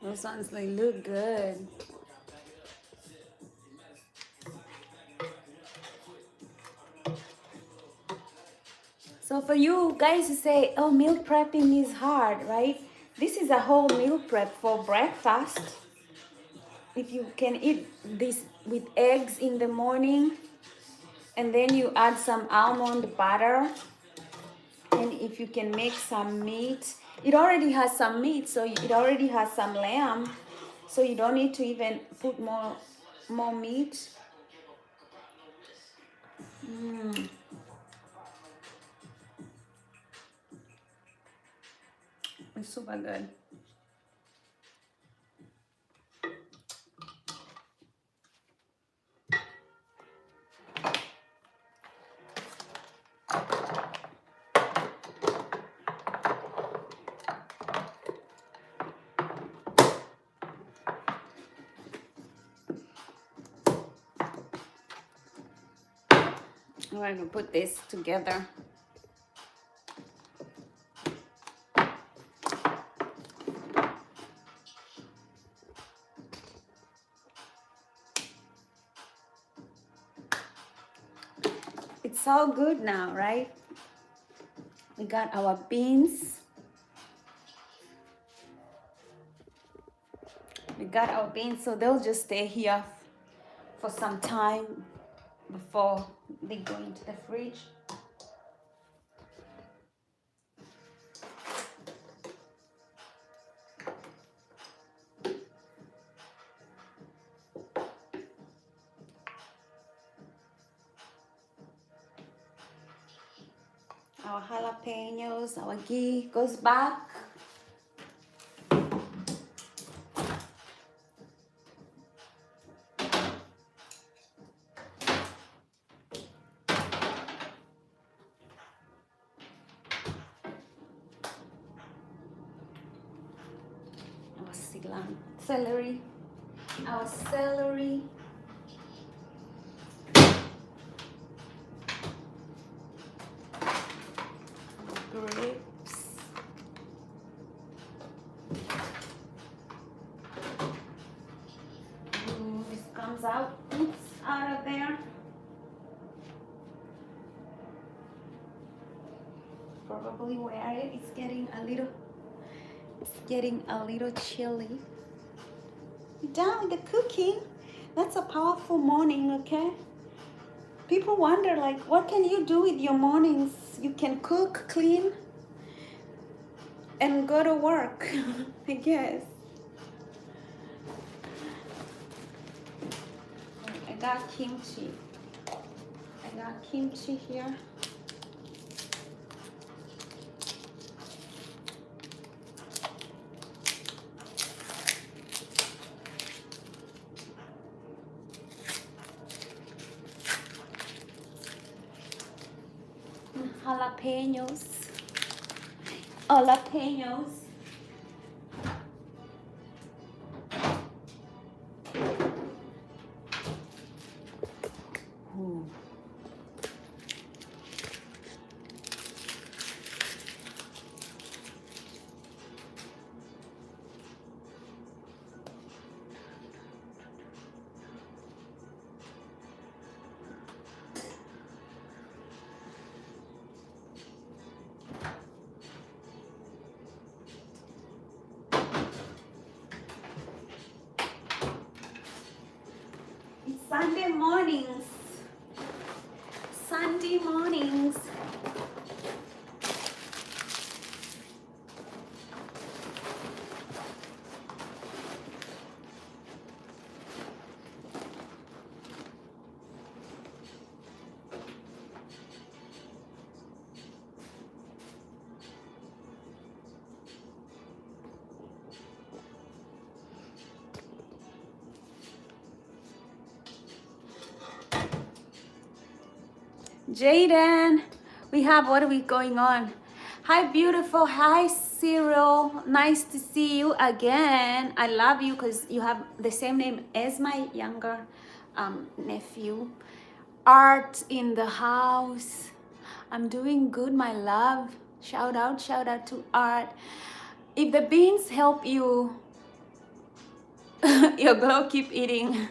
Speaker 1: Those ones, they look good. So for you guys who say, oh, meal prepping is hard, right? This is a whole meal prep for breakfast. If you can eat this with eggs in the morning, and then you add some almond butter, and if you can make some meat, it already has some meat, so it already has some lamb, so you don't need to even put more meat. It's super good. I'm going to put this together. It's all good now, right? We got our beans. So they'll just stay here for some time before they go into the fridge. Our jalapenos, our ghee goes back. Our celery, grapes, this comes out, out of there. Probably wear it. It's getting a little chilly. Done with the cooking. That's a powerful morning, okay? People wonder, like, what can you do with your mornings? You can cook, clean, and go to work, I guess. I got kimchi. Here. Jalapenos. Sunday mornings. Jaden, we have, what are we going on? Hi, beautiful. Hi, Cyril. Nice to see you again. I love you because you have the same name as my younger nephew. Art in the house. I'm doing good, my love. Shout out to Art. If the beans help you, your glow, keep eating.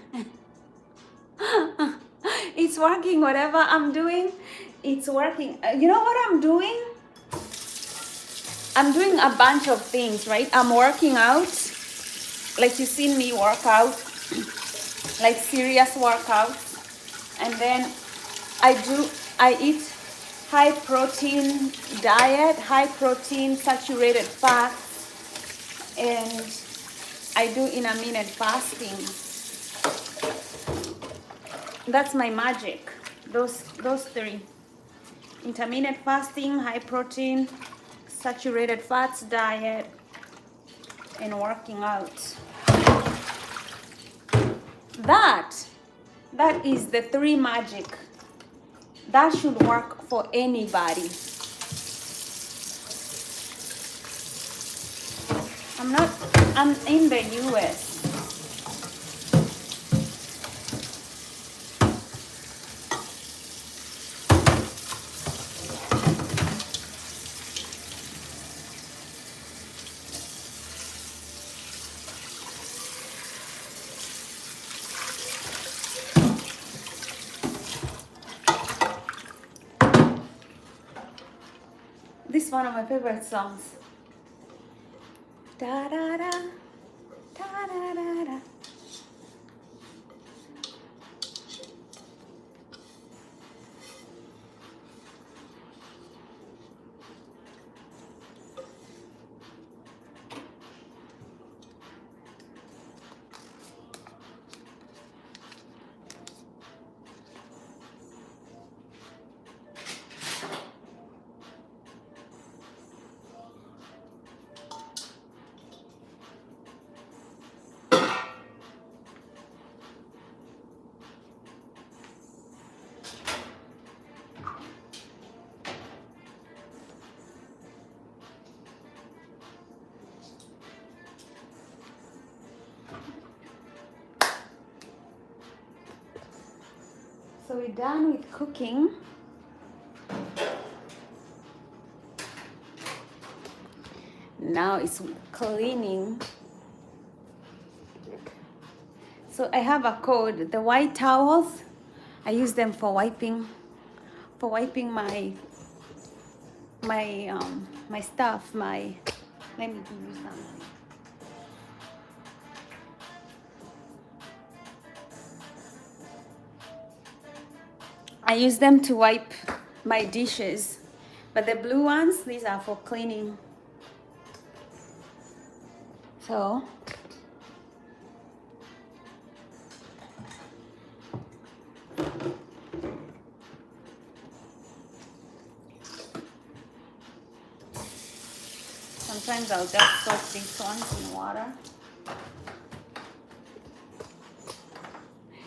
Speaker 1: It's working, whatever I'm doing, it's working. You know what I'm doing? I'm doing a bunch of things, right? I'm working out, like you've seen me work out, like serious workouts. And then I eat high protein diet, high protein saturated fats, and I do intermittent fasting. That's my magic. Those three: intermittent fasting, high protein, saturated fats diet, and working out. That is the three magic. That should work for anybody. I'm in the US. This is one of my favorite songs. Da da da, da da da da. So we're done with cooking. Now it's cleaning. So I have a code. The white towels, I use them for wiping my stuff. Let me give you some. I use them to wipe my dishes, but the blue ones, these are for cleaning. So sometimes I'll just soak these ones in water.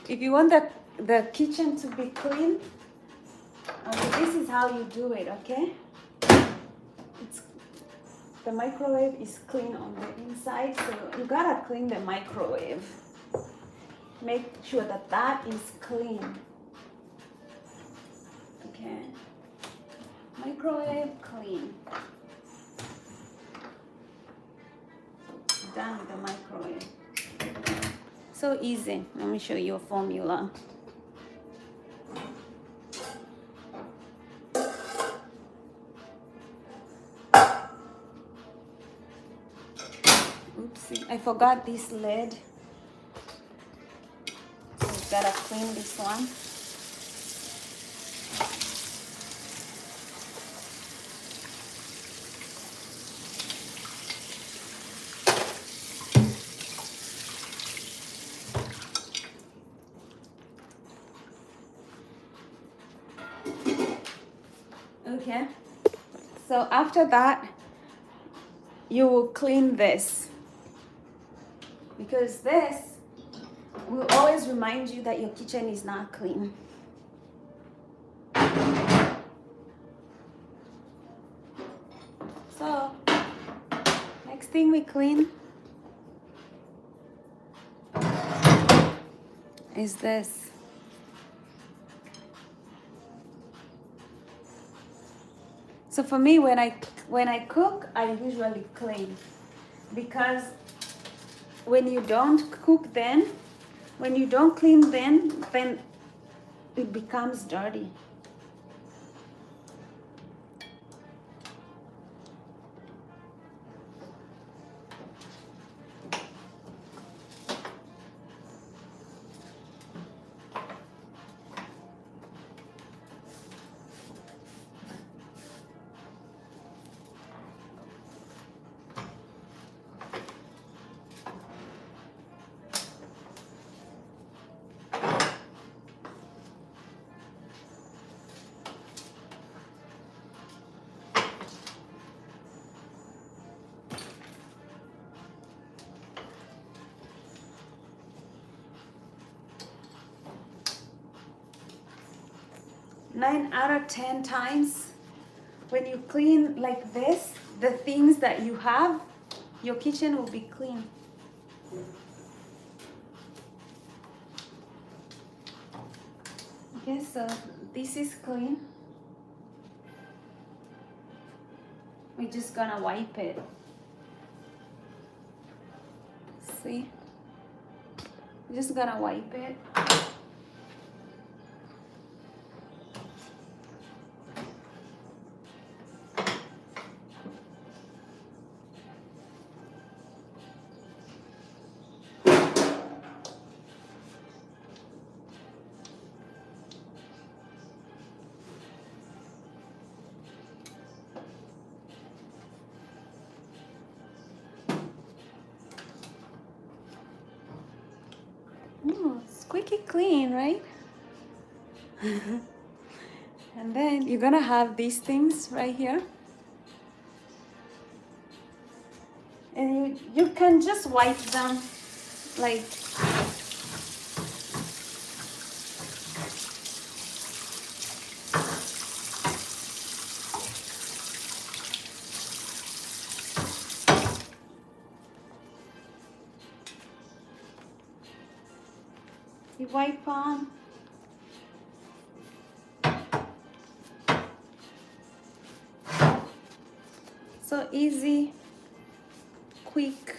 Speaker 1: If you want the kitchen to be clean, this is how you do it, okay? The microwave is clean on the inside, so you gotta clean the microwave. Make sure that is clean. Okay. Microwave clean. Done with the microwave. So easy. Let me show you a formula. Oopsie, I forgot this lid. So we gotta clean this one. Okay, so after that, you will clean this, because this will always remind you that your kitchen is not clean. next thing we clean is this. So for me, when I cook, I usually clean, because when you don't cook, then when you don't clean, then it becomes dirty. Nine out of 10 times, when you clean like this, the things that you have, your kitchen will be clean. Okay, so this is clean. We're just gonna wipe it. See? We're just gonna wipe it. Squeaky clean, right? And then you're gonna have these things right here, and you can just wipe them like you wipe on. So easy, quick,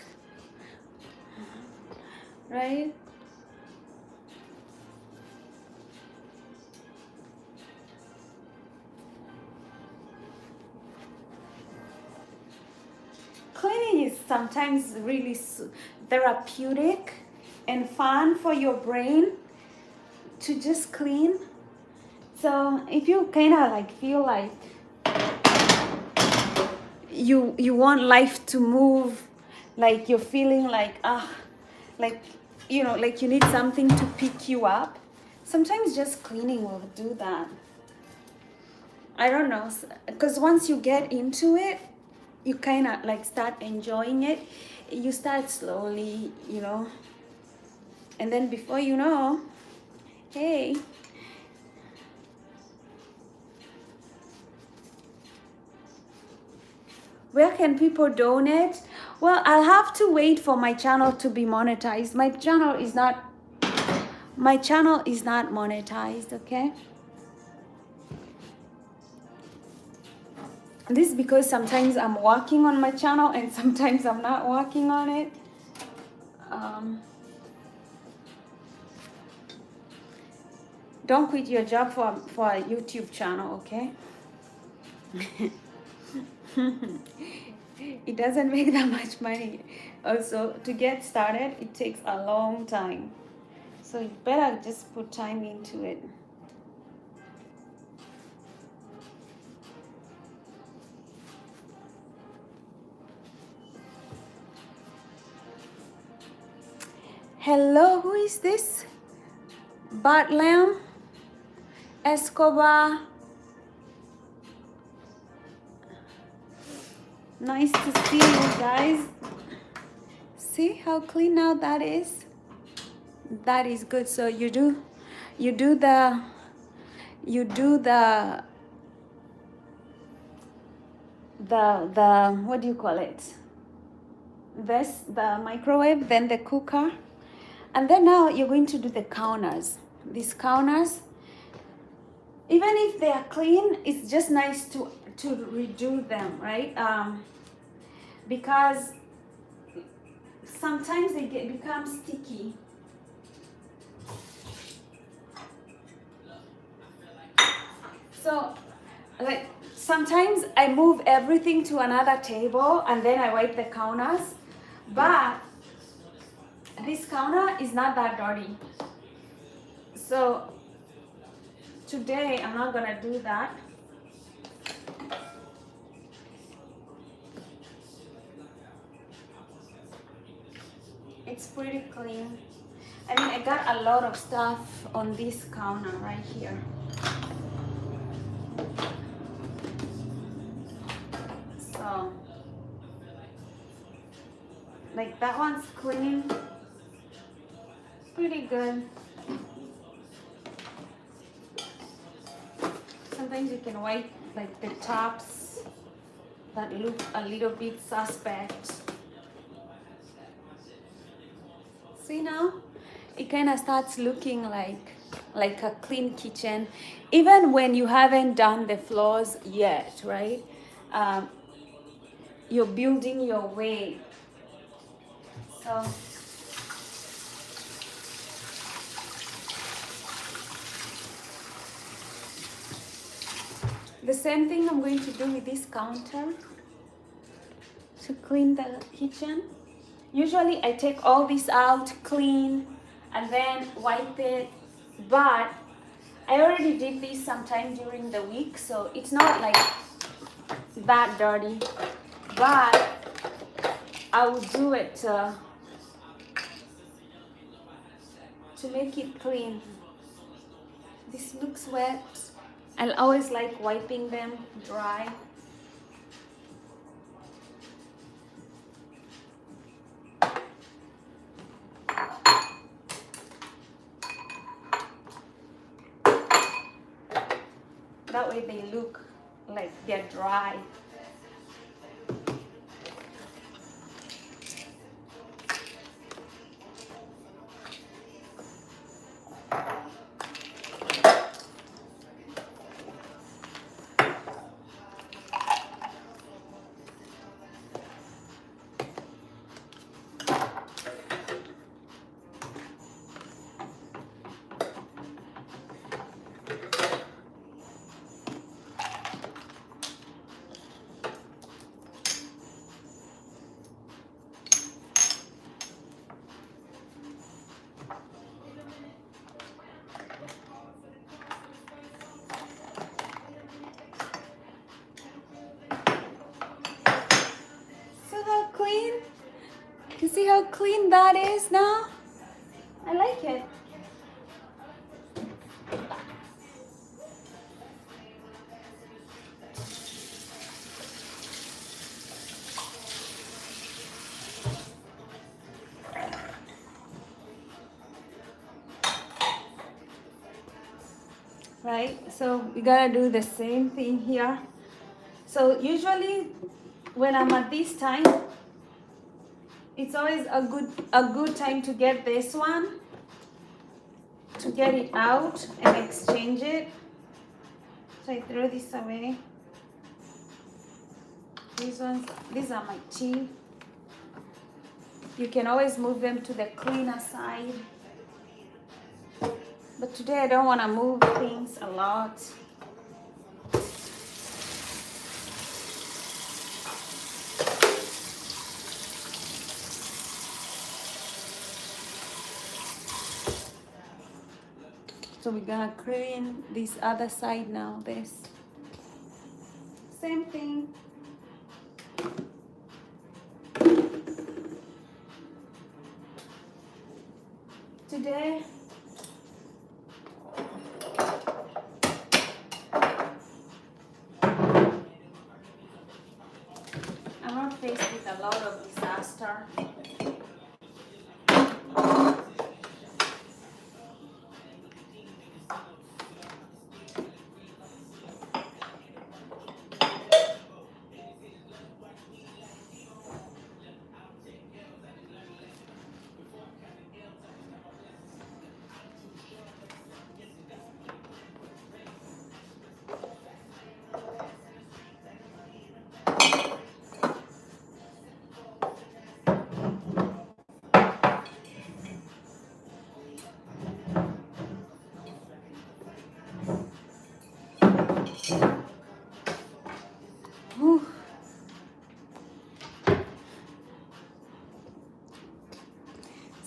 Speaker 1: right? Cleaning is sometimes really therapeutic and fun for your brain to just clean. So if you kind of like feel like you want life to move, like you're feeling like like like you need something to pick you up, sometimes just cleaning will do that. I don't know, because once you get into it, you kind of like start enjoying it. You start slowly, and then before you know, hey, where can people donate? Well, I'll have to wait for my channel to be monetized. My channel is not monetized, okay? This is because sometimes I'm working on my channel and sometimes I'm not working on it. Don't quit your job for a YouTube channel, okay? It doesn't make that much money. Also, to get started, it takes a long time. So you better just put time into it. Hello, who is this? Bartlam Escobar. Nice to see you guys. See how clean now that is? That is good. So you do the what do you call it? this, the microwave, then the cooker. And then now you're going to do the counters. These counters, even if they are clean, it's just nice to redo them, right? Because sometimes they become sticky. So, like, sometimes I move everything to another table and then I wipe the counters, but this counter is not that dirty. So today I'm not gonna do that. It's pretty clean. I mean, I got a lot of stuff on this counter right here. So, like, that one's clean. Pretty good. Sometimes you can wipe like the tops that look a little bit suspect. See now? It kind of starts looking like a clean kitchen, even when you haven't done the floors yet, right? You're building your way. So the same thing I'm going to do with this counter to clean the kitchen. Usually I take all this out, clean, and then wipe it, but I already did this sometime during the week, so it's not like that dirty, but I will do it to make it clean. This looks wet. I always like wiping them dry. That way they look like they're dry. You see how clean that is now? I like it. Right, so we gotta do the same thing here. So usually when I'm at this time, it's always a good time to get this one, to get it out and exchange it. So I throw this away. These are my tea. You can always move them to the cleaner side. But today I don't want to move things a lot. So we're gonna clean this other side now, this. Same thing. Today, I'm not faced with a lot of disaster.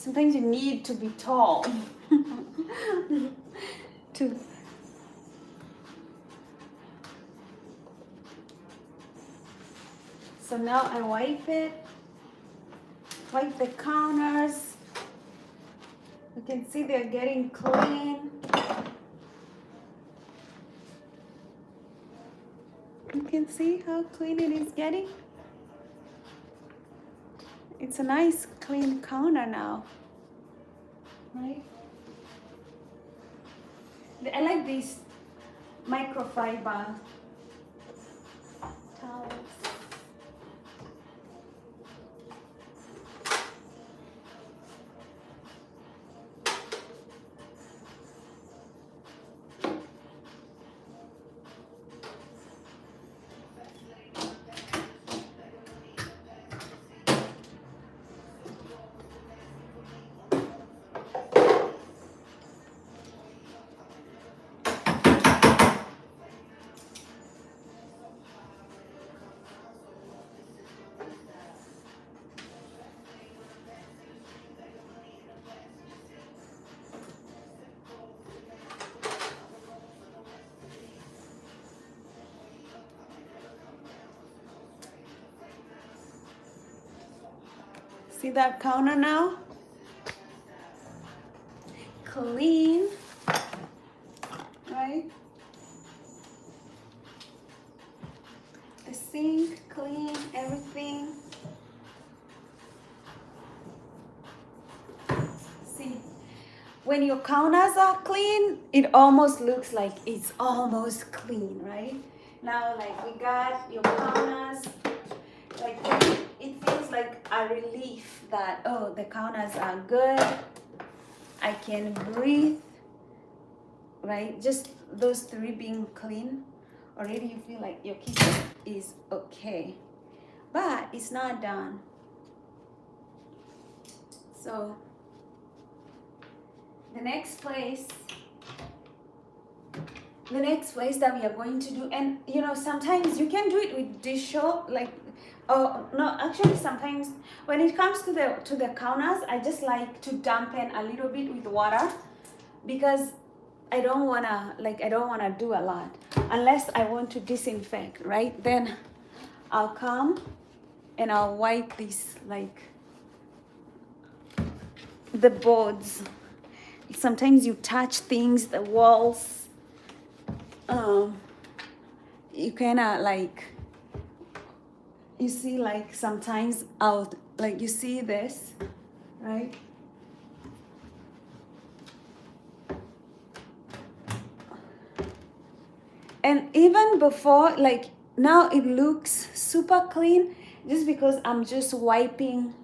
Speaker 1: sometimes you need to be tall to. So now I wipe the counters. You can see they're getting clean. You can see how clean it is getting. It's a nice clean counter now, right? I like these microfiber towels. See that counter now? Clean, right? The sink, clean, everything. See, when your counters are clean, it almost looks like it's almost clean, right? Now, like we got your counters, like it feels like a relief that, oh, the counters are good. I can breathe, right? Just those three being clean, already you feel like your kitchen is okay. But it's not done. So the next place that we are going to do, and you know, sometimes you can do it with dish soap, like, oh no, actually sometimes when it comes to the counters, I just like to dampen a little bit with water, because I don't wanna do a lot unless I want to disinfect, right? Then I'll come and I'll wipe this, like the boards. Sometimes you touch things, the walls. You kinda like, you see, like sometimes I'll, like, you see this, right? And even before, like now it looks super clean just because I'm just wiping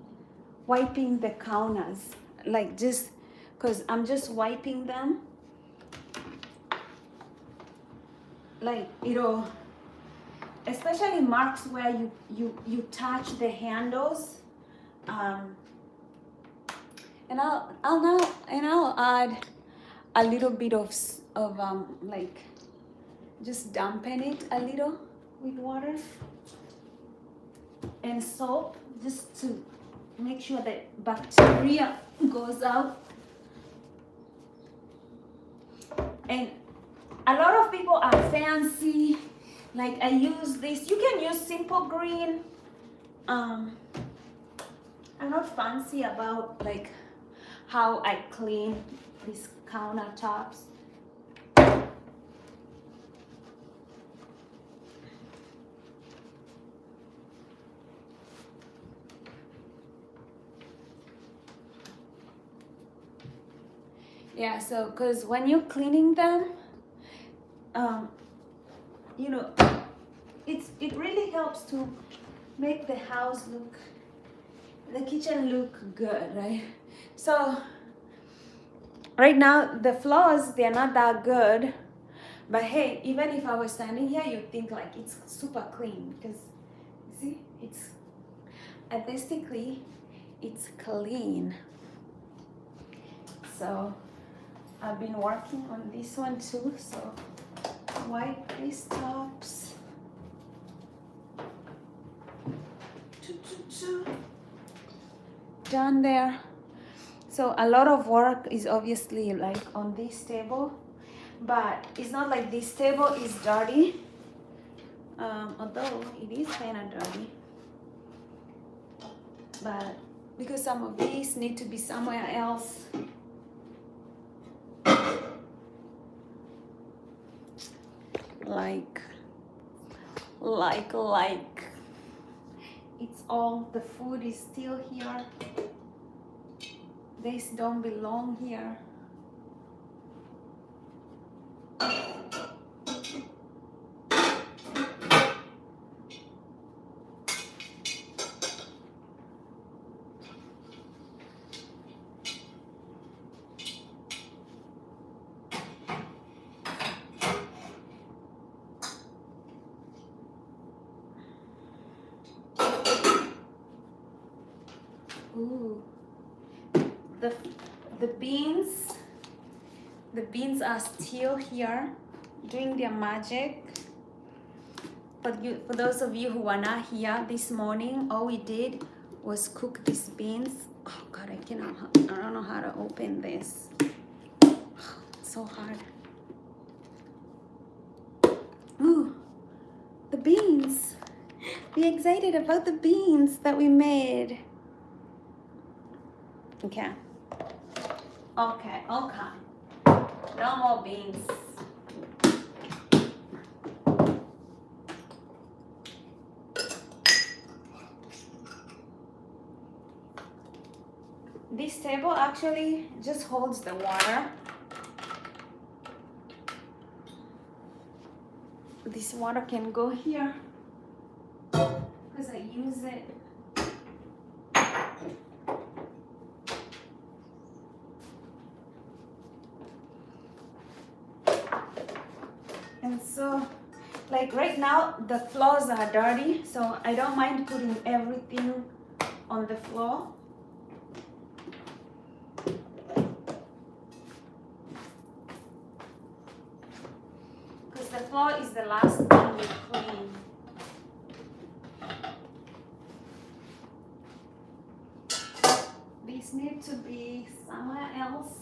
Speaker 1: the counters, like just because I'm just wiping them, like, you know, especially marks where you touch the handles, and I'll add a little bit of like, just dampen it a little with water and soap, just to make sure that bacteria goes out. And a lot of people are fancy, like I use this. You can use simple green. I'm not fancy about like how I clean these countertops. Yeah, so because when you're cleaning them, you know, it really helps to make the house look, the kitchen look good, right? So right now the floors, they're not that good, but hey, even if I was standing here, you'd think like it's super clean, because you see, it's artistically, it's clean. So I've been working on this one too, so wipe these tops. Done there. So a lot of work is obviously like on this table, but it's not like this table is dirty, although it is kind of dirty. But because some of these need to be somewhere else. Like it's all, the food is still here. These don't belong here. Ooh. The beans are still here doing their magic. For those of you who were not here this morning, all we did was cook these beans. Oh God, I don't know how to open this. It's so hard. Ooh, the beans. Be excited about the beans that we made. Okay. No more beans. This table actually just holds the water. This water can go here because I use it. And so, like right now, the floors are dirty, so I don't mind putting everything on the floor. Because the floor is the last thing we clean. These need to be somewhere else.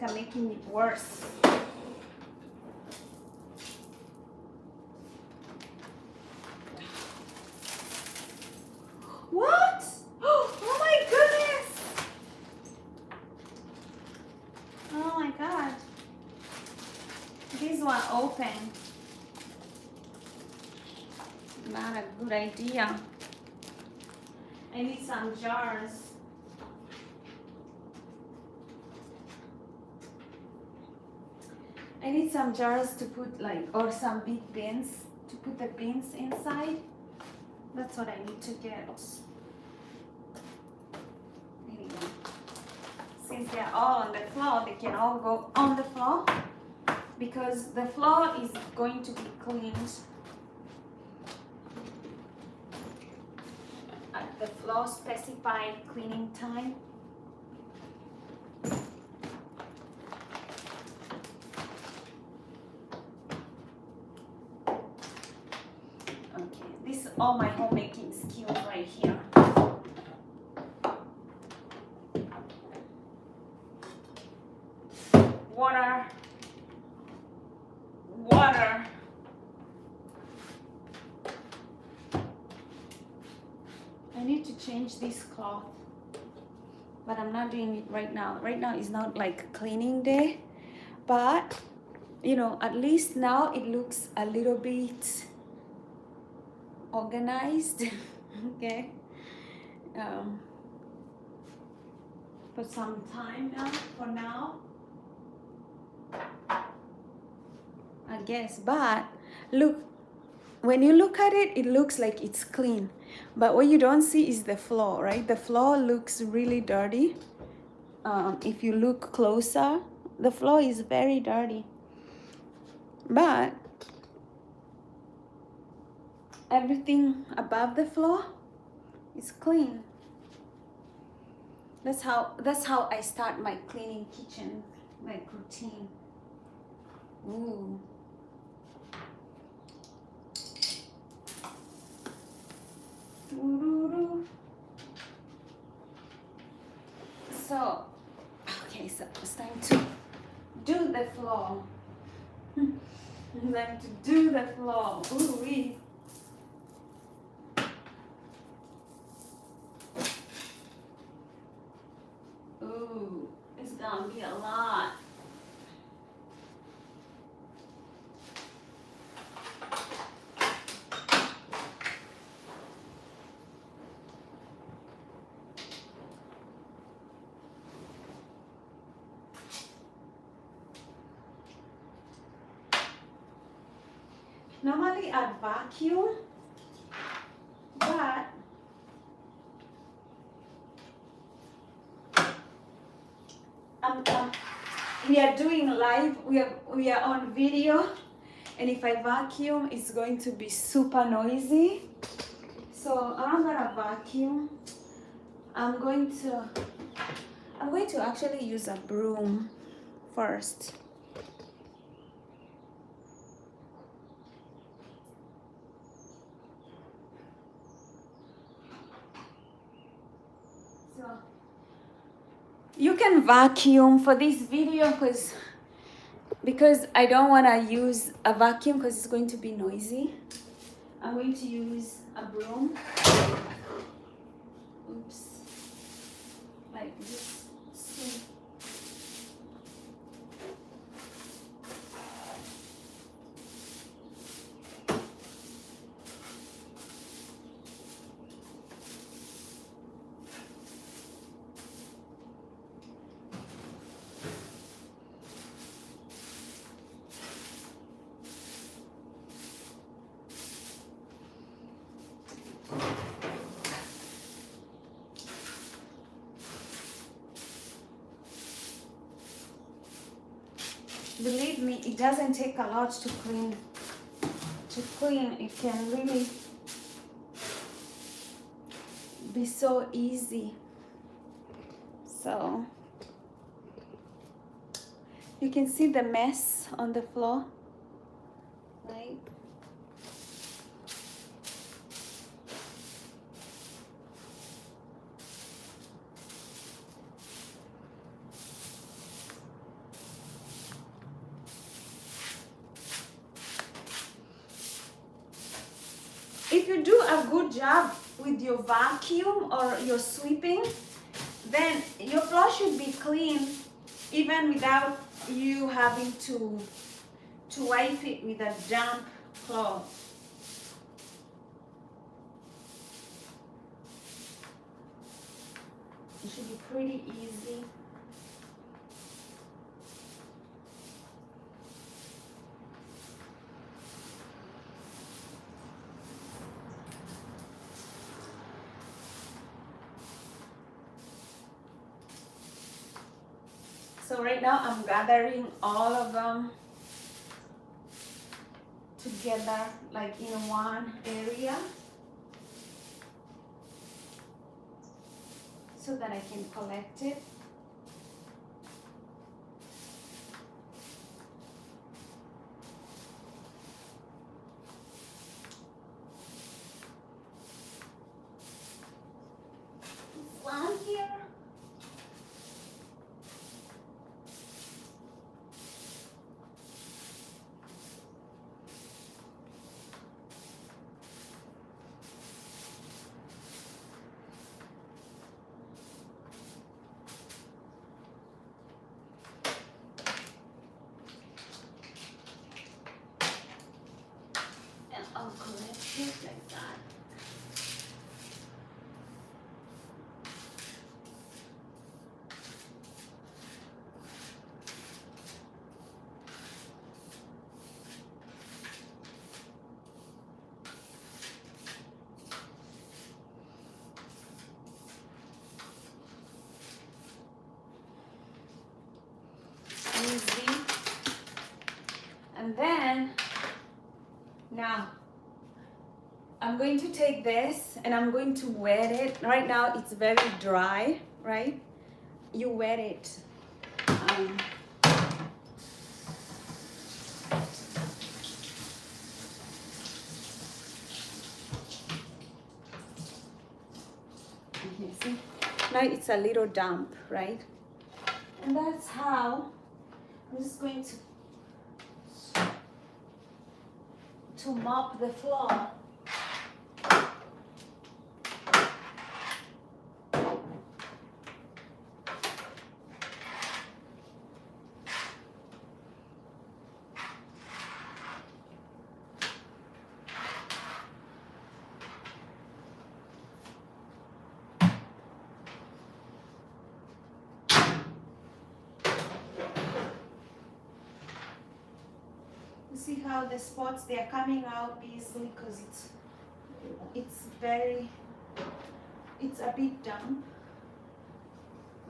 Speaker 1: I'm making it worse. What? Oh my goodness! Oh my God. These were open. Not a good idea. I need some jars. I need some jars to put or some big bins to put the beans inside. That's what I need to get. There you go. Since they're all on the floor, they can all go on the floor because the floor is going to be cleaned at the floor specified cleaning time. All my homemaking skills right here. Water. I need to change this cloth, but I'm not doing it right now. Right now is not like cleaning day, but you know, at least now it looks a little bit organized. Okay, for some time now, for now I guess. But look, when you look at it, it looks like it's clean, but what you don't see is the floor, right? The floor looks really dirty. if you look closer, the floor is very dirty. But everything above the floor is clean. That's how I start my cleaning kitchen, like routine. Ooh. So, okay, so it's time to do the floor. Time to do the floor. Ooh-wee. Ooh, it's gonna be a lot. Normally I'd vacuum, but we are doing live, we are on video, and if I vacuum, it's going to be super noisy. So I'm gonna vacuum. I'm going to actually use a broom first. So you can vacuum for this video because I don't want to use a vacuum because it's going to be noisy. I'm going to use a broom. Oops. Like this. See. Believe me, it doesn't take a lot to clean. It can really be so easy. So you can see the mess on the floor, right? If you do a good job with your vacuum or your sweeping, then your floor should be clean even without you having to wipe it with a damp cloth. It should be pretty easy. So right now I'm gathering all of them together, like in one area, so that I can collect it. One here. I'll collect it like that. And then now I'm going to take this and I'm going to wet it. Right now it's very dry, right? You wet it. Okay, see? Now it's a little damp, right? And that's how I'm just going to mop the floor. See how the spots, they are coming out easily because it's a bit damp,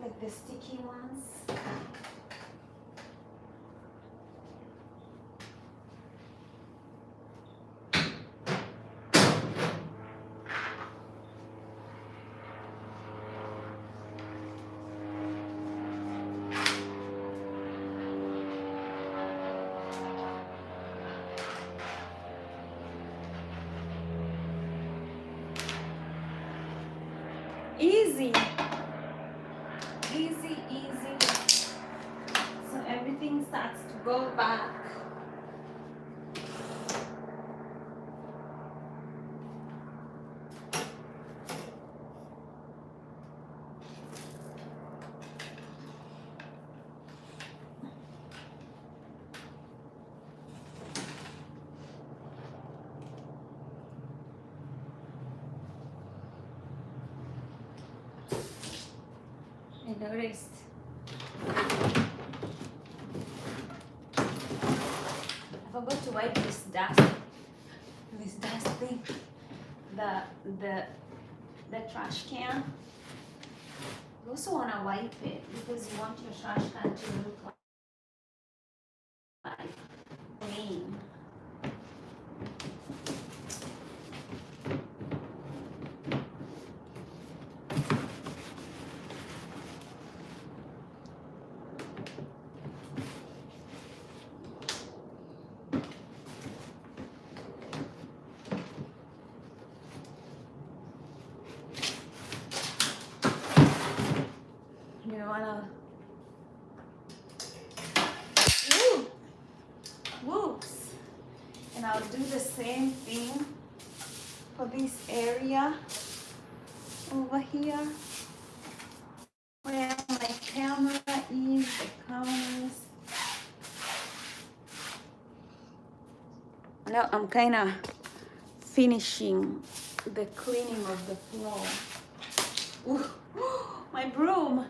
Speaker 1: like the sticky ones. Easy, easy, easy. So everything starts to go back. I noticed I forgot to wipe this thing, the trash can. You also want to wipe it because you want your trash can to look like clean. You wanna, whoops, and I'll do the same thing for this area over here where my camera is, the counters. Now I'm kind of finishing the cleaning of the floor. Ooh, my broom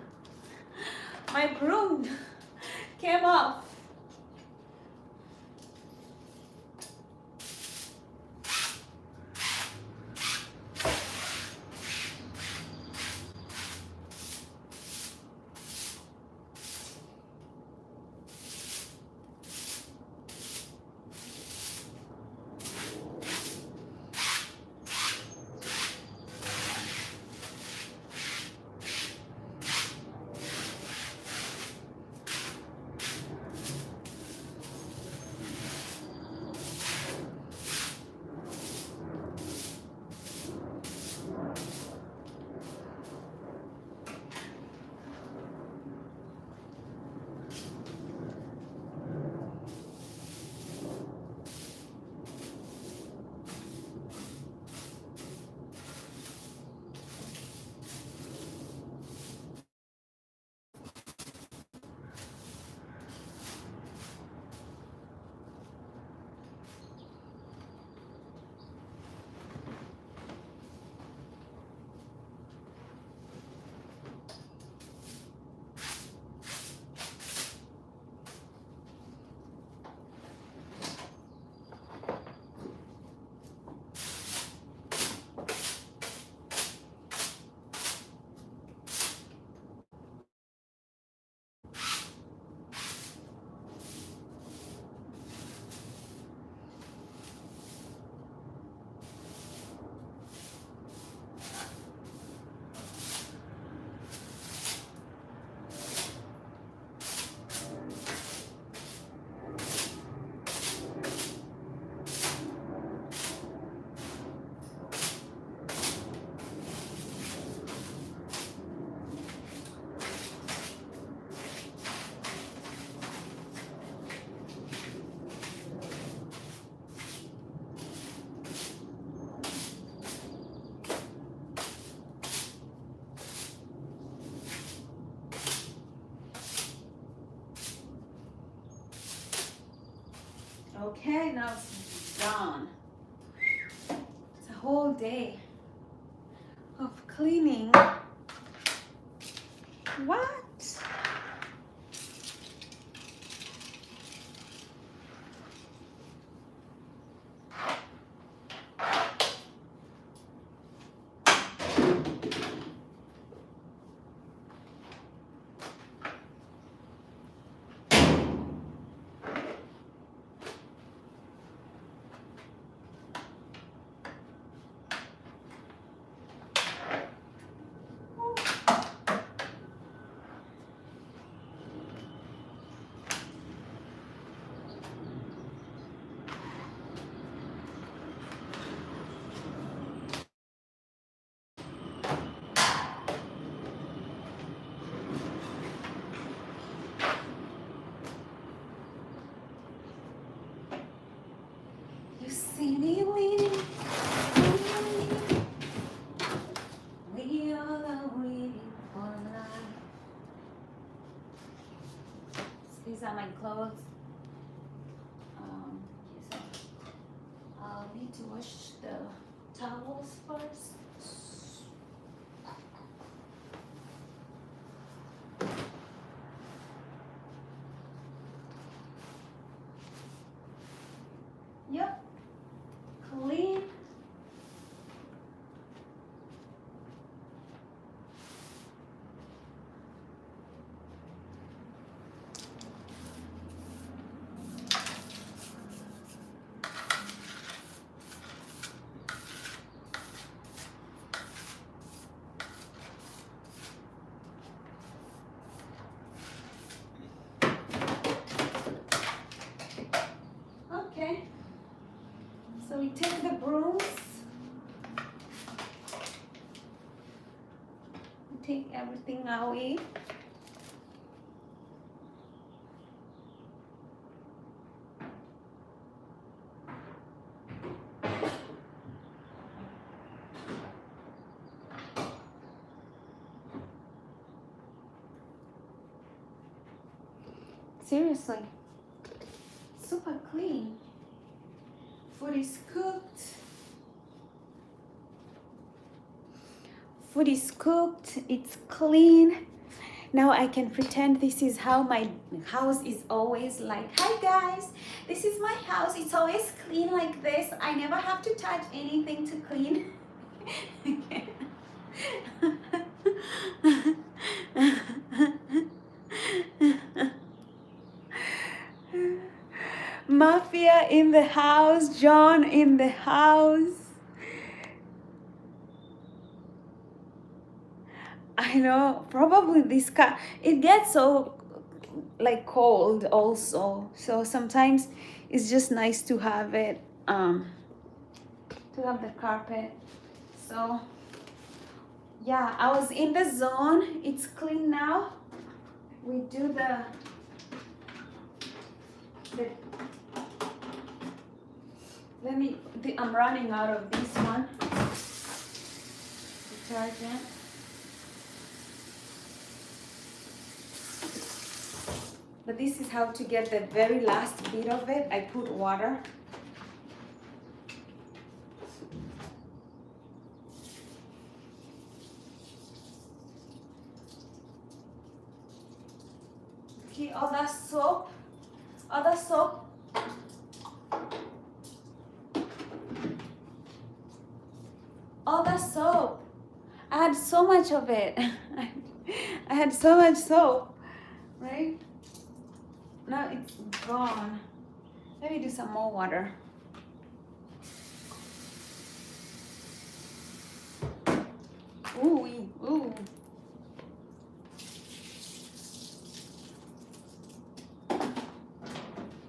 Speaker 1: came off. Okay, now it's done. It's a whole day of cleaning. What? You see me waiting, we all are waiting for life. These are my clothes. Yes, I'll need to wash the towels first. Yep, clean. Okay, so we take the brooms, we take everything away. Seriously, super clean. Food is cooked. Food is cooked, it's clean. Now I can pretend this is how my house is always like. Hi guys, this is my house. It's always clean like this. I never have to touch anything to clean. Mafia in the house, John in the house. I know, probably this car, it gets so like cold also. So sometimes it's just nice to have it, to have the carpet. So yeah, I was in the zone. It's clean now. We do the I'm running out of this one. Detergent. But this is how to get the very last bit of it. I put water. Okay, all that soap. All that soap. I had so much of it. I had so much soap, right? Now it's gone. Let me do some more water. Ooh.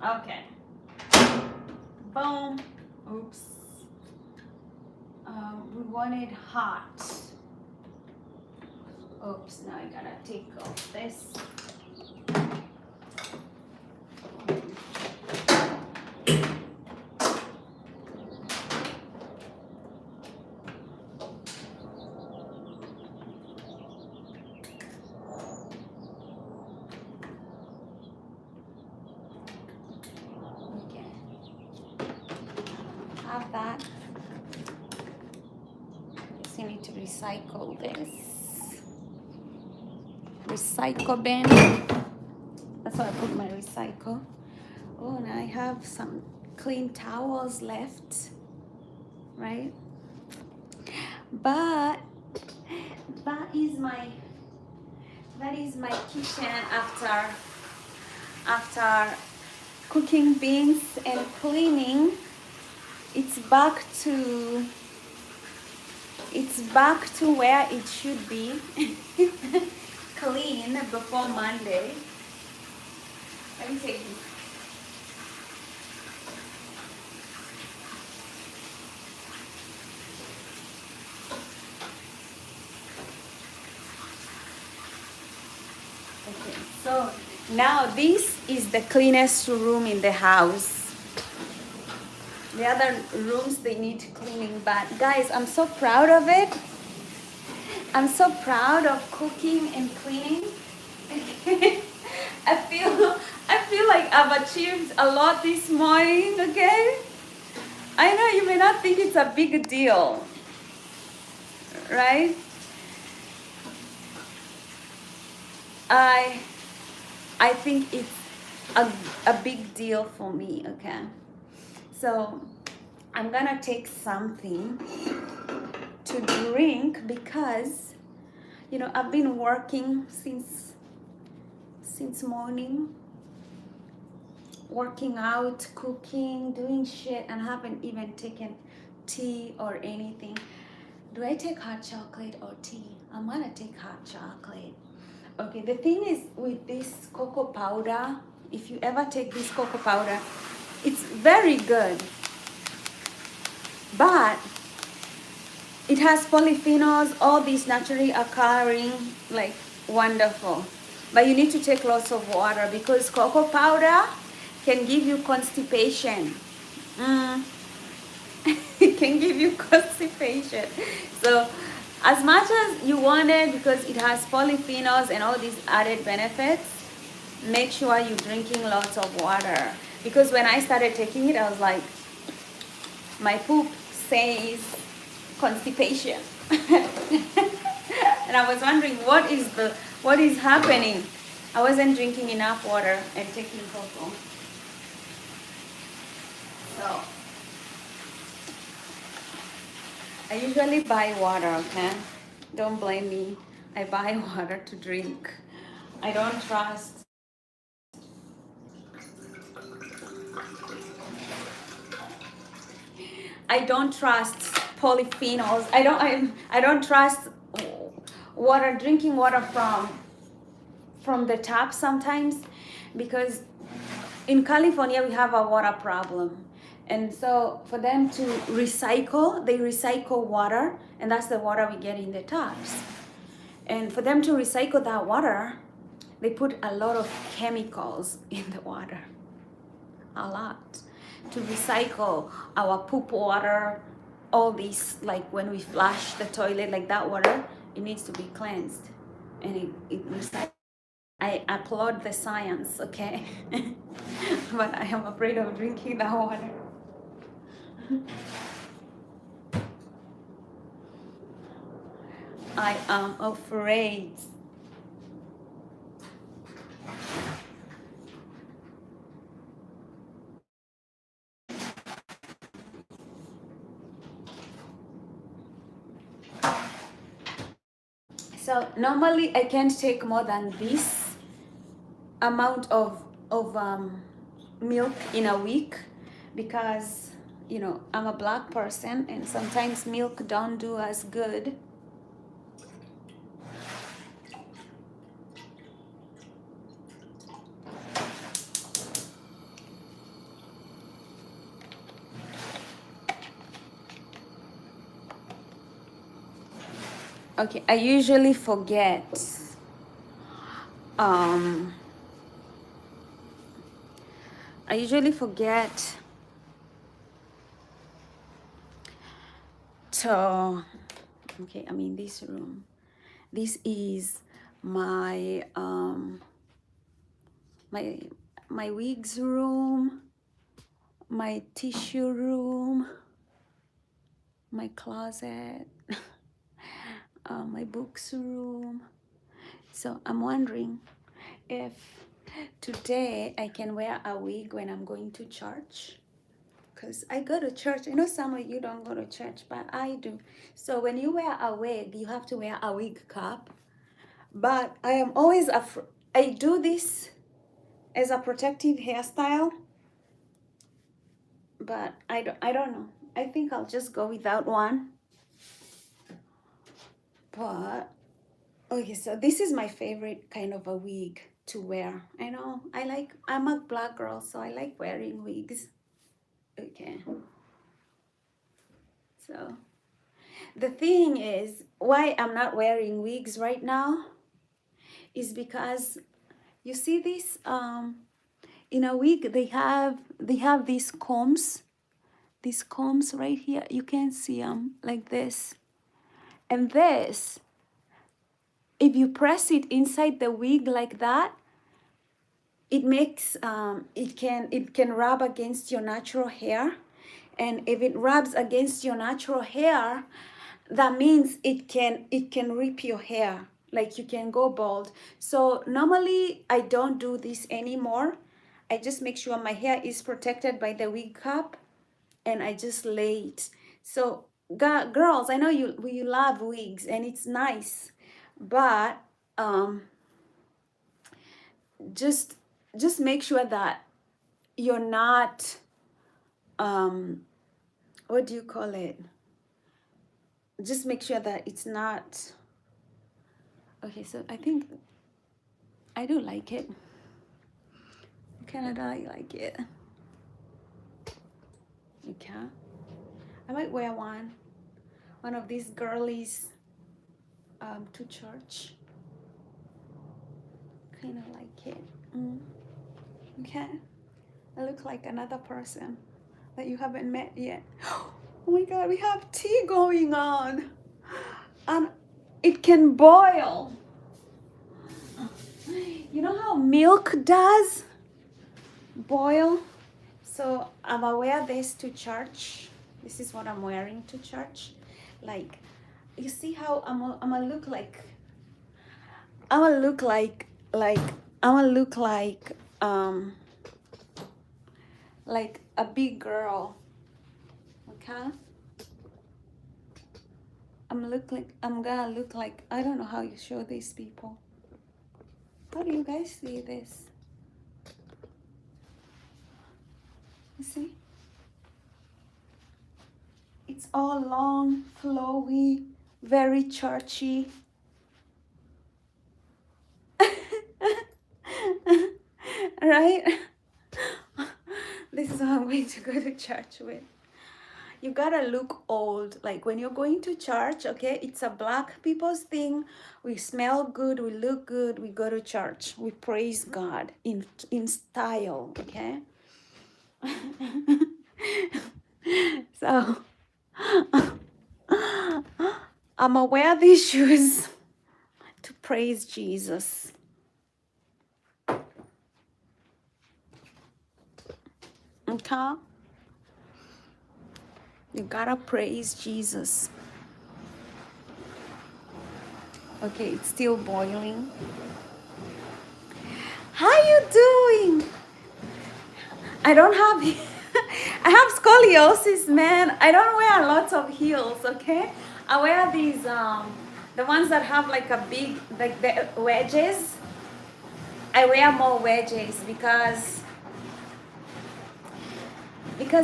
Speaker 1: Okay. Boom. Oops. We want it hot. Oops, now I gotta take off this. Okay. that. Guess you need to recycle this. Recycle bin. That's why I put my recycle. Oh, and I have some clean towels left, right? But that is my kitchen after cooking beans and cleaning. It's back to where it should be. Clean before Monday. Let me take this. Okay, so now this is the cleanest room in the house. The other rooms, they need cleaning, but guys, I'm so proud of it. I'm so proud of cooking and cleaning. I feel like I've achieved a lot this morning, okay? I know you may not think it's a big deal, right? I think it's a big deal for me, okay? So I'm gonna take something to drink because, you know, I've been working since morning, working out, cooking, doing shit, and haven't even taken tea or anything. Do I take hot chocolate or tea? I'm gonna take hot chocolate. Okay, the thing is with this cocoa powder, if you ever take this cocoa powder, it's very good, but it has polyphenols, all these naturally occurring, like wonderful. But you need to take lots of water because cocoa powder can give you constipation. It can give you constipation. So as much as you want it, because it has polyphenols and all these added benefits, make sure you're drinking lots of water. Because when I started taking it, I was like, my poop says constipation. And I was wondering what is happening. I wasn't drinking enough water and taking cocoa. So I usually buy water, okay? Don't blame me. I buy water to drink. I don't trust. I don't trust polyphenols. I don't trust water, drinking water from the tap sometimes, because in California we have a water problem. And so for them to recycle, they recycle water, and that's the water we get in the taps. And for them to recycle that water, they put a lot of chemicals in the water. A lot. To recycle our poop water, all these, like when we flush the toilet, like that water, it needs to be cleansed. And it recycles. I applaud the science, okay? But I am afraid of drinking that water. I am afraid. So normally I can't take more than this amount of milk in a week, because, you know, I'm a black person and sometimes milk don't do as good. Okay, I usually forget. I usually forget to. Okay, I'm in this room. This is my my wigs room, my tissue room, my closet, my books room. So I'm wondering if today I can wear a wig when I'm going to church. Because I go to church. I know some of you don't go to church, but I do. So when you wear a wig, you have to wear a wig cap. But I am always I do this as a protective hairstyle, but I don't know. I think I'll just go without one. But okay, so this is my favorite kind of a wig to wear. I know I'm a black girl, so I like wearing wigs. Okay. So the thing is, why I'm not wearing wigs right now is because you see this in a wig they have these combs right here. You can see them like this, and this, if you press it inside the wig like that, it makes it can rub against your natural hair. And if it rubs against your natural hair, that means it can rip your hair, like you can go bald. So normally I don't do this anymore. I just make sure my hair is protected by the wig cap, and I just lay it. So girls, I know you love wigs and it's nice, but just make sure that you're not what do you call it? Just make sure that it's not okay. So I think I do like it. In Canada, I like it. Okay, I might wear one of these girlies to church. Kind of like it. Okay, I look like another person that you haven't met yet. Oh my god, we have tea going on, and it can boil. You know how milk does boil? So I'm gonna wear this to church. This is what I'm wearing to church. Like, you see how I'm gonna look like like a big girl. Okay, I'm gonna look like, I don't know how you show these people. How do you guys see this? You see? It's all long, flowy, very churchy. Right? This is what I'm going to go to church with. You gotta look old. Like when you're going to church, okay, it's a black people's thing. We smell good, we look good, we go to church, we praise God in style, okay? So I'm gonna wear these shoes to praise Jesus. Okay? You gotta praise Jesus. Okay, it's still boiling. How you doing? I don't have I have scoliosis, man. I don't wear lots of heels, okay? I wear these the ones that have like a big, like the wedges. I wear more wedges because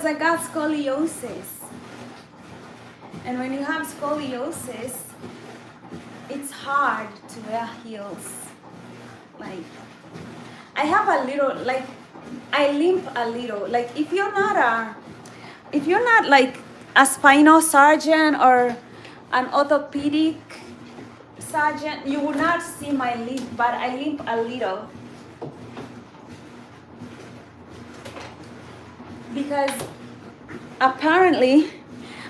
Speaker 1: I got scoliosis. And when you have scoliosis, it's hard to wear heels. Like, I have a little, like, I limp a little. Like, if you're not like a spinal surgeon or an orthopedic surgeon, you will not see my limp, but I limp a little. Because apparently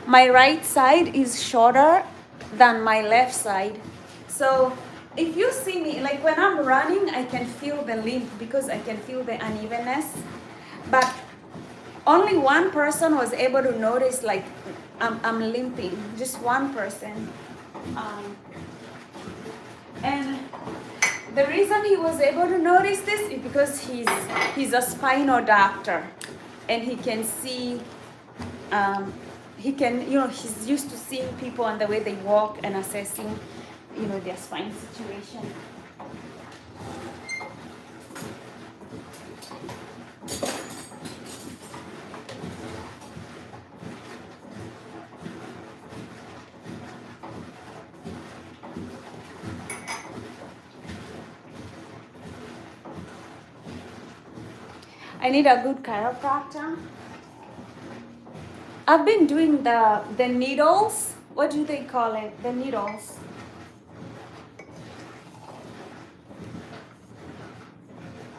Speaker 1: my right side is shorter than my left side. So if you see me, like when I'm running, I can feel the limp because I can feel the unevenness. But only one person was able to notice like I'm limping, just one person. And the reason he was able to notice this is because he's a spinal doctor, and he can see, he can, he's used to seeing people and the way they walk and assessing, their spine situation. I need a good chiropractor. I've been doing the needles. What do they call it? The needles.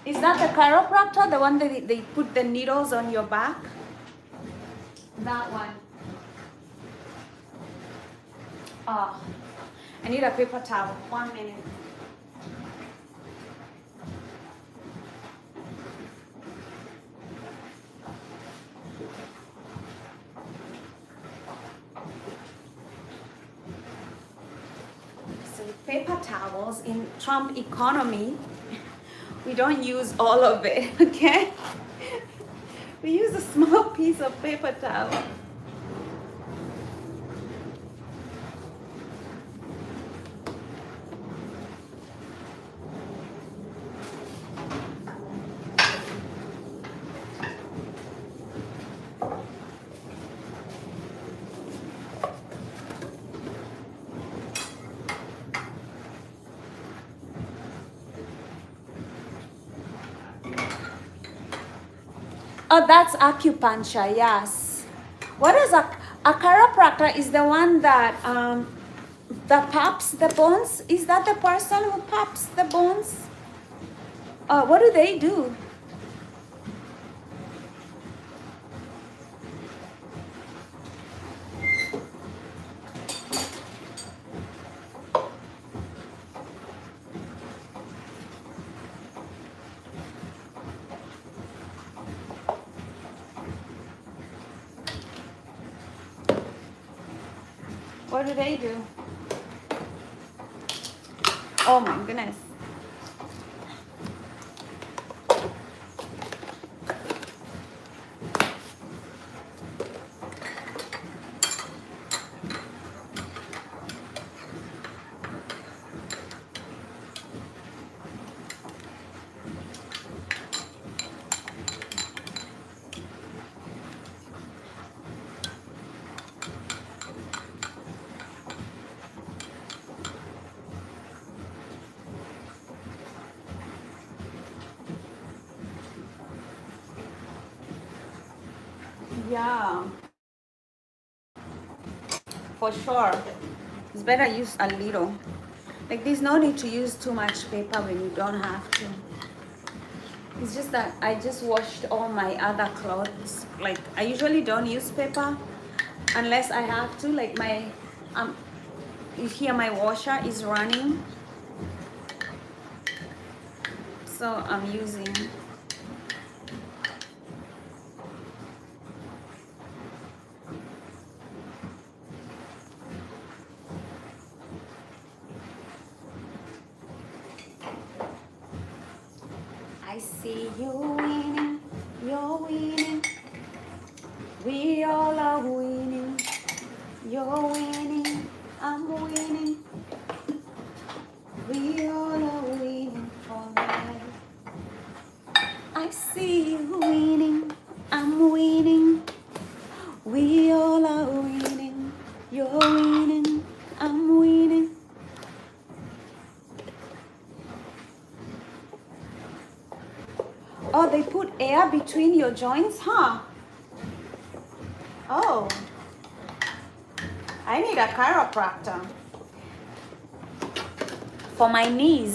Speaker 1: Is that the chiropractor? The one that they put the needles on your back? That one. Oh, I need a paper towel. 1 minute. So paper towels in Trump economy, we don't use all of it, okay? We use a small piece of paper towel. Oh, that's acupuncture, yes. What is a chiropractor? Is the one that pops the bones? Is that the person who pops the bones? What do they do? What do they do? Oh my goodness. Yeah, for sure. It's better use a little. Like there's no need to use too much paper when you don't have to. It's just that I just washed all my other clothes. Like I usually don't use paper unless I have to. Like you hear my washer is running. So I'm using. I see you winning, you're winning. We all are winning, you're winning, I'm winning. We all are winning for life. I see you winning, I'm winning. We all are winning, you're winning, I'm winning. Oh, they put air between your joints, huh? Oh, I need a chiropractor for my knees.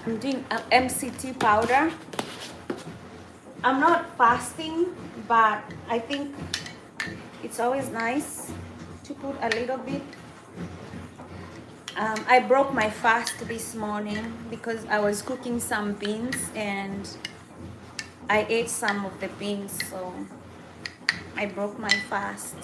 Speaker 1: I'm doing MCT powder. I'm not fasting, but I think it's always nice to put a little bit. I broke my fast this morning because I was cooking some beans and I ate some of the beans, so I broke my fast.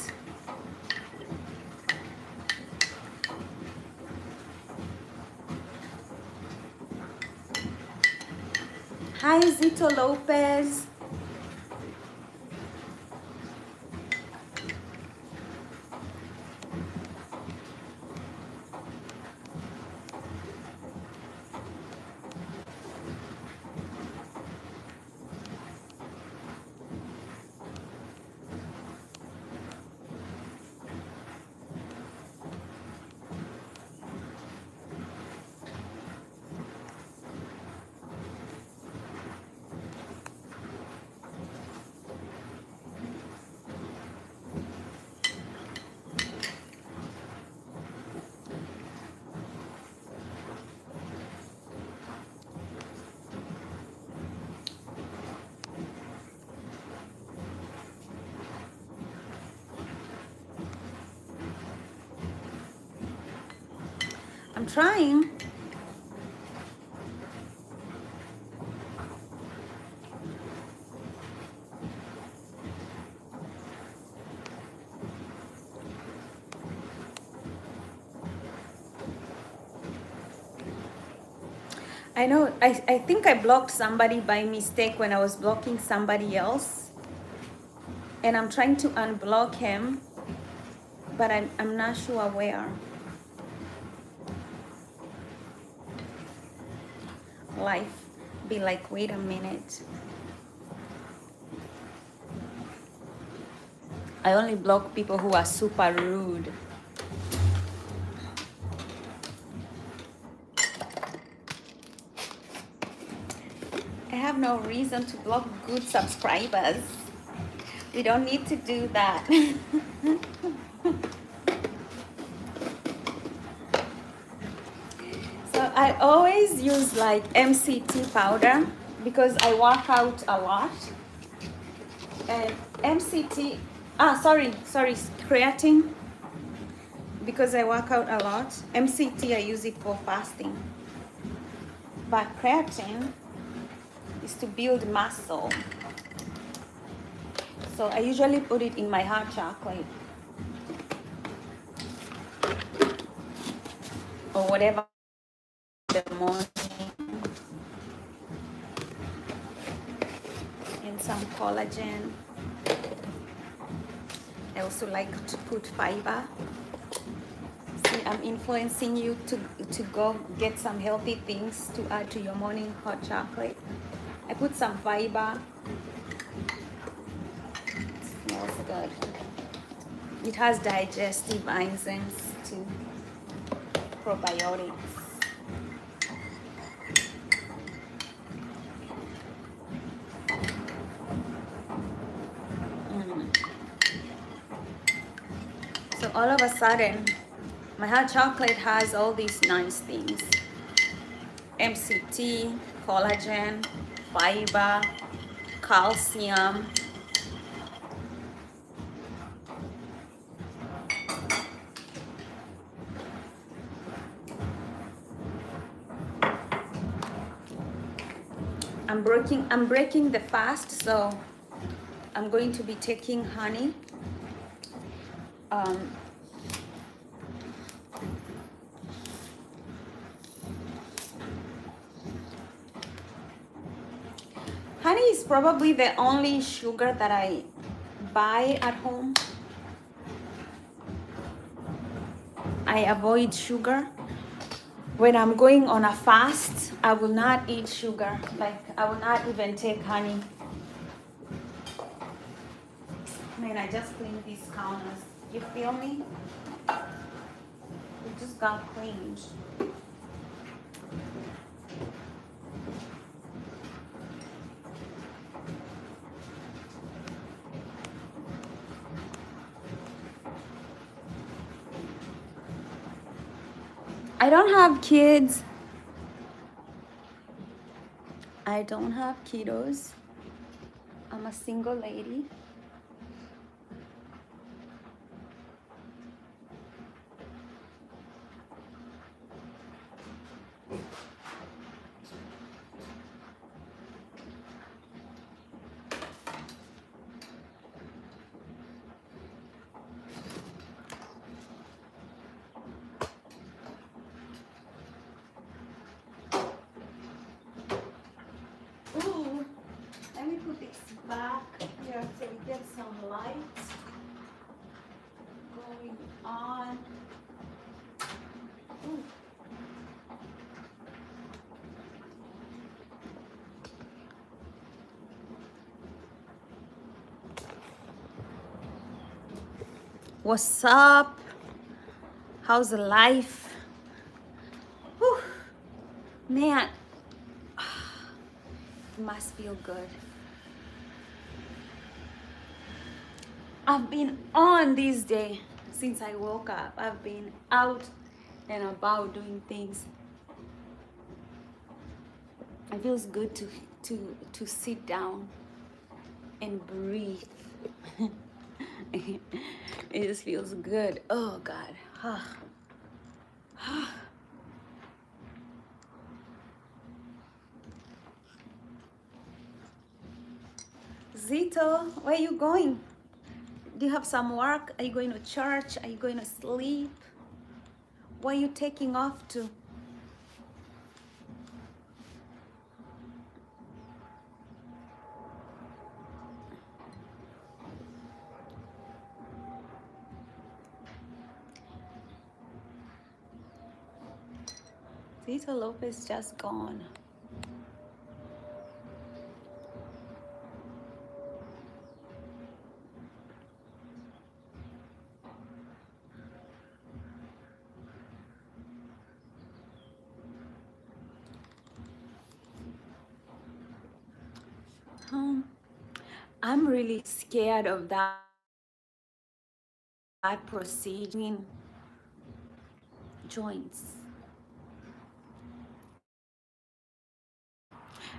Speaker 1: Hi, Zito Lopez. I'm trying. I know, I think I blocked somebody by mistake when I was blocking somebody else. And I'm trying to unblock him, but I'm not sure where. Life be like, wait a minute. I only block people who are super rude. I have no reason to block good subscribers. We don't need to do that. So I always use like MCT powder because I work out a lot. And MCT, sorry, creatine, because I work out a lot. MCT, I use it for fasting. But creatine is to build muscle. So I usually put it in my hot chocolate or whatever in the morning. And some collagen. I also like to put fiber. See, I'm influencing you to go get some healthy things to add to your morning hot chocolate. I put some fiber. It smells good. It has digestive enzymes too, probiotics. So all of a sudden, my hot chocolate has all these nice things. MCT, collagen, fiber, calcium. I'm breaking the fast, so I'm going to be taking honey. Honey is probably the only sugar that I buy at home. I avoid sugar. When I'm going on a fast, I will not eat sugar. Like, I will not even take honey. Man, I just cleaned these counters. You feel me? It just got cleaned. I don't have kids. I don't have kiddos. I'm a single lady. Ooh, let me put this back here so we get some light going on. Ooh. What's up? How's life? Whew. Man, it must feel good. I've been on this day since I woke up. I've been out and about doing things. It feels good to sit down and breathe. It just feels good. Oh God. Zito, where are you going? Do you have some work? Are you going to church? Are you going to sleep? Where are you taking off to? Zito Lopez just gone. I'm really scared of that procedure. Joints.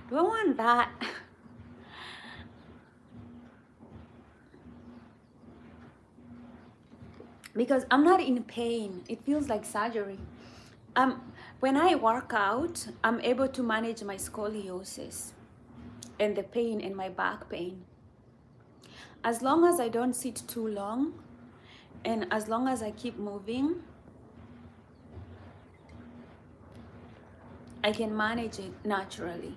Speaker 1: Do I want that? Because I'm not in pain. It feels like surgery. When I work out, I'm able to manage my scoliosis and the pain in my back pain. As long as I don't sit too long and as long as I keep moving, I can manage it naturally.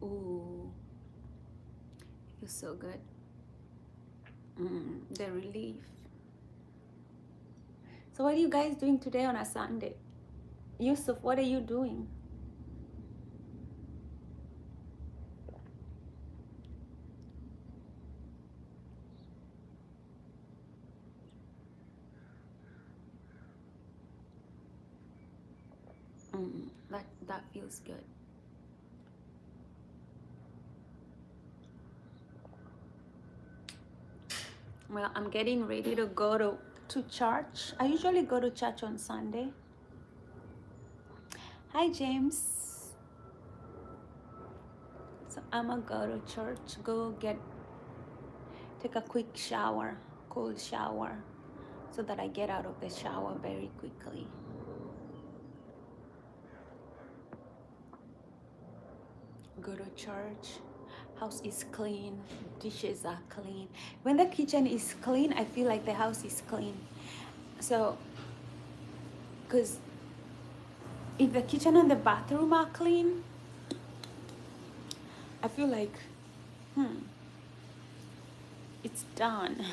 Speaker 1: Ooh, feels so good. The relief. So what are you guys doing today on a Sunday? Yusuf, what are you doing? That feels good. Well, I'm getting ready to go to church. I usually go to church on Sunday. Hi, James. So I'm gonna go to church, take a quick shower, cold shower, so that I get out of the shower very quickly. go to church, house is clean, dishes are clean. When the kitchen is clean, I feel like the house is clean. So, because if the kitchen and the bathroom are clean, I feel like, it's done.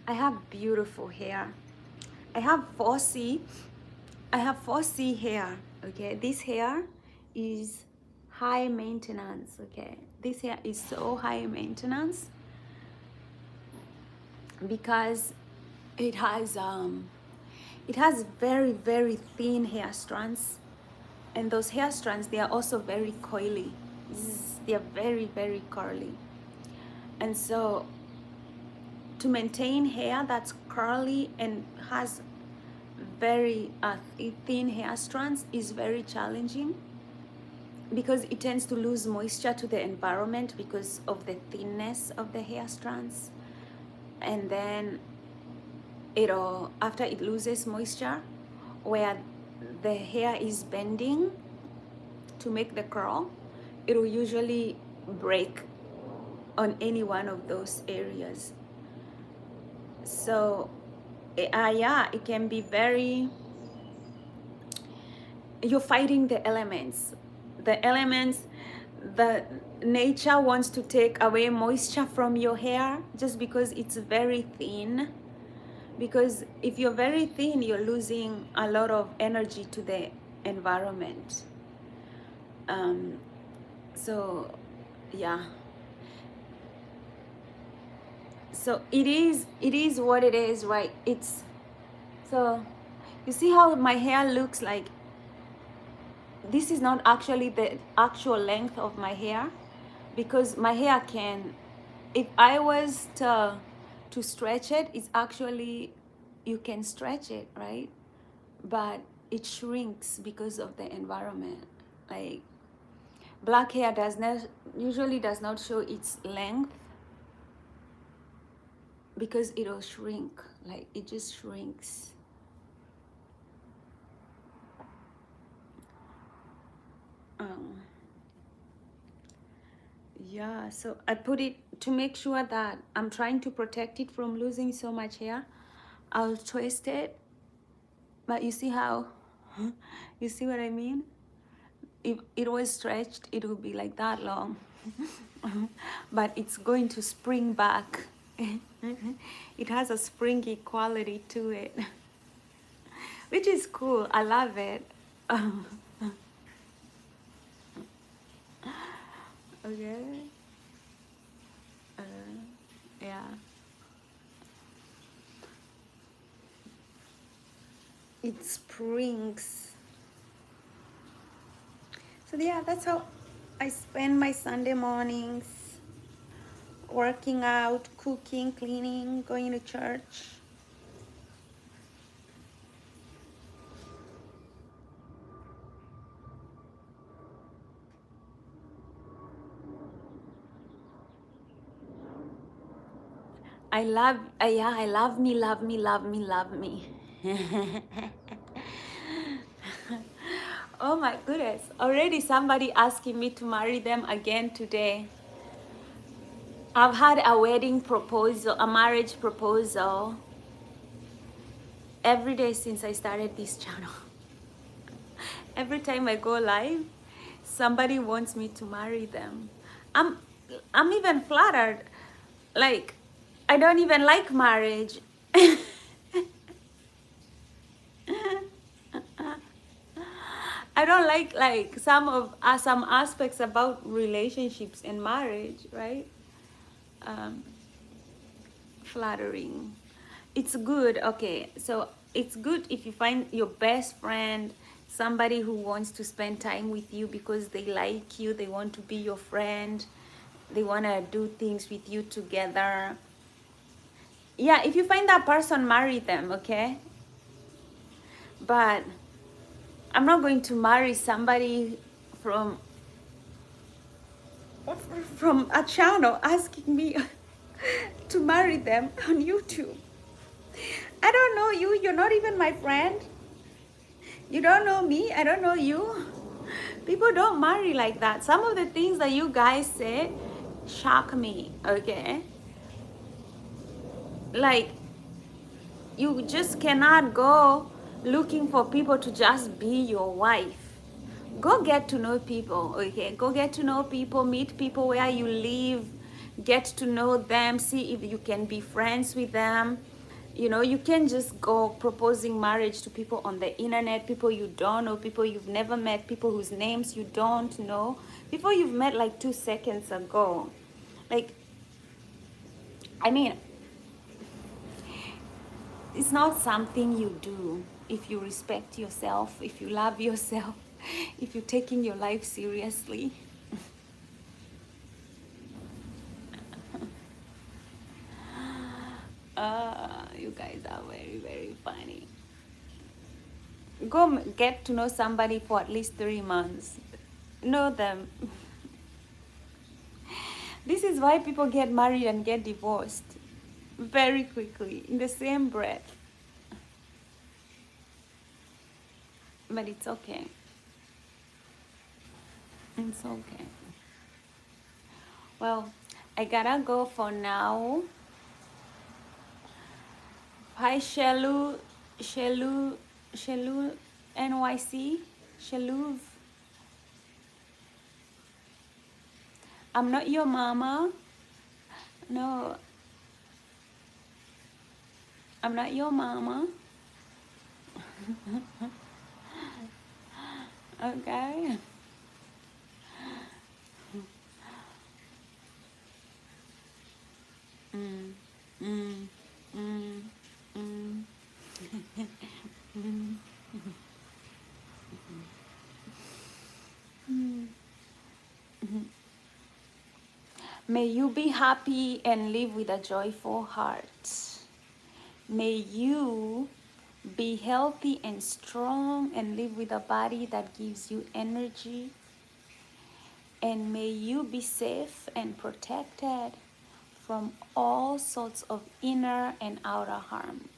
Speaker 1: I have beautiful hair. I have 4C. I have 4C hair. Okay, this hair is high maintenance. Okay, this hair is so high maintenance because it has very, very thin hair strands, and those hair strands, they are also very coily. They are very, very curly. And so to maintain hair that's curly and has very thin hair strands is very challenging, because it tends to lose moisture to the environment because of the thinness of the hair strands. And then after it loses moisture, where the hair is bending to make the curl, it will usually break on any one of those areas. So yeah, it can be very, you're fighting the elements. The nature wants to take away moisture from your hair just because it's very thin. Because if you're very thin, you're losing a lot of energy to the environment. So yeah. So it is what it is, right? So you see how my hair looks like. This is not actually the actual length of my hair, because my hair can, if I was to stretch it, it's actually, you can stretch it, right? But it shrinks because of the environment. Like black hair usually does not show its length because it'll shrink, like it just shrinks. Yeah, so I put it to make sure that I'm trying to protect it from losing so much hair. I'll twist it, but you see how, you see what I mean? If it was stretched, it would be like that long. But it's going to spring back. It has a springy quality to it, which is cool. I love it. Okay. Yeah. It springs. So yeah, that's how I spend my Sunday mornings. Working out, cooking, cleaning, going to church. I love me, love me, love me, love me. Oh my goodness, already somebody asking me to marry them again today. I've had a wedding proposal, a marriage proposal every day since I started this channel. Every time I go live, somebody wants me to marry them. I'm even flattered. Like, I don't even like marriage. I don't like some aspects about relationships and marriage, right? Flattering. It's good. Okay, so it's good if you find your best friend, somebody who wants to spend time with you because they like you, they want to be your friend, they want to do things with you together. Yeah, if you find that person, marry them, okay? But I'm not going to marry somebody from a channel asking me to marry them on YouTube. I don't know you. You're not even my friend. You don't know me. I don't know you. People don't marry like that. Some of the things that you guys say shock me, okay? Like, you just cannot go looking for people to just be your wife. Go get to know people, okay? Go get to know people, meet people where you live, get to know them, see if you can be friends with them. You know, you can just go proposing marriage to people on the internet, people you don't know, people you've never met, people whose names you don't know, people you've met like 2 seconds ago. Like, I mean, it's not something you do if you respect yourself, if you love yourself, if you're taking your life seriously. You guys are very, very funny. Go get to know somebody for at least 3 months. Know them. This is why people get married and get divorced very quickly in the same breath. But it's okay. It's okay. Well, I gotta go for now. Hi, Shelu, NYC, Shelu. I'm not your mama. No, I'm not your mama. Okay. Mm, mm, mm, mm. May you be happy and live with a joyful heart. May you be healthy and strong and live with a body that gives you energy. And may you be safe and protected from all sorts of inner and outer harm.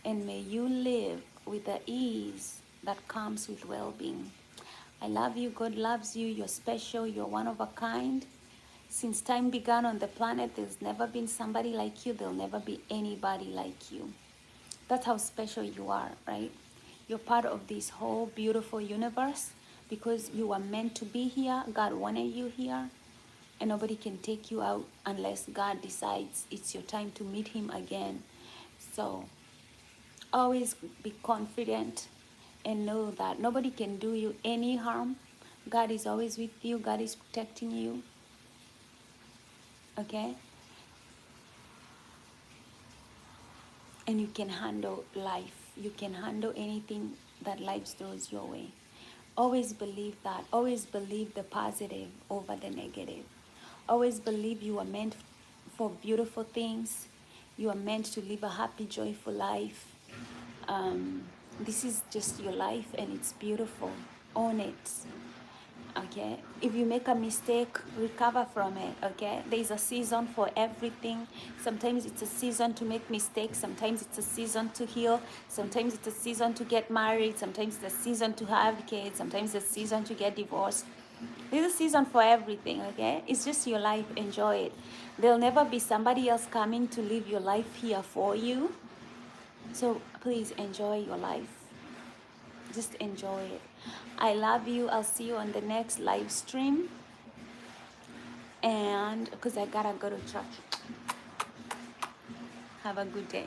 Speaker 1: And may you live with the ease that comes with well-being. I love you. God loves you. You're special. You're one of a kind. Since time began on the planet, there's never been somebody like you. There'll never be anybody like you. That's how special you are, right? You're part of this whole beautiful universe because you were meant to be here. God wanted you here. And nobody can take you out unless God decides it's your time to meet him again. So always be confident and know that nobody can do you any harm. God is always with you. God is protecting you. Okay? And you can handle life. You can handle anything that life throws your way. Always believe that. Always believe the positive over the negative. Always believe you are meant for beautiful things. You are meant to live a happy, joyful life. This is just your life and it's beautiful. Own it. Okay, if you make a mistake, recover from it. Okay, there's a season for everything. Sometimes it's a season to make mistakes, sometimes it's a season to heal, sometimes it's a season to get married, sometimes it's a season to have kids, sometimes it's a season to get divorced. There's a season for everything. Okay, it's just your life. Enjoy it. There'll never be somebody else coming to live your life here for you, so please enjoy your life. Just enjoy it. I love you. I'll see you on the next live stream. And because I gotta go to church. Have a good day.